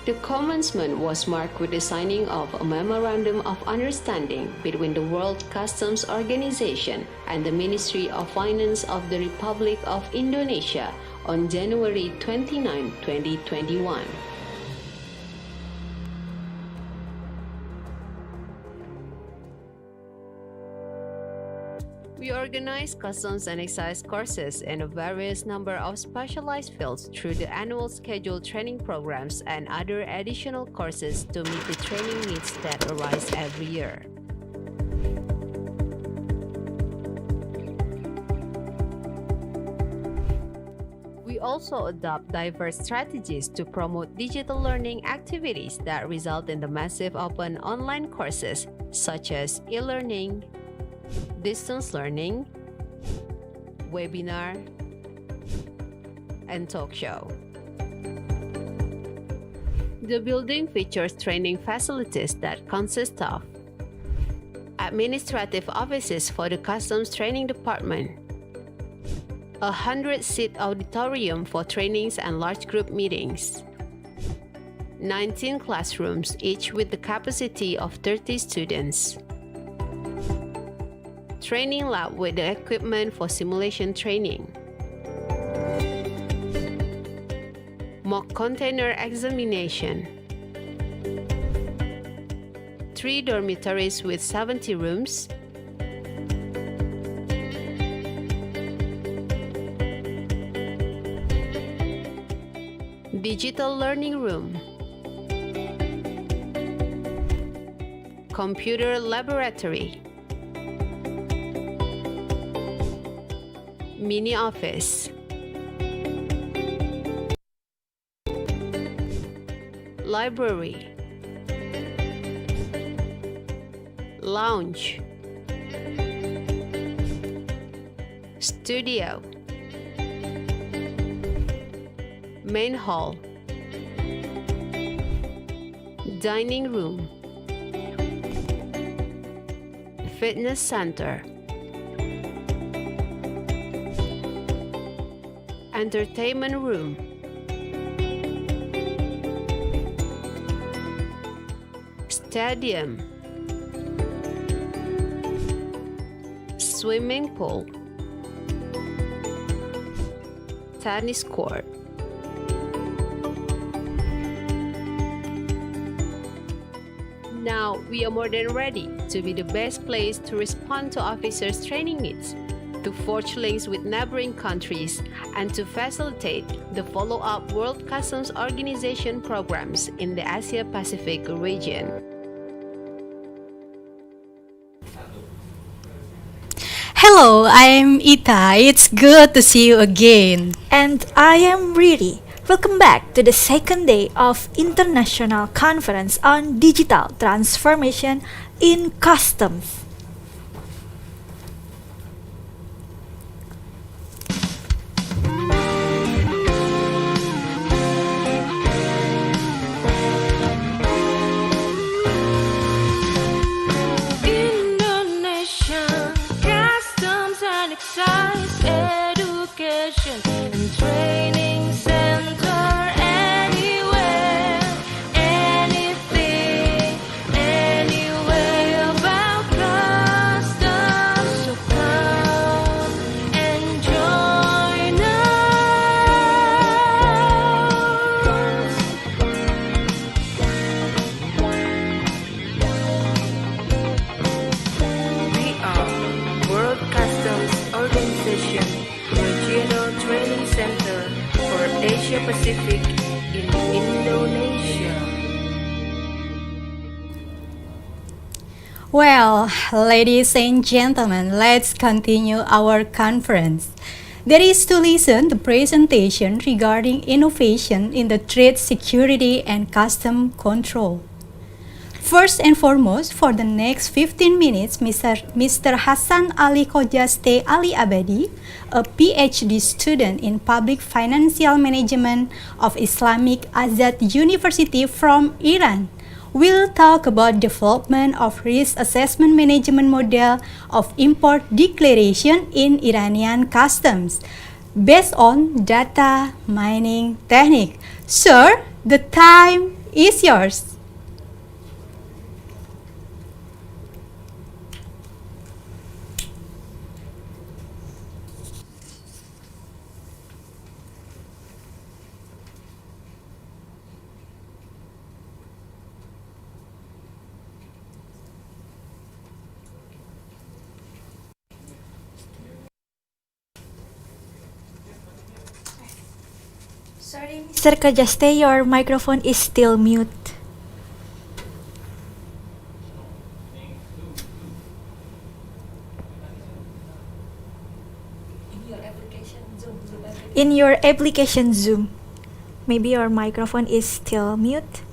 The commencement was marked with the signing of a Memorandum of Understanding between the World Customs Organization and the Ministry of Finance of the Republic of Indonesia on January 29, 2021. We organize customs and excise courses in a various number of specialized fields through the annual scheduled training programs and other additional courses to meet the training needs that arise every year. We also adopt diverse strategies to promote digital learning activities that result in the massive open online courses such as e-learning, distance learning, webinar, and talk show. The building features training facilities that consist of administrative offices for the Customs Training Department, a 100-seat auditorium for trainings and large group meetings, 19 classrooms, each with the capacity of 30 students, training lab with the equipment for simulation training, mock container examination, 3 dormitories with 70 rooms, digital learning room, computer laboratory, mini office, library, lounge, studio, main hall, dining room, fitness center, entertainment room, stadium, swimming pool, tennis court. Now we are more than ready to be the best place to respond to officers' training needs, to forge links with neighboring countries, and to facilitate the follow-up World Customs Organization programs in the Asia-Pacific region. Hello, I'm Ita. It's good to see you again. And I am Riri. Welcome back to the second day of International Conference on Digital Transformation in Customs. Indonesian Customs and Excise Education and Training Center. Anywhere, anything, anywhere about customs. So come and join us. We are World Customs Organization Regional Training Center for Asia Pacific in Indonesia. Well, ladies and gentlemen, let's continue our conference. There is to listen the presentation regarding innovation in the trade security and custom control. First and foremost, for the next 15 minutes, Mr. Hassan Ali Khojaste Ali Abadi, a PhD student in Public Financial Management of Islamic Azad University from Iran, will talk about development of risk assessment management model of import declaration in Iranian customs based on data mining technique. Sir, the time is yours. Sorry, Mr. Kajaste, your microphone is still mute. In your application Zoom, maybe your microphone is still mute.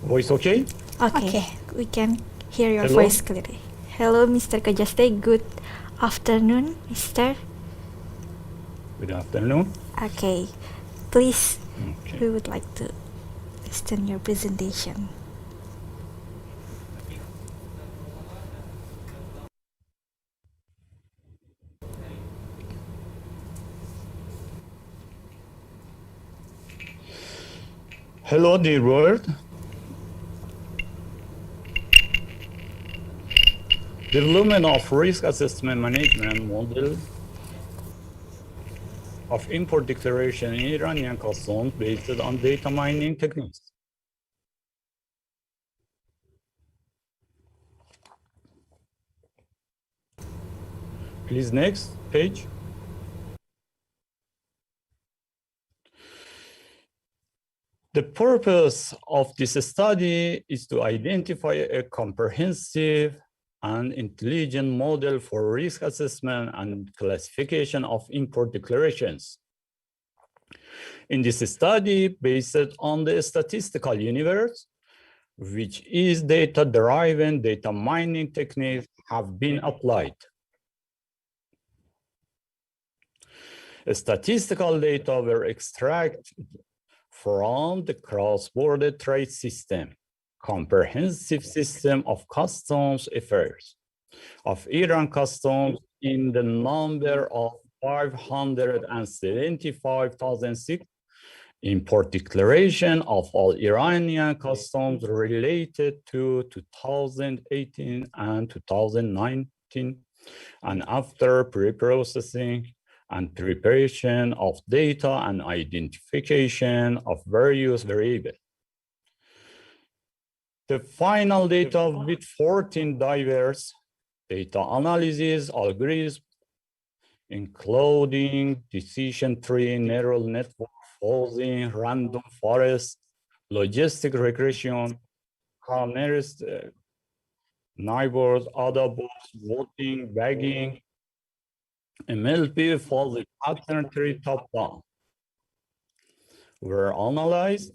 Voice okay? Okay, we can hear your Hello? voice clearly. Hello, Mr. Kajaste. Good afternoon, Mr. Good afternoon. Okay, please, Okay. we would like to listen your presentation. Hello, dear world. Development of risk assessment management model of import declaration in Iranian customs based on data mining techniques. Please, next page. The purpose of this study is to identify a comprehensive and intelligent model for risk assessment and classification of import declarations. In this study, based on the statistical universe, which is data-driven data mining techniques have been applied. Statistical data were extracted from the cross-border trade system, comprehensive system of customs affairs of Iran customs in the number of 575,006 import declaration of all Iranian customs related to 2018 and 2019, and after pre-processing and preparation of data and identification of various variables. The final data with 14 diverse data analysis algorithms including decision tree, neural network, housing, random forest, logistic regression, nearest neighbors, adables, voting, bagging, MLP fuzzy pattern tree top-down were analyzed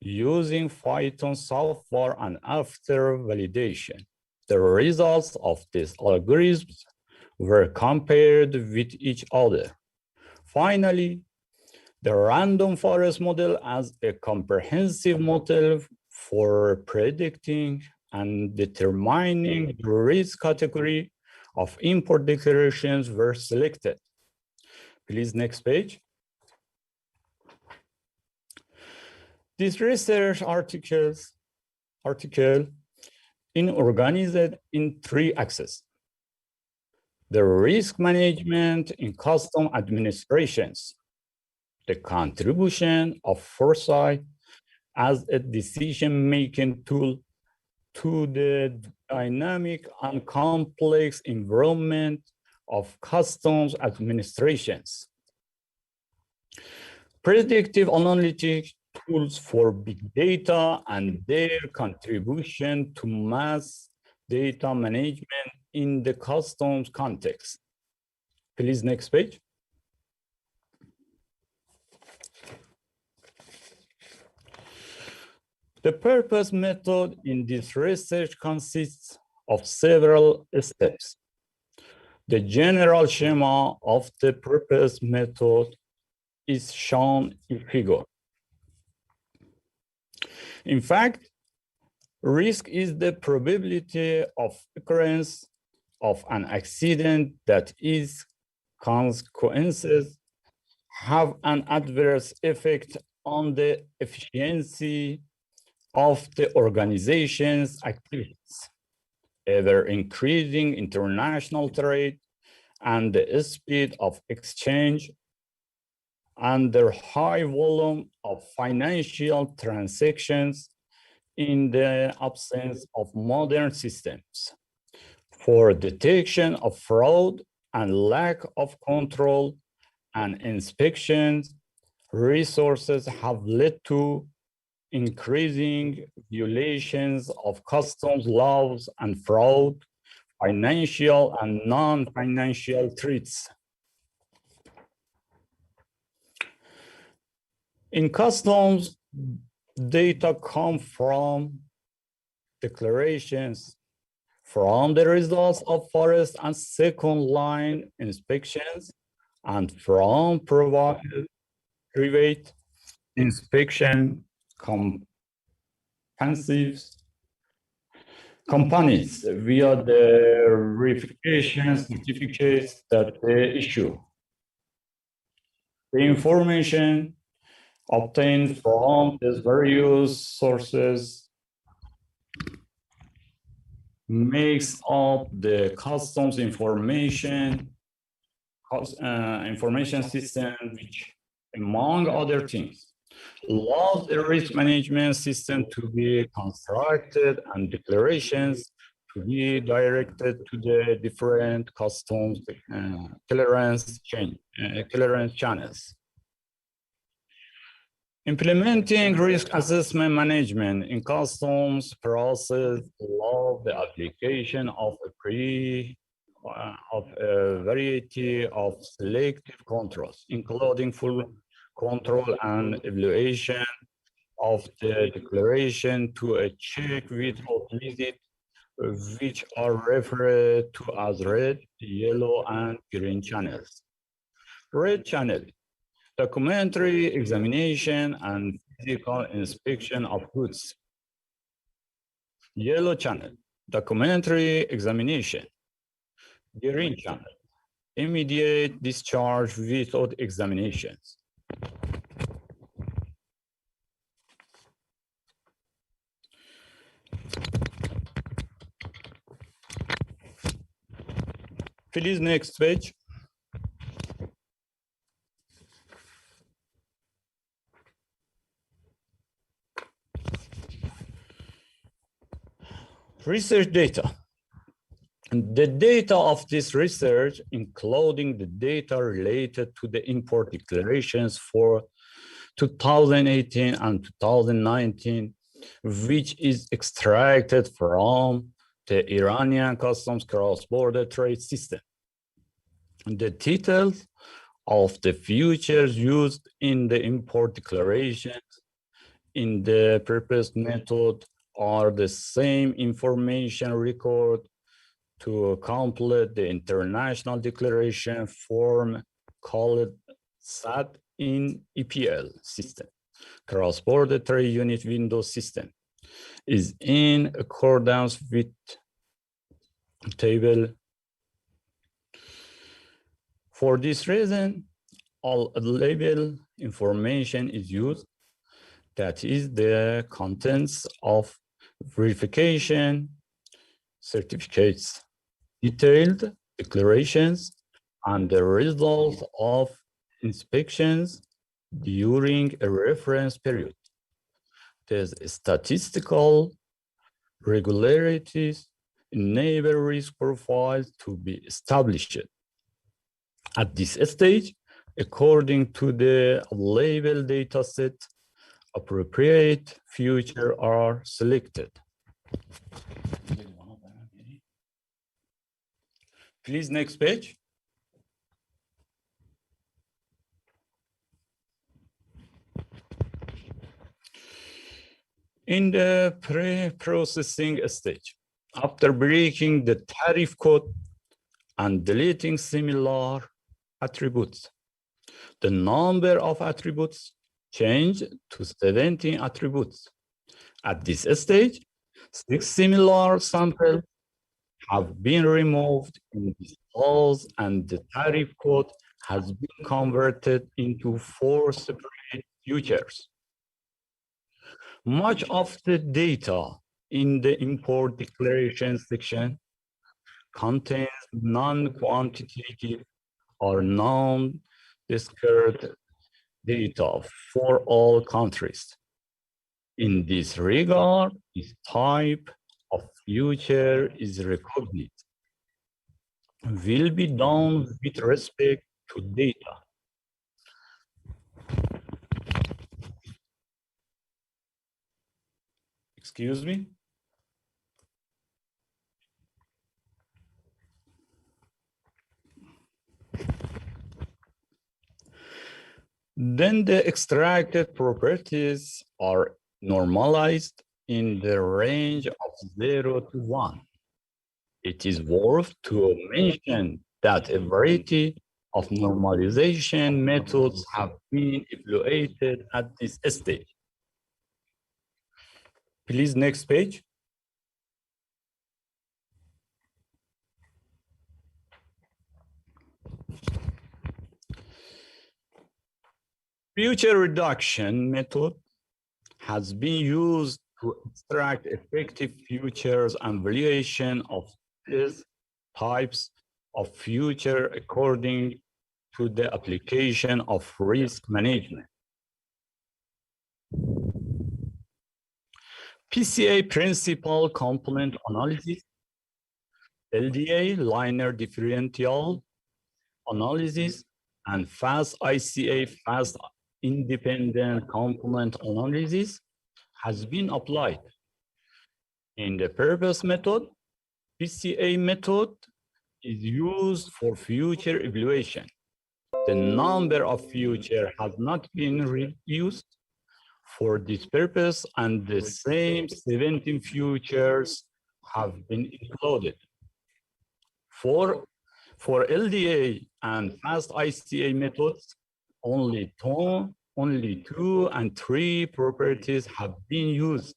using Python software, and after validation, the results of these algorithms were compared with each other. Finally, the random forest model as a comprehensive model for predicting and determining the risk category of import declarations were selected. Please, next page. This research article is organized in 3 axes. The risk management in custom administrations, the contribution of foresight as a decision-making tool to the dynamic and complex environment of customs administrations. Predictive analytics tools for big data and their contribution to mass data management in the customs context. Please, next page. The purpose method in this research consists of several steps. The general schema of the purpose method is shown in figure. In fact, risk is the probability of occurrence of an accident that its consequences have an adverse effect on the efficiency of the organization's activities, either increasing international trade and the speed of exchange and the high volume of financial transactions in the absence of modern systems for detection of fraud and lack of control and inspections. Resources have led to increasing violations of customs laws and fraud, financial and non-financial threats. In customs, data come from declarations, from the results of first and second line inspections, and from private inspection companies via the verification certificates that they issue. The information obtained from these various sources makes up the customs information system, which, among other things, allows the risk management system to be constructed and declarations to be directed to the different customs clearance channels. Implementing risk assessment management in customs process allows the application of a variety of selective controls, including full control and evaluation of the declaration to a check without visit, which are referred to as red, yellow, and green channels. Red channel: documentary examination and physical inspection of goods. Yellow channel: documentary examination. Green channel: immediate discharge without examinations. Please, next page. Research data. And the data of this research, including the data related to the import declarations for 2018 and 2019, which is extracted from the Iranian customs cross-border trade system. The details of the futures used in the import declarations in the purpose method are the same information record to complete the international declaration form called SAT in EPL system, cross-border trade unit window system, is in accordance with table. For this reason, all label information is used, that is the contents of verification certificates, detailed declarations, and the results of inspections during a reference period. There's statistical regularities enable risk profiles to be established. At this stage, according to the label dataset, appropriate futures are selected. Please, next page. In the pre-processing stage, after breaking the tariff code and deleting similar attributes, the number of attributes changed to 17 attributes. At this stage, 6 similar samples have been removed in this clause, and the tariff code has been converted into 4 separate futures. Much of the data in the import declaration section contains non-quantitative or non-discrete data for all countries. In this regard, this type of future is recognized, will be done with respect to data. Excuse me? Then the extracted properties are normalized in the range of 0 to 1. It is worth to mention that a variety of normalization methods have been evaluated at this stage. Please, next page. Future reduction method has been used to extract effective futures and valuation of these types of future according to the application of risk management. PCA principal component analysis, LDA linear differential analysis, and fast ICA fast independent component analysis has been applied. In the purpose method, PCA method is used for future evaluation. The number of futures has not been reduced for this purpose, and the same 17 futures have been included. For LDA and fast ICA methods, only two and 3 properties have been used,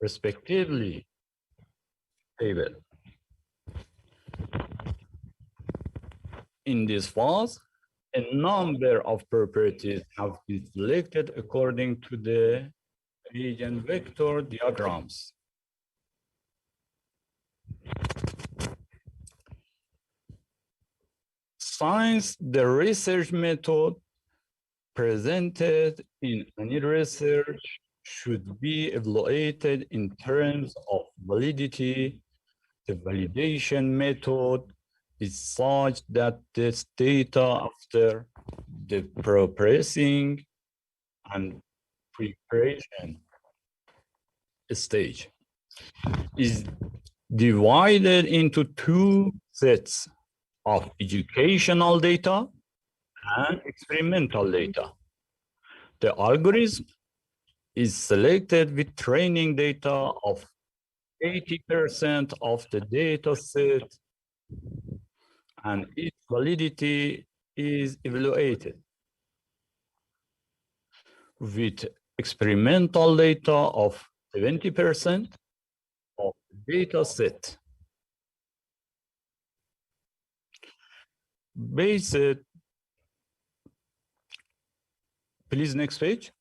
respectively. Table. In this phase, a number of properties have been selected according to the eigenvector diagrams. Since the research method presented in any research should be evaluated in terms of validity, The validation method is such that this data after the processing and preparation stage is divided into two sets of educational data and experimental data. The algorithm is selected with training data of 80% of the data set, and its validity is evaluated with experimental data of 70% of the data set. Based, please next page.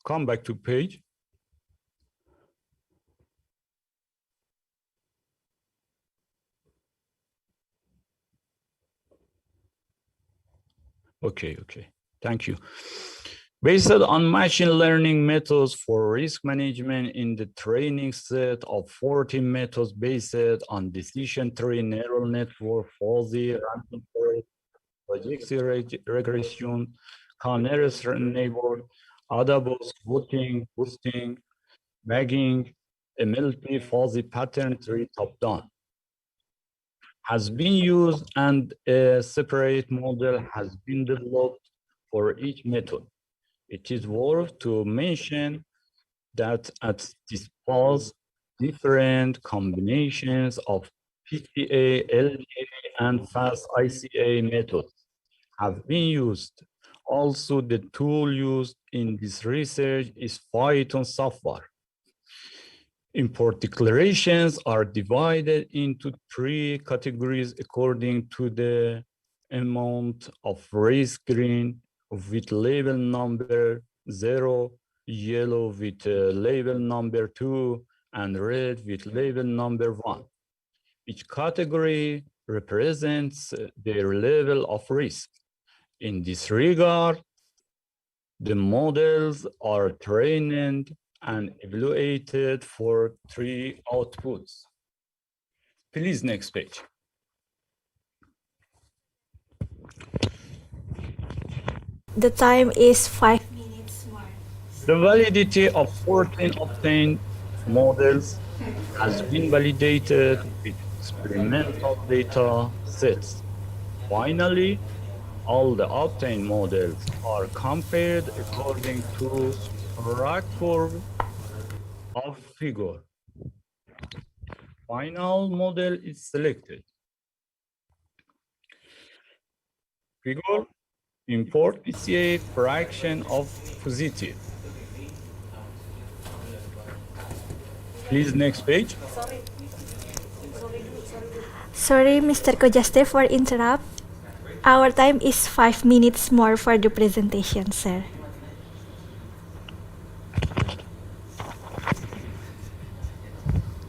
Come back to page. Okay, thank you. Based on machine learning methods for risk management in the training set of 14 methods based on decision tree, neural network, fuzzy, random forest, logistic regression, nearest neighbor, adabos, voting, boosting, magging, MLP, fuzzy pattern tree top-down has been used, and a separate model has been developed for each method. It is worth to mention that at this pause, different combinations of PCA, LDA, and fast ICA methods have been used. Also, the tool used in this research is Python software. Import declarations are divided into three categories according to the amount of race green with label number 0, yellow with label number 2, and red with label number 1. Each category represents their level of risk. In this regard, the models are trained and evaluated for three outputs. Please, next page. The time is 5 minutes more. The validity of 14 obtained models has been validated with experimental data sets. Finally, all the obtained models are compared according to RAC curve of figure. Final model is selected. Figure, import PCA fraction of positive. Please, next page. Sorry, Mr. Kojaste, for interrupt. Our time is 5 minutes more for the presentation, sir.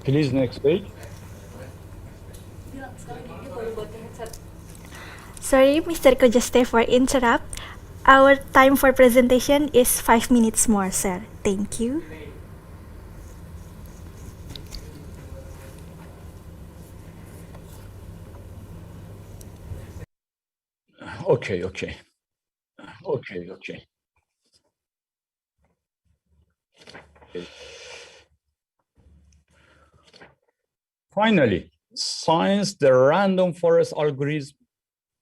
Please, next page. Sorry, Mr. Kojaste, for interrupt. Our time for presentation is 5 minutes more, sir. Thank you. Okay. Finally, since the random forest algorithm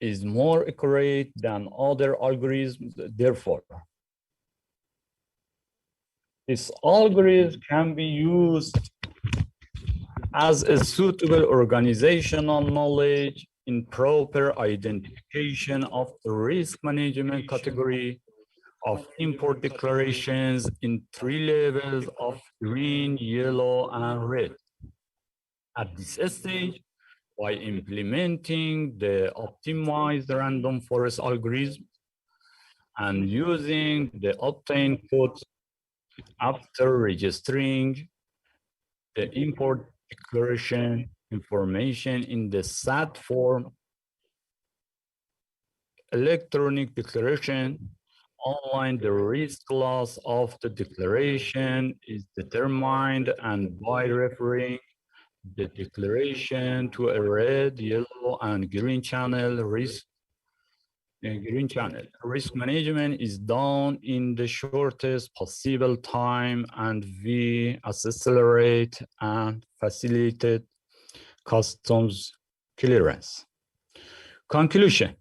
is more accurate than other algorithms, therefore, this algorithm can be used as a suitable organizational knowledge in proper identification of the risk management category of import declarations in three levels of green, yellow, and red. At this stage, by implementing the optimized random forest algorithm and using the obtained codes after registering the import declaration, information in the SAT form, electronic declaration. Online, the risk class of the declaration is determined and by referring the declaration to a red, yellow, and green channel risk. Risk management is done in the shortest possible time, and we accelerate and facilitate customs clearance. Conclusion.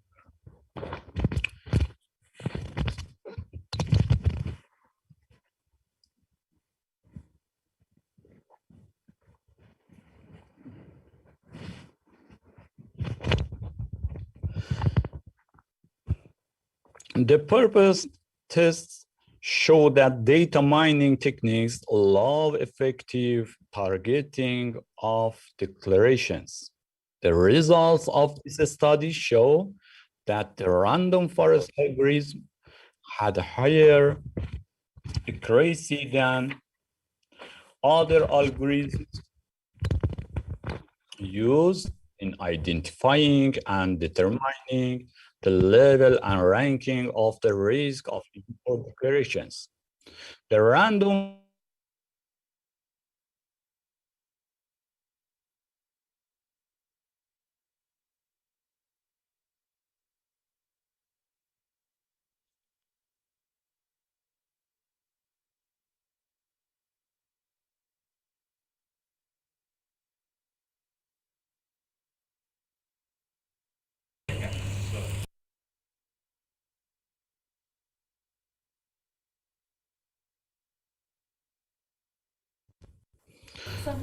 The purpose tests show that data mining techniques allow effective targeting of declarations. The results of this study show that the random forest algorithm had a higher accuracy than other algorithms used in identifying and determining the level and ranking of the risk of import declarations. The random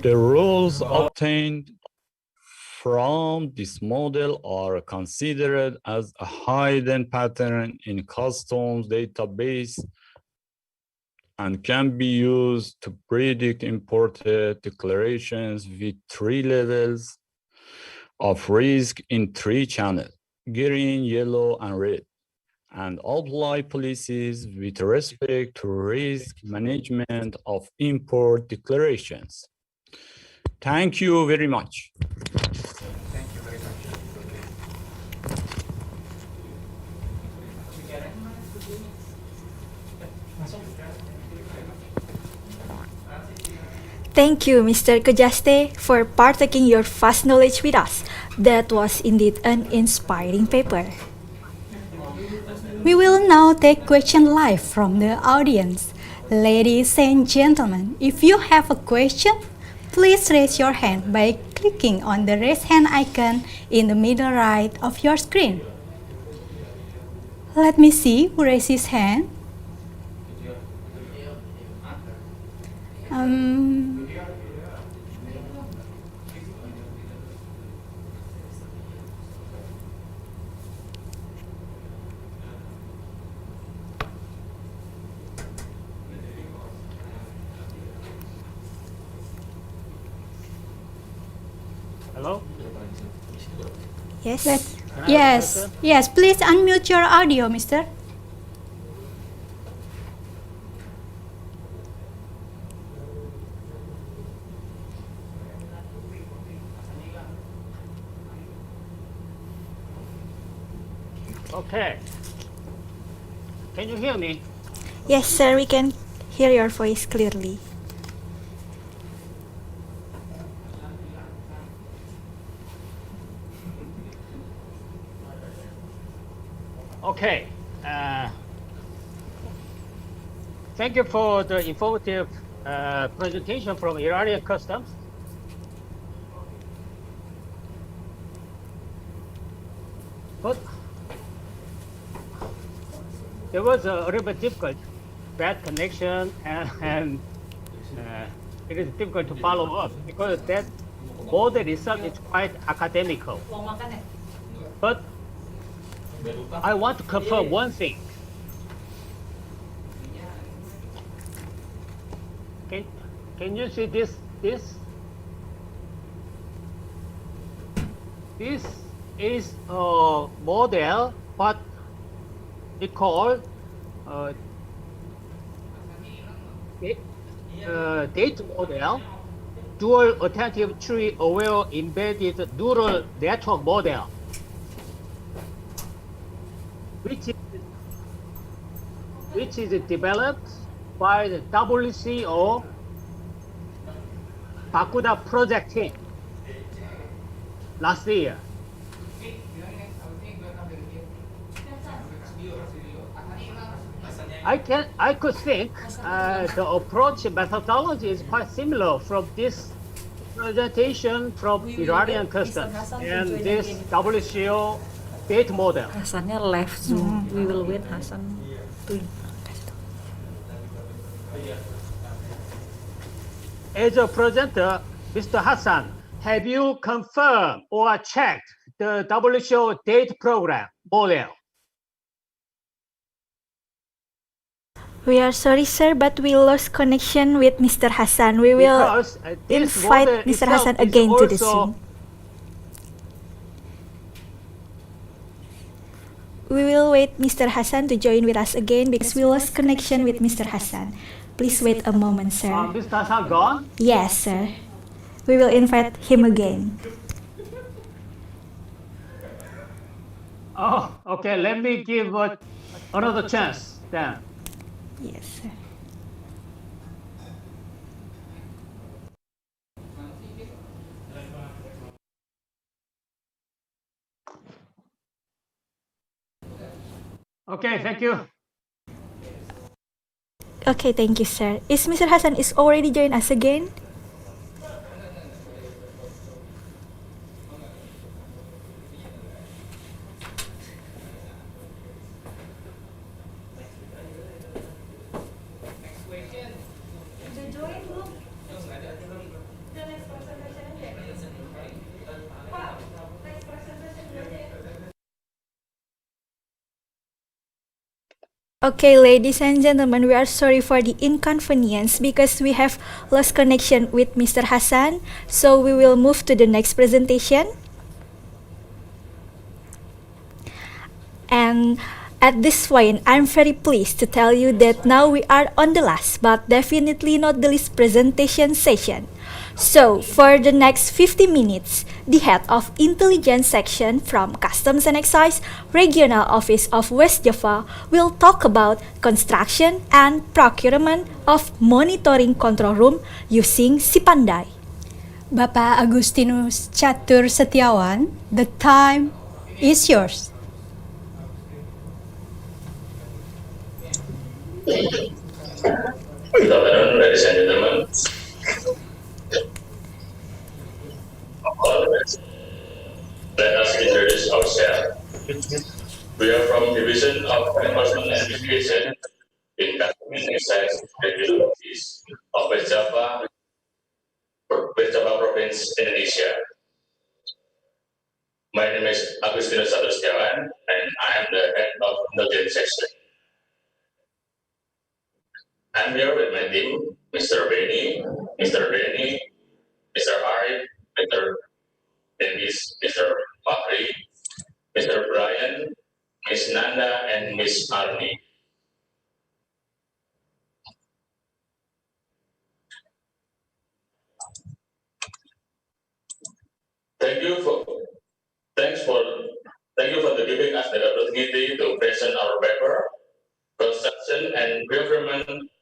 the rules obtained from this model are considered as a hidden pattern in customs database and can be used to predict imported declarations with 3 levels of risk in 3 channels, green, yellow, and red, and apply policies with respect to risk management of import declarations. Thank you very much. Thank you, Mr. Kojaste, for partaking your vast knowledge with us. That was indeed an inspiring paper. We will now take questions live from the audience. Ladies and gentlemen, if you have a question, please raise your hand by clicking on the raise hand icon in the middle right of your screen. Let me see who raised his hand. Hello? Yes. Yes, please unmute your audio, mister. Okay. Can you hear me? Yes, sir, we can hear your voice clearly. Okay. Thank you for the informative presentation from Iranian Customs. But there was a little bit difficult, bad connection, and it is difficult to follow up because that model itself is quite academical. But I want to confirm one thing. Can you see this? This is a model, but it called date model. dual attentive tree aware embedded neural network model, which is developed by the WCO Bakuda project team last year. I could think the approach methodology is quite similar from this presentation from Iranian customs and this WCO data model. Hasannya left Zoom. We will wait Hasan to. As a presenter, Mr. Hassan, have you confirmed or checked the WCO data program model? We are sorry, sir, but we lost connection with Mr. Hassan. We will Because, invite Mr. Hassan again to the Zoom. We will wait Mr. Hassan to join with us again because we lost connection with Mr. Hassan. Please wait a moment, sir. Mr. Hassan gone? Yes, sir. We will invite him again. Oh, okay. Let me give another chance then. Yes, sir. Okay, thank you. Okay, thank you, sir. Is Mr. Hassan is already joined us again? Okay, ladies and gentlemen, we are sorry for the inconvenience because we have lost connection with Mr. Hassan. So we will move to the next presentation. And at this point, I'm very pleased to tell you that now we are on the last, but definitely not the least presentation session. So, for the next 50 minutes, the head of intelligence section from Customs and Excise Regional Office of West Java will talk about construction and procurement of monitoring control room using Sipandai. Bapak Agustinus Catur Setiawan, the time is yours. Good afternoon, ladies and gentlemen. Let us introduce ourselves. We are from Division of Enforcement and Investigation in Customs and Excise Regional Office of West Java Province, Indonesia. My name is Agustinus Catur Setiawan, and I am the head of intelligence section. I'm here with my team, Mr. Benny, Mr. Denny, Mr. Arif, Mr. Dennis, Mr. Fakri, Mr. Brian, Miss Nanda, and Miss Arnie. Thank you for giving us the opportunity to present our paper, construction and government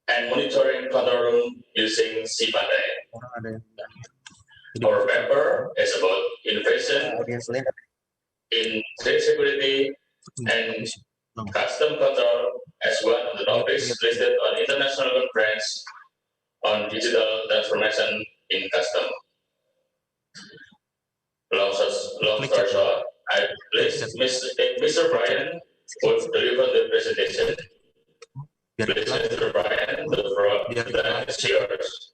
and monitoring control room using Sipandai. Our paper is about innovation in trade security and custom control as one of the topics listed on International Conference on Digital Transformation in Custom. Long story short, I place Mr. Brian would deliver the presentation. Please, Mr. Brian, the floor is yours.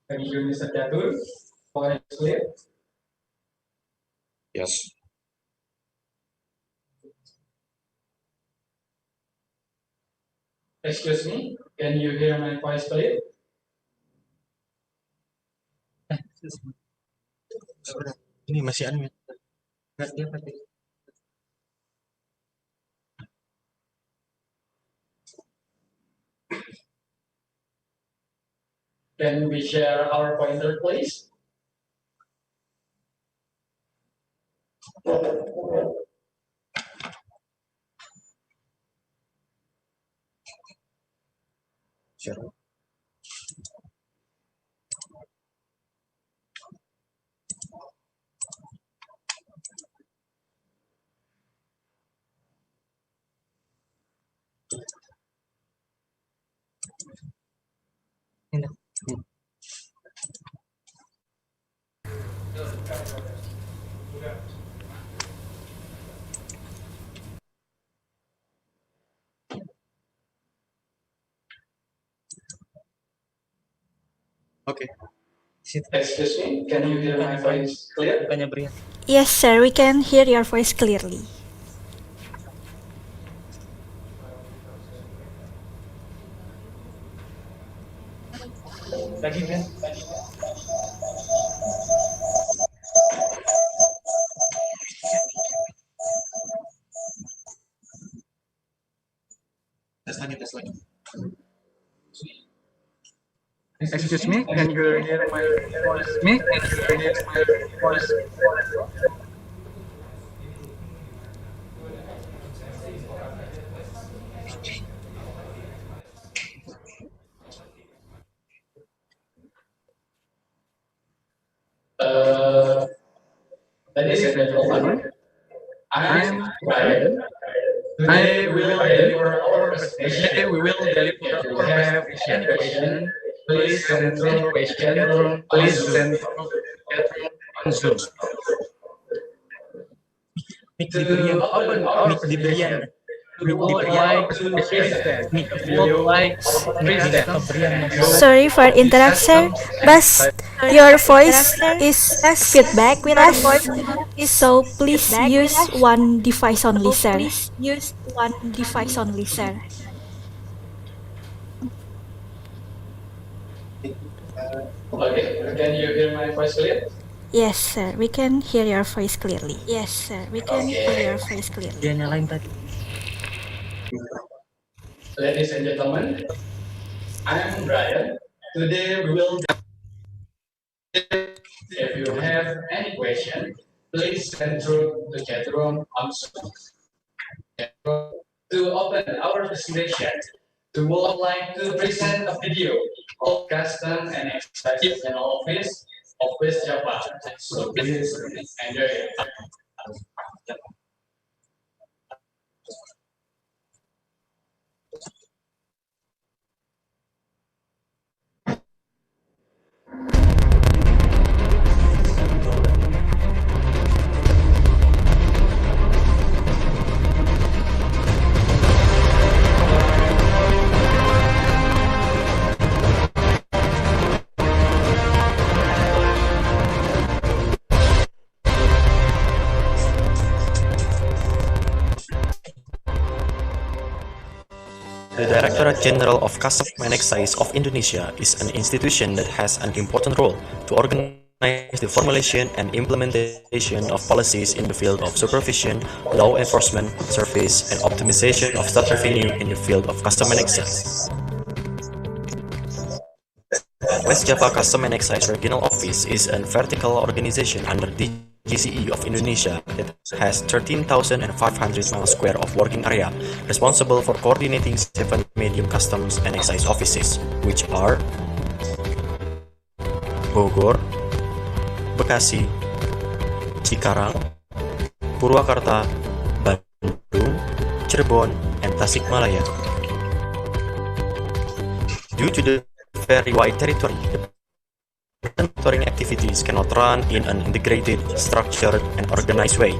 Thank you, Mr. Catur. Voice clear? Yes. Excuse me, can you hear my voice clear? Ini masih unmute. Can we share our pointer, please? Sure. Okay. Excuse me, can you hear my voice clear? Yes, sir, we can hear your voice clearly. Tes lagi. Excuse me, can you hear my voice? Me? Can you hear my voice? Uh, Ladies and gentlemen, I'm Ryan. Today we will deliver our presentation. If you have any question, please send through question. Please send through chat room on Zoom. To open our presentation, we would like to present. We would like to present. Sorry for interrupt, sir, but your voice is feedback with us. So please use one device only, sir. Okay, can you hear my voice clear? Yes, sir, we can hear your voice clearly. Dia nyalain tadi. Ladies and gentlemen, I'm Brian. Today we will. If you have any question, please send through the chat room on Zoom. To open our presentation, we would like to present a video of custom and excise general office of West Java. So please enjoy it. The Directorate General of Customs and Excise of Indonesia is an institution that has an important role to organize the formulation and implementation of policies in the field of supervision, law enforcement, service, and optimization of state revenue in the field of customs and excise. West Java Customs and Excise Regional Office is a vertical organization under the GCE of Indonesia that has 13,500 miles square of working area, responsible for coordinating 7 medium customs and excise offices, which are Bogor, Bekasi, Cikarang, Purwakarta, Bandung, Cirebon, and Tasikmalaya. Due to the very wide territory, the monitoring activities cannot run in an integrated, structured, and organized way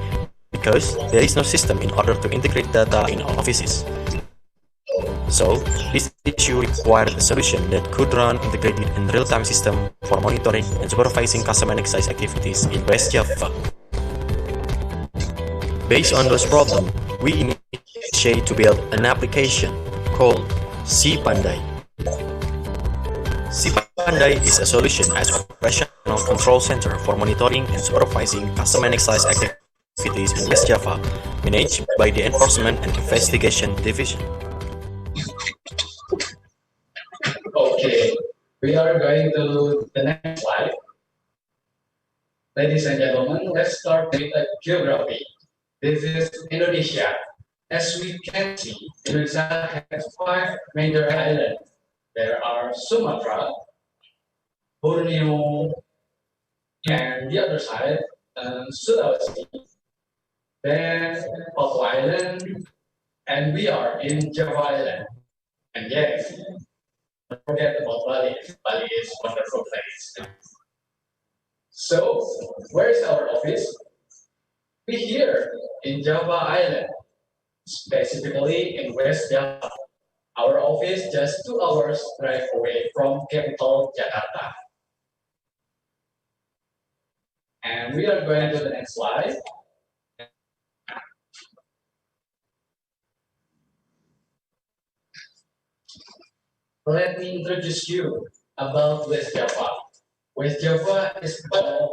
because there is no system in order to integrate data in all offices. So, this issue required a solution that could run integrated and real-time system for monitoring and supervising customs and excise activities in West Java. Based on those problems, we initiate to build an application called Cipandai. Cipandai is a solution as operational control center for monitoring and supervising customs and excise activities activities in West Java, managed by the Enforcement and Investigation Division. Okay, we are going to the next slide. Ladies and gentlemen, let's start with a geography. This is Indonesia. As we can see, Indonesia has 5 major islands. There are Sumatra, Borneo, and the other side, Sulawesi, then Papua Island, and we are in Java Island. And yes, don't forget about Bali. Bali is a wonderful place. So, where is our office? We here in Java Island, specifically in West Java. Our office just 2 hours drive away from capital Jakarta. And we are going to the next slide. Let me introduce you about West Java. West Java is about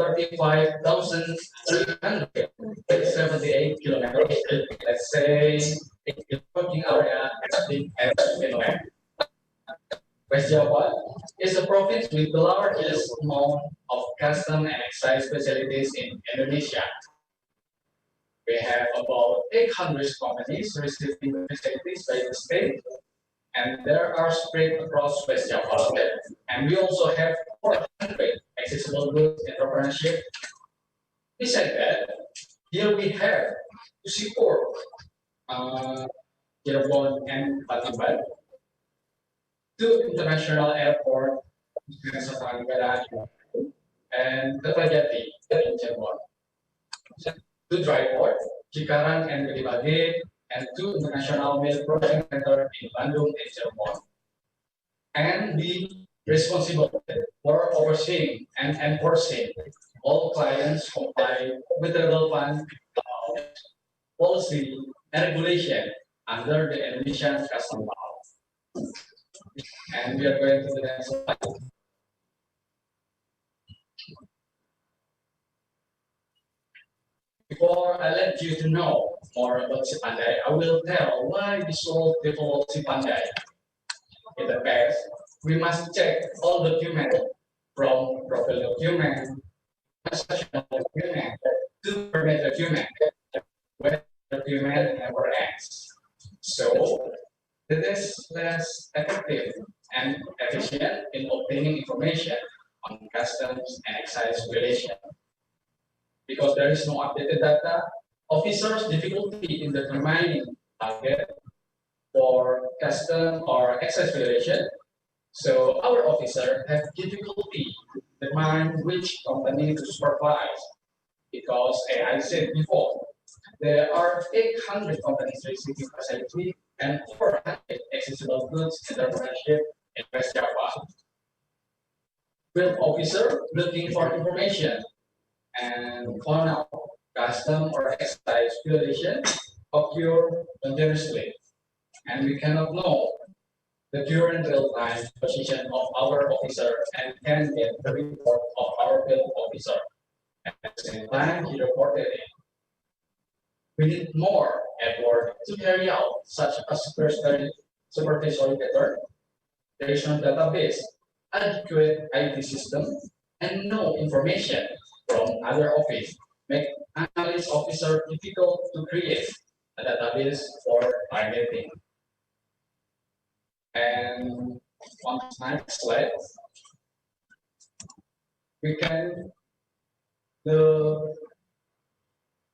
35,378 kilometers. Let's say the working area as Finland. West Java is a province with the largest amount of custom and excise facilities in Indonesia. We have about 800 companies receiving facilities by the state, and there are spread across West Java. And we also have 400 accessible goods entrepreneurship. Besides that, here we have to support Cirebon and Palembang, 2 international airports, and Kertajati in Cirebon, 2 dry ports, Cikarang and Gedebage, and 2 international milk processing centers in Bandung and Cirebon. And be responsible for overseeing and enforcing all clients comply with the relevant policy and regulation under the Indonesian custom law. And we are going to the next slide. Before I let you to know more about Cipandai, I will tell why we sold developed Cipandai. In the past, we must check all documents from profile document, transactional document, to permit document, when document never ends. So, it is less effective and efficient in obtaining information on customs and excise violation. Because there is no updated data, officers' difficulty in determining target for custom or excise violation. So our officer have difficulty to determine which company to supervise. Because as I said before, there are 800 companies receiving facility and 400 accessible goods entrepreneurship in West Java. Field officer looking for information and found out custom or excise violation occur continuously, and we cannot know the current real-time position of our officer and can get the report of our field officer. At the same time, he reported it. We need more effort to carry out such a supervisory pattern. There is no database, adequate IT system, and no information from other office make analyst officer difficult to create a database for targeting. And on the next slide, we can the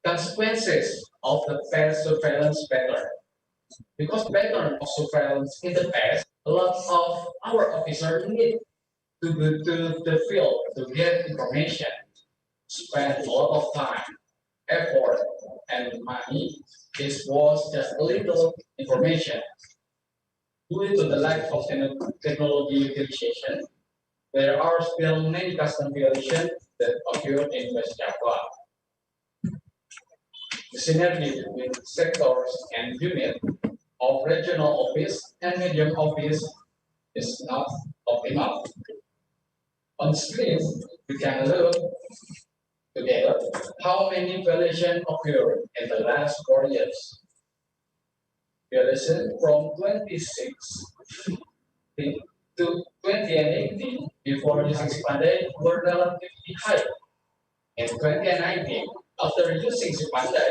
consequences of the past surveillance pattern. Because pattern of surveillance in the past, a lot of our officers need to go to the field to get information, spend a lot of time, effort, and money. This was just a little information. Due to the lack of technology utilization, there are still many custom violations that occur in West Java. The synergy between sectors and units of regional office and medium office is not optimal. On screen, we can look Together, how many violations occurred in the last 4 years? Violation from 2016 to 2018 before using Pandai were relatively high. In 2019, after using Pandai,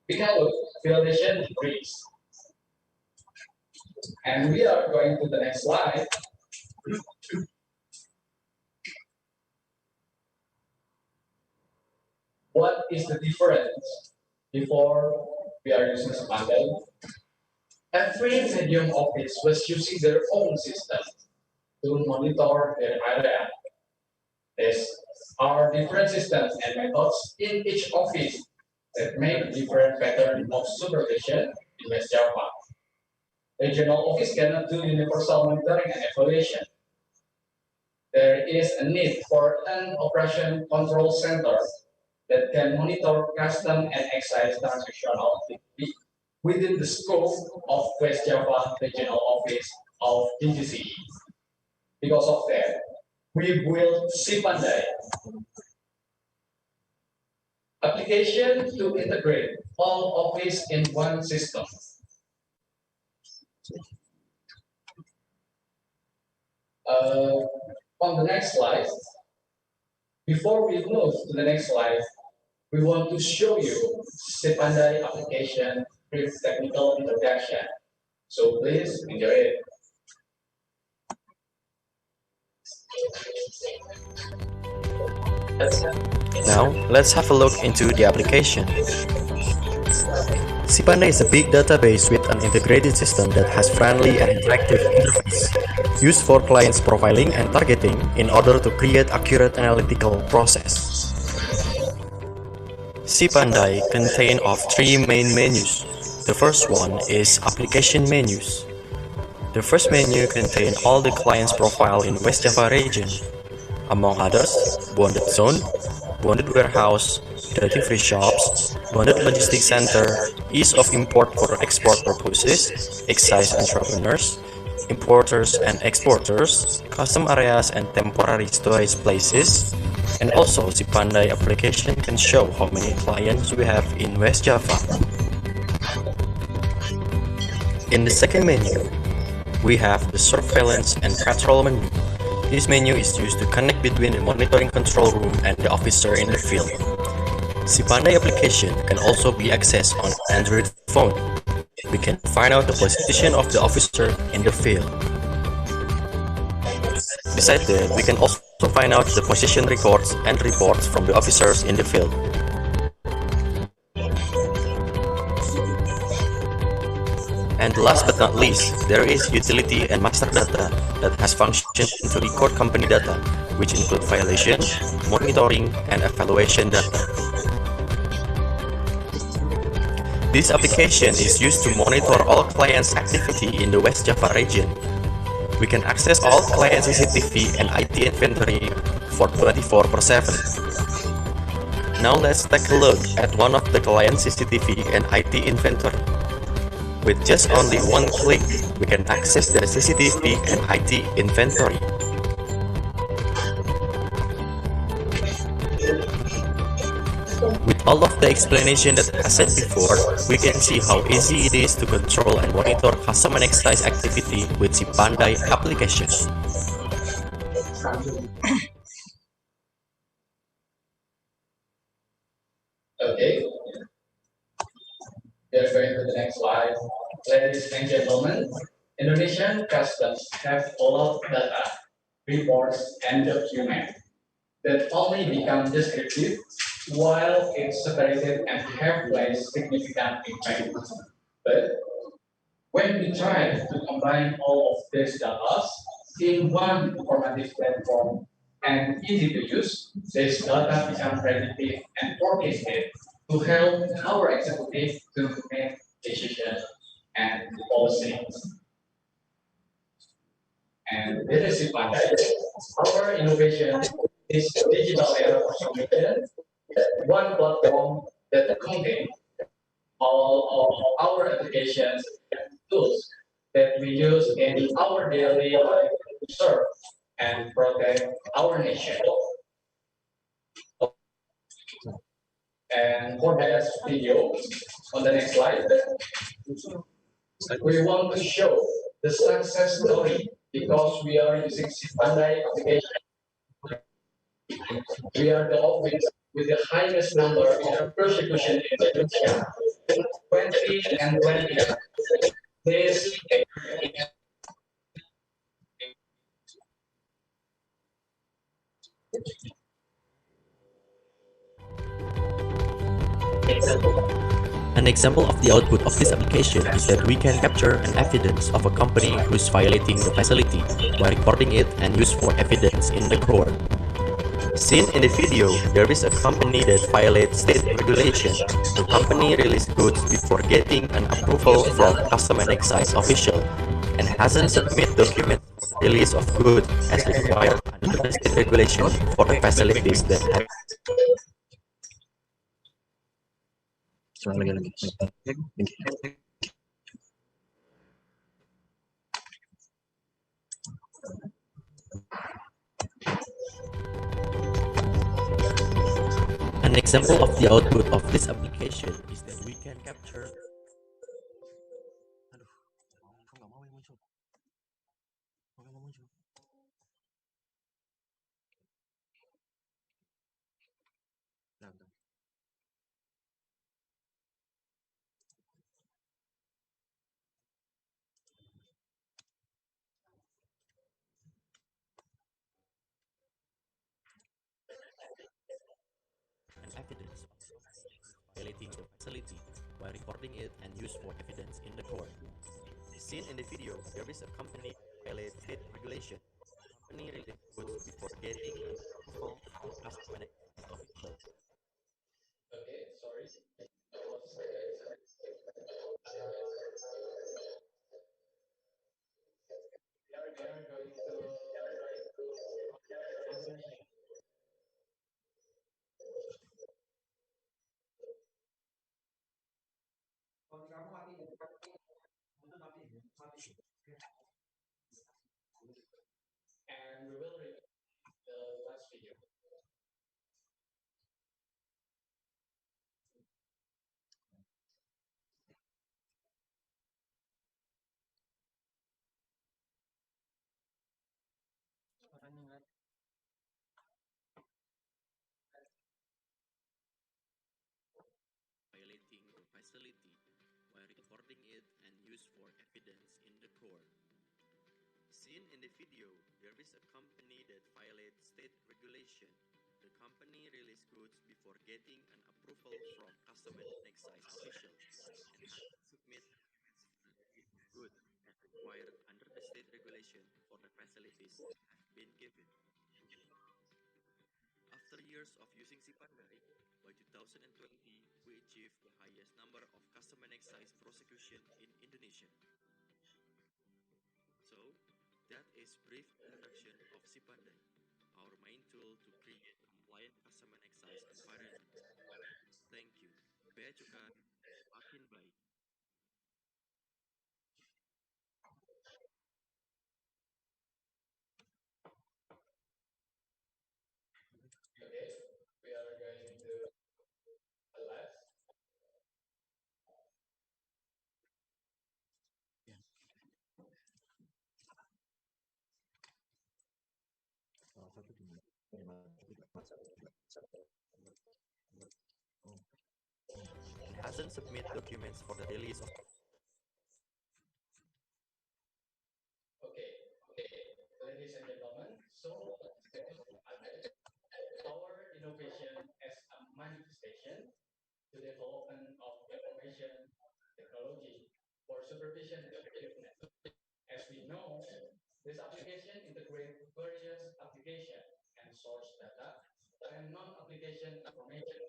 because violation decreased. And we are going to the next slide. What is the difference before we are using Pandai? Every medium office was using their own system to monitor their area. There are different systems and methods in each office that make different pattern of supervision in West Java. Regional office cannot do universal monitoring and evaluation. There is a need for an operation control center that can monitor custom and excise transactional activity within the scope of West Java Regional Office of DGCE. Because of that, we built Cipandai, application to integrate all office in one system. On the next slide, before we move to the next slide, we want to show you Cipandai application with technical introduction. So please enjoy it. Now, let's have a look into the application. Cipandai is a big database with an integrated system that has friendly and interactive interface, used for clients profiling and targeting in order to create accurate analytical process. Cipandai contains of three main menus. The first one is application menus. The first menu contains all the clients' profile in West Java region, among others, bonded zone, bonded warehouse, duty-free shops, bonded logistics center, ease of import for export purposes, excise entrepreneurs, importers and exporters, custom areas and temporary storage places, and also Cipandai application can show how many clients we have in West Java. In the second menu, we have the surveillance and patrol menu. This menu is used to connect between the monitoring control room and the officer in the field. Cipandai application can also be accessed on Android phone. We can find out the position of the officer in the field. Besides that, we can also find out the position records and reports from the officers in the field. And last but not least, there is utility and master data that has function to record company data, which include violation, monitoring, and evaluation data. This application is used to monitor all clients' activity in the West Java region. We can access all client CCTV and IT inventory for 24/7. Now let's take a look at one of the client CCTV and IT inventory. With just only one click, we can access the CCTV and IT inventory. With all of the explanation that I said before, we can see how easy it is to control and monitor custom and excise activity with Cipandai application. Okay, let's go to the next slide. Ladies and gentlemen, Indonesian customs have a lot of data, reports, and documents that only become descriptive while it's separated and have less significant impact. But when we try to combine all of these data in one informative platform and easy to use, this data become predictive and orchestrated to help our executive to make decisions and policies. And this is our innovation is digital era transformation, one platform that contains all of our applications and tools that we use in our daily life to serve and protect our nation. And for that video, on the next slide, we want to show the success story because we are using Pandai application. We are the office with the highest number of prosecution in Indonesia, 20 and 20. This An example of the output of this application is that we can capture an evidence of a company who is violating the facility by recording it and use for evidence in the court. Seen in the video, there is a company that violates state regulation. The company released goods before getting an approval from custom and excise official and hasn't submitted documents for release of goods as required under the state regulation for the facilities that have. An example of the output of this application is that we can capture. An evidence of violating the facility by recording it and use for evidence in the court. Seen in the video, there is a company violate state regulation. Company released goods before getting an approval from custom and excise official. okay, sorry. We are going to and we will review the last video. Violating the facility by recording it and use for evidence in the court. Seen in the video, there is a company that violates state regulation. The company released goods before getting an approval from custom and excise official and hasn't submitted goods as required under the state regulation for the facilities that have been given. After years of using Sipandai, by 2020, we achieved the highest number of custom and excise prosecution in Indonesia. So, that is brief introduction of Sipandai, our main tool to create compliant custom and excise environment. Thank you. Bea Cukai, makin baik. Okay, we are going to the last. And hasn't submitted documents for the release of. Okay, ladies and gentlemen, so our innovation as a manifestation to development of information technology for supervision and effectiveness. As we know, this application integrates various application and source data and non-application information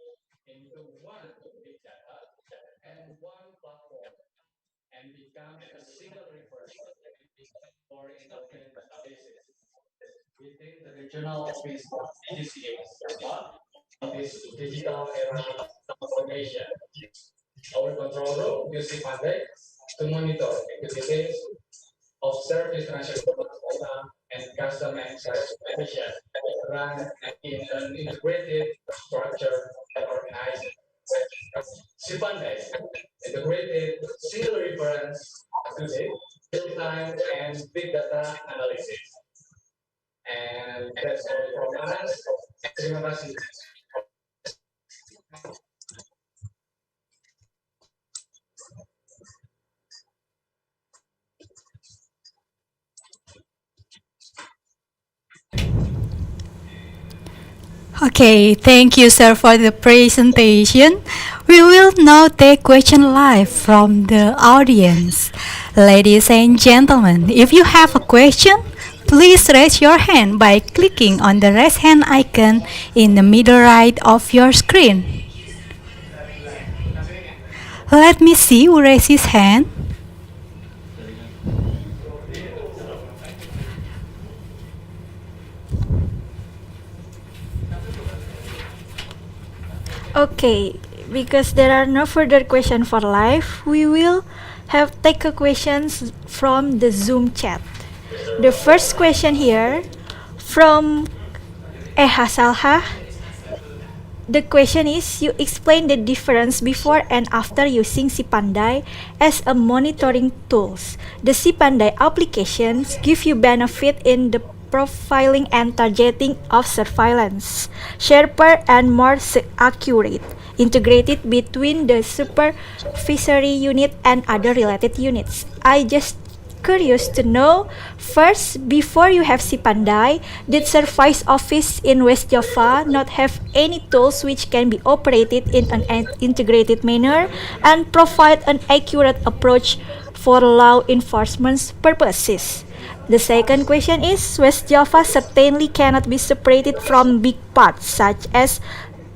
into one big data and one platform and becomes a single reference for intelligent databases within the regional office of DGCA in this digital era of transformation. Our control room uses Pandai to monitor activities of service transaction data and custom excise operation run in an integrated structure and organized And that's all from us. Terima kasih. Okay, thank you, sir, for the presentation. We will now take question live from the audience. Ladies and gentlemen, if you have a question, please raise your hand by clicking on the raise hand icon in the middle right of your screen. Let me see who raised his hand. Okay, because there are no further questions for live, we will have take a questions from the Zoom chat. The first question here from Eha Salha. The question is, you explain the difference before and after using Cipandai as a monitoring tools. The Cipandai applications give you benefit in the profiling and targeting of surveillance, sharper and more accurate, integrated between the supervisory unit and other related units. I just curious to know, first, before you have Cipandai, did Service Office in West Java not have any tools which can be operated in an integrated manner and provide an accurate approach for law enforcement purposes? The second question is, West Java certainly cannot be separated from big parts such as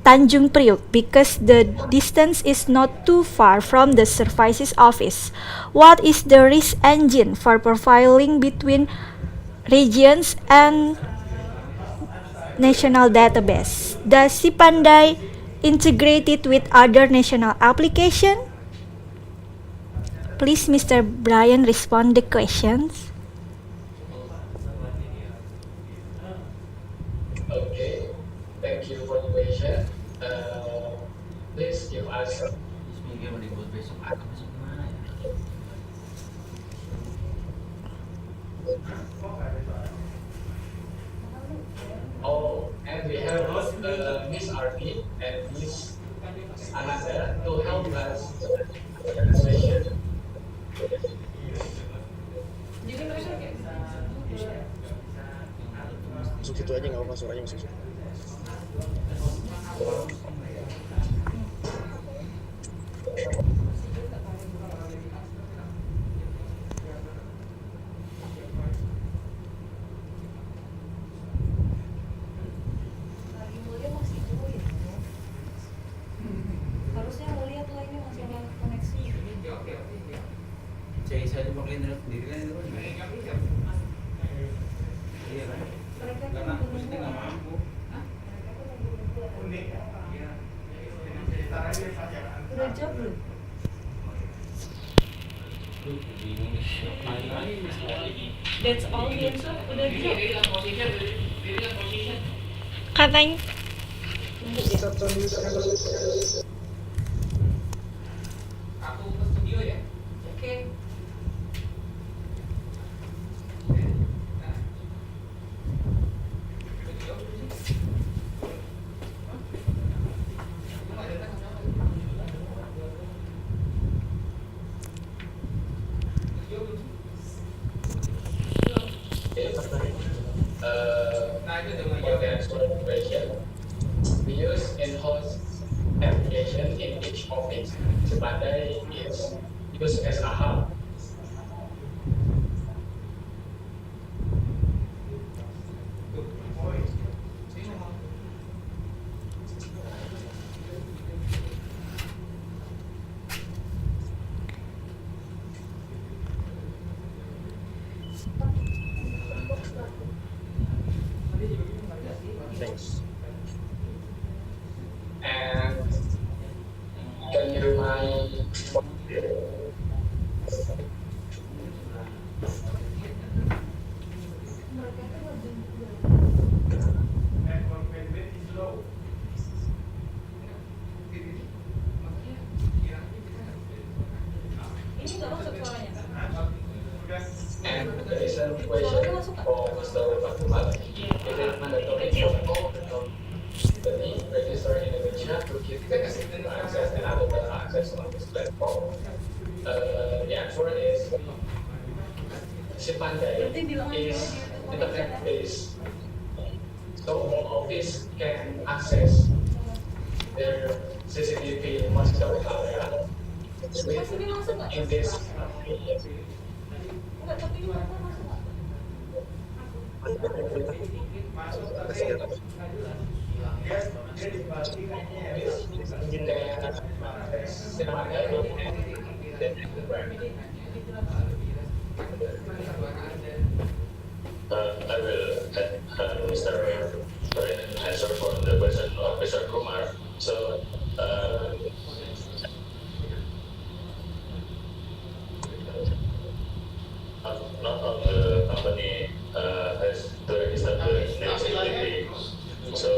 Tanjung Priok because the distance is not too far from the services office. What is the risk engine for profiling between regions and national database? Does Cipandai integrate it with other national application? Please, Mr. Brian, respond the questions. Okay, thank you for the question. Please give us. Oh, and we have Miss Army and Miss Ananda to help us with the translation. Masuk situ aja nggak apa-apa, suaranya masuk situ. Harusnya ngeliat lah ini masalah koneksi. Saya cuma internet sendiri kan itu kan. Iya kan? Karena aku sendiri nggak mampu. Udah job belum? That's all the answer. Udah job. Katanya. Aku ke studio ya. Oke. For the answer question, we use in-house application in each office. Cipandai is used as a hub. Thanks. And can you remind Ini nggak masuk suaranya. and there is a question for Mr. Fatima. I will Mr. answer for the question of Mr. Kumar. So, not all the company has to register the CCTV. So,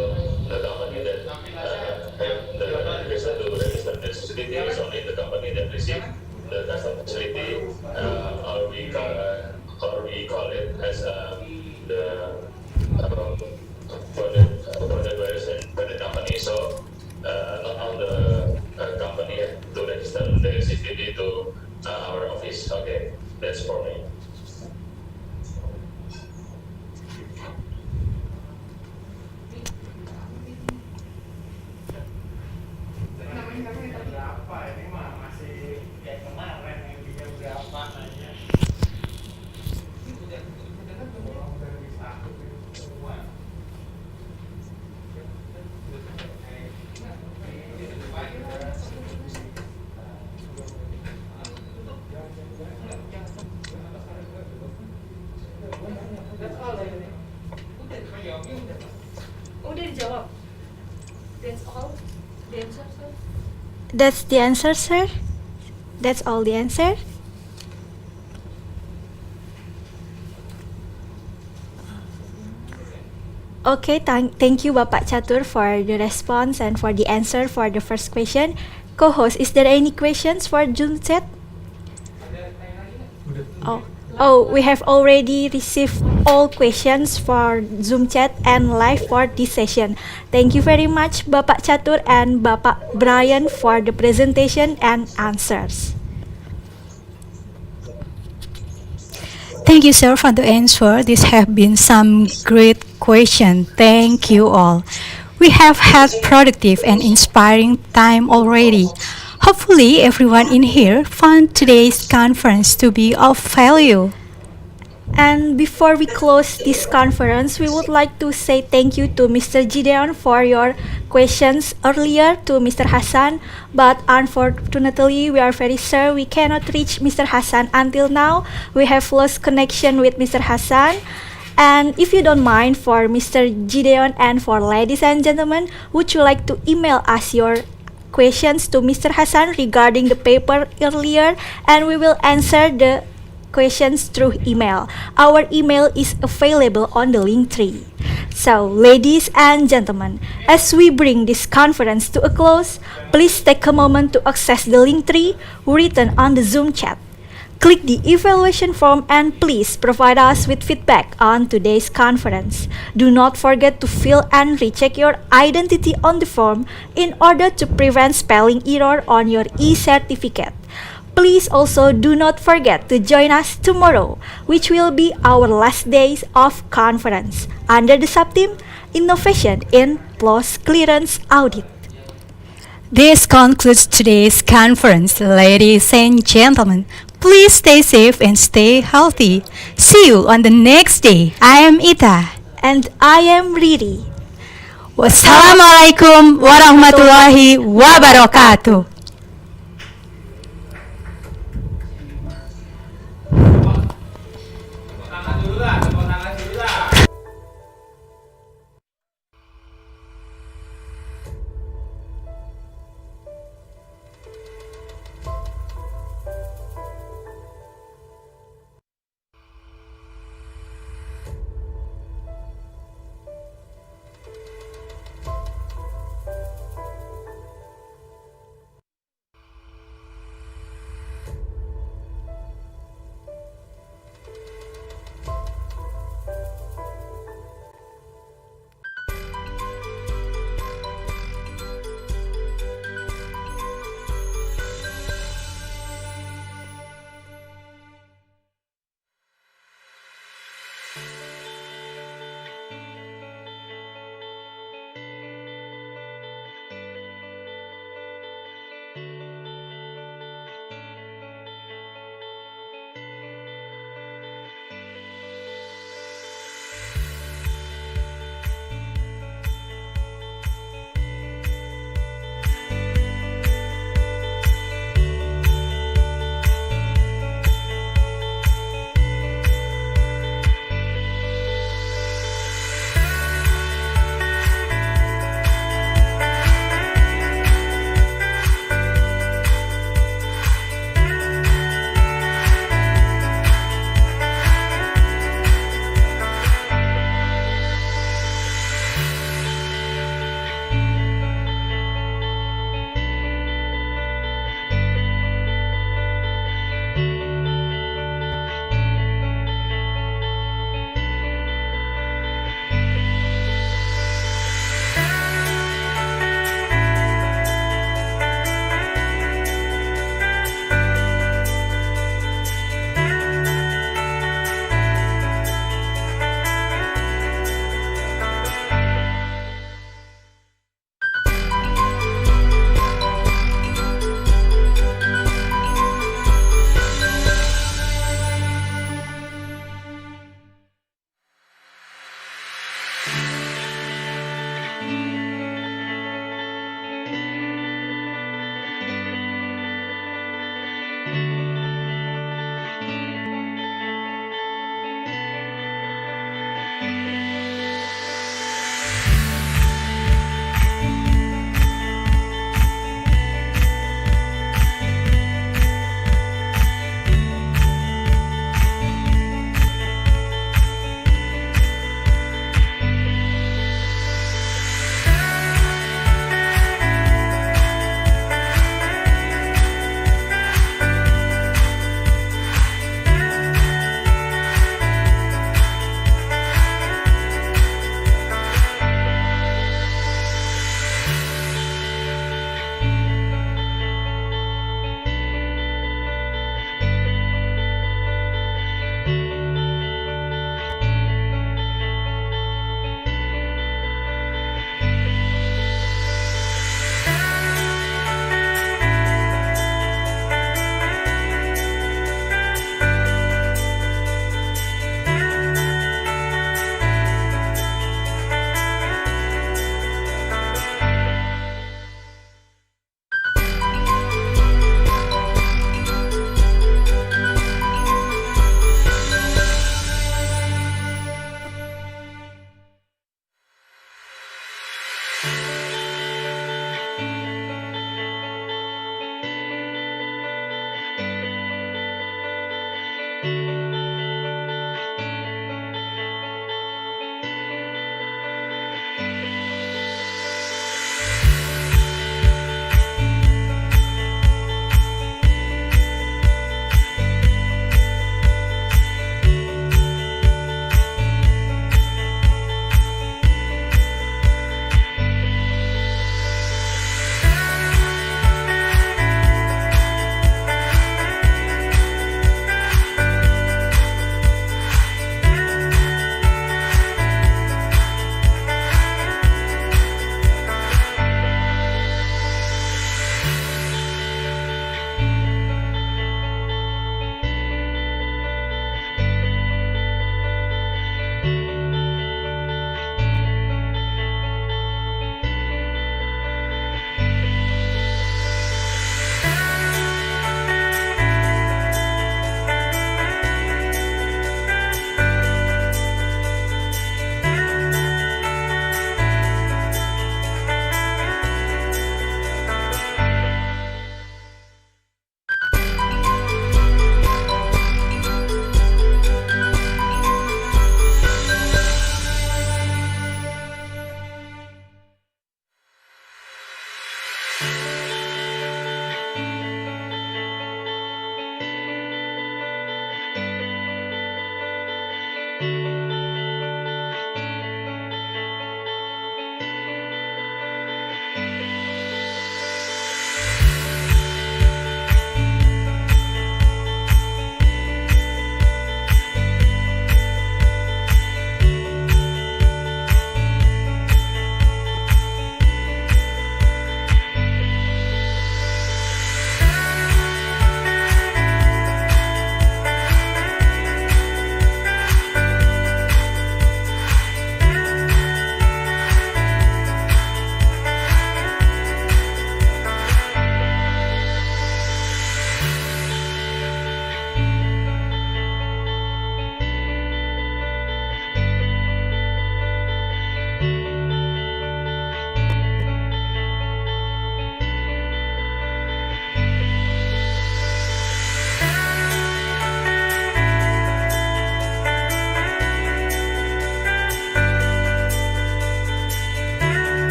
the company that have the request to register the CCTV is only the company that receive the custom facility, or we call it as the product virus and product company. So not all the company have to register the CCTV to our office. Okay, that's for me. Udah dijawab. That's all. The answer, sir. That's the answer, sir. That's all the answer. Okay, thank you Bapak Catur for the response and for the answer for the first question. Co-host, is there any questions for Zoom chat? Oh, we have already received all questions for Zoom chat and live for this session. Thank you very much Bapak Catur and Bapak Brian for the presentation and answers. Thank you, sir, for the answer. These have been some great questions. Thank you all. We have had productive and inspiring time already. Hopefully, everyone in here found today's conference to be of value. And before we close this conference, we would like to say thank you to Mr. Gideon for your questions earlier to Mr. Hassan, but unfortunately we are very sorry we cannot reach Mr. Hassan until now. We have lost connection with Mr. Hassan. And if you don't mind, for Mr. Gideon and for ladies and gentlemen, would you like to email us your questions to Mr. Hassan regarding the paper earlier, and we will answer the questions through email. Our email is available on the link tree. So, ladies and gentlemen, as we bring this conference to a close, please take a moment to access the link tree written on the Zoom chat. Click the evaluation form and please provide us with feedback on today's conference. Do not forget to fill and recheck your identity on the form in order to prevent spelling error on your e-certificate. Please also do not forget to join us tomorrow, which will be our last days of conference under the subteam Innovation in Loss Clearance Audit. This concludes today's conference, ladies and gentlemen. Please stay safe and stay healthy. See you on the next day. I am Ita. And I am Riri. Wassalamualaikum warahmatullahi wabarakatuh.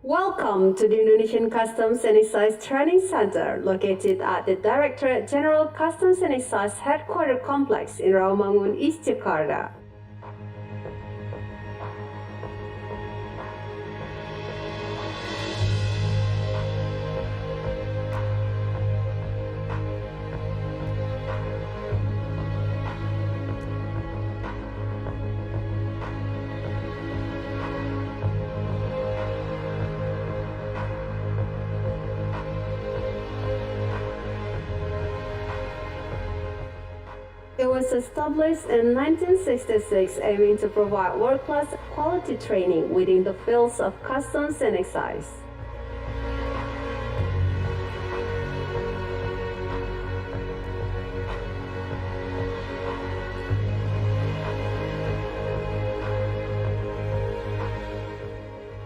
Welcome to the Indonesian Customs and Excise Training Center, located at the Directorate General Customs and Excise Headquarters Complex in Rawamangun, East Jakarta. It was established in 1966, aiming to provide world-class quality training within the fields of customs and excise.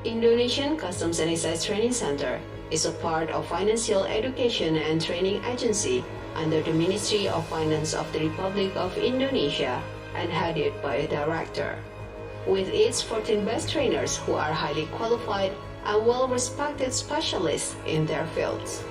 Indonesian Customs and Excise Training Center is a part of Financial Education and Training Agency under the Ministry of Finance of the Republic of Indonesia and headed by a director. With its 14 best trainers who are highly qualified and well-respected specialists in their fields.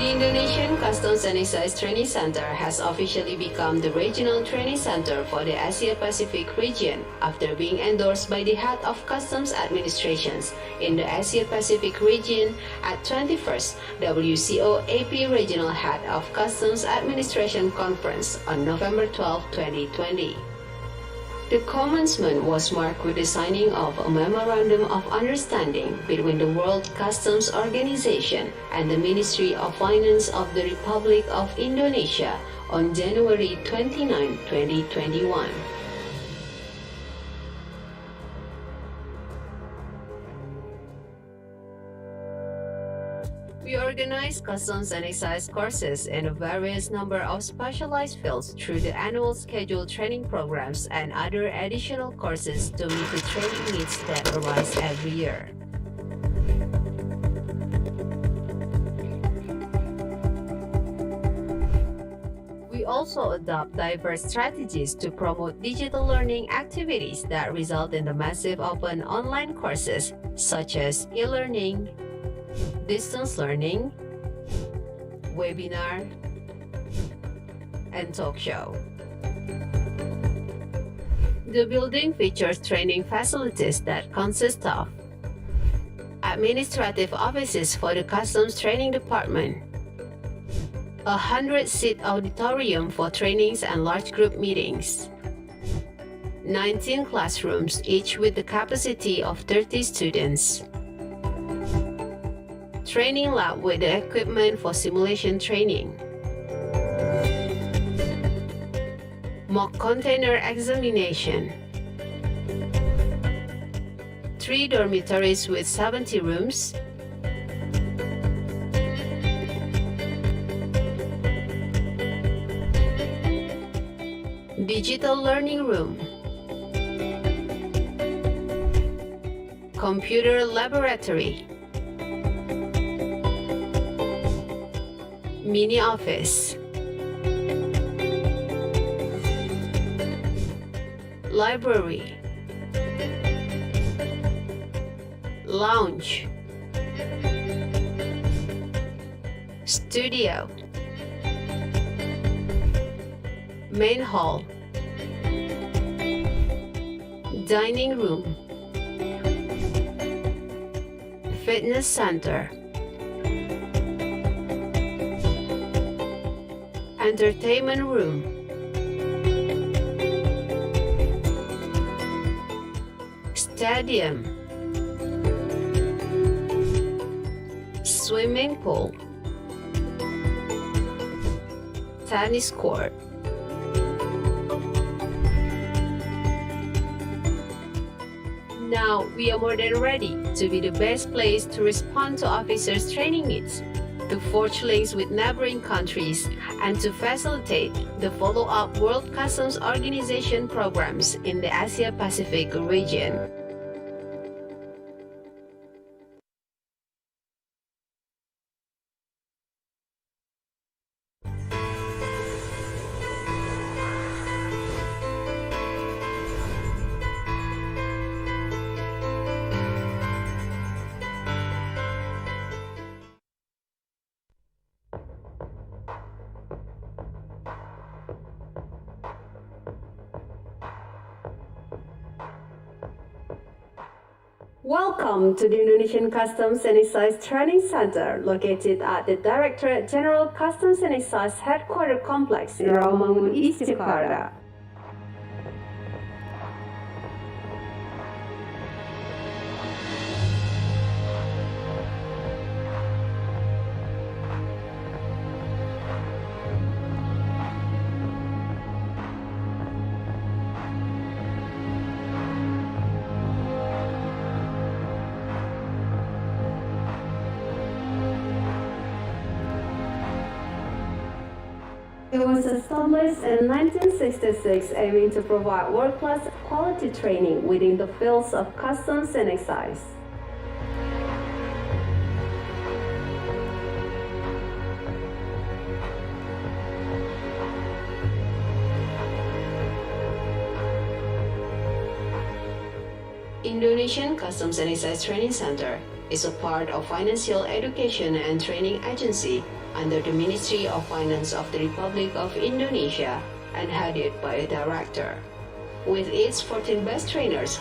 The Indonesian Customs and Excise Training Center has officially become the regional training center for the Asia-Pacific region after being endorsed by the head of customs administrations in the Asia-Pacific region at 21st WCO AP Regional Head of Customs Administration Conference on November 12, 2020. The commencement was marked with the signing of a Memorandum of Understanding between the World Customs Organization and the Ministry of Finance of the Republic of Indonesia on January 29, 2021. We organize customs and excise courses in a various number of specialized fields through the annual scheduled training programs and other additional courses to meet the training needs that arise every year. We also adopt diverse strategies to promote digital learning activities that result in the massive open online courses such as e-learning, distance learning, webinar, and talk show. The building features training facilities that consist of administrative offices for the Customs Training Department, a 100-seat auditorium for trainings and large group meetings, 19 classrooms, each with the capacity of 30 students, training lab with the equipment for simulation training, mock container examination, 3 dormitories with 70 rooms, digital learning room, computer laboratory, mini office, library, lounge, studio, main hall, dining room, fitness center, entertainment room, stadium, swimming pool, tennis court. Now we are more than ready to be the best place to respond to officers' training needs, to forge links with neighboring countries, and to facilitate the follow-up World Customs Organization programs in the Asia-Pacific region. Welcome to the Indonesian Customs and Excise Training Center, located at the Directorate General Customs and Excise Headquarters Complex in Rawamangun, East Jakarta. It was established in 1966, aiming to provide world-class quality training within the fields of customs and excise. Indonesian Customs and Excise Training Center is a part of Financial Education and Training Agency under the Ministry of Finance of the Republic of Indonesia and headed by a director. With its 14 best trainers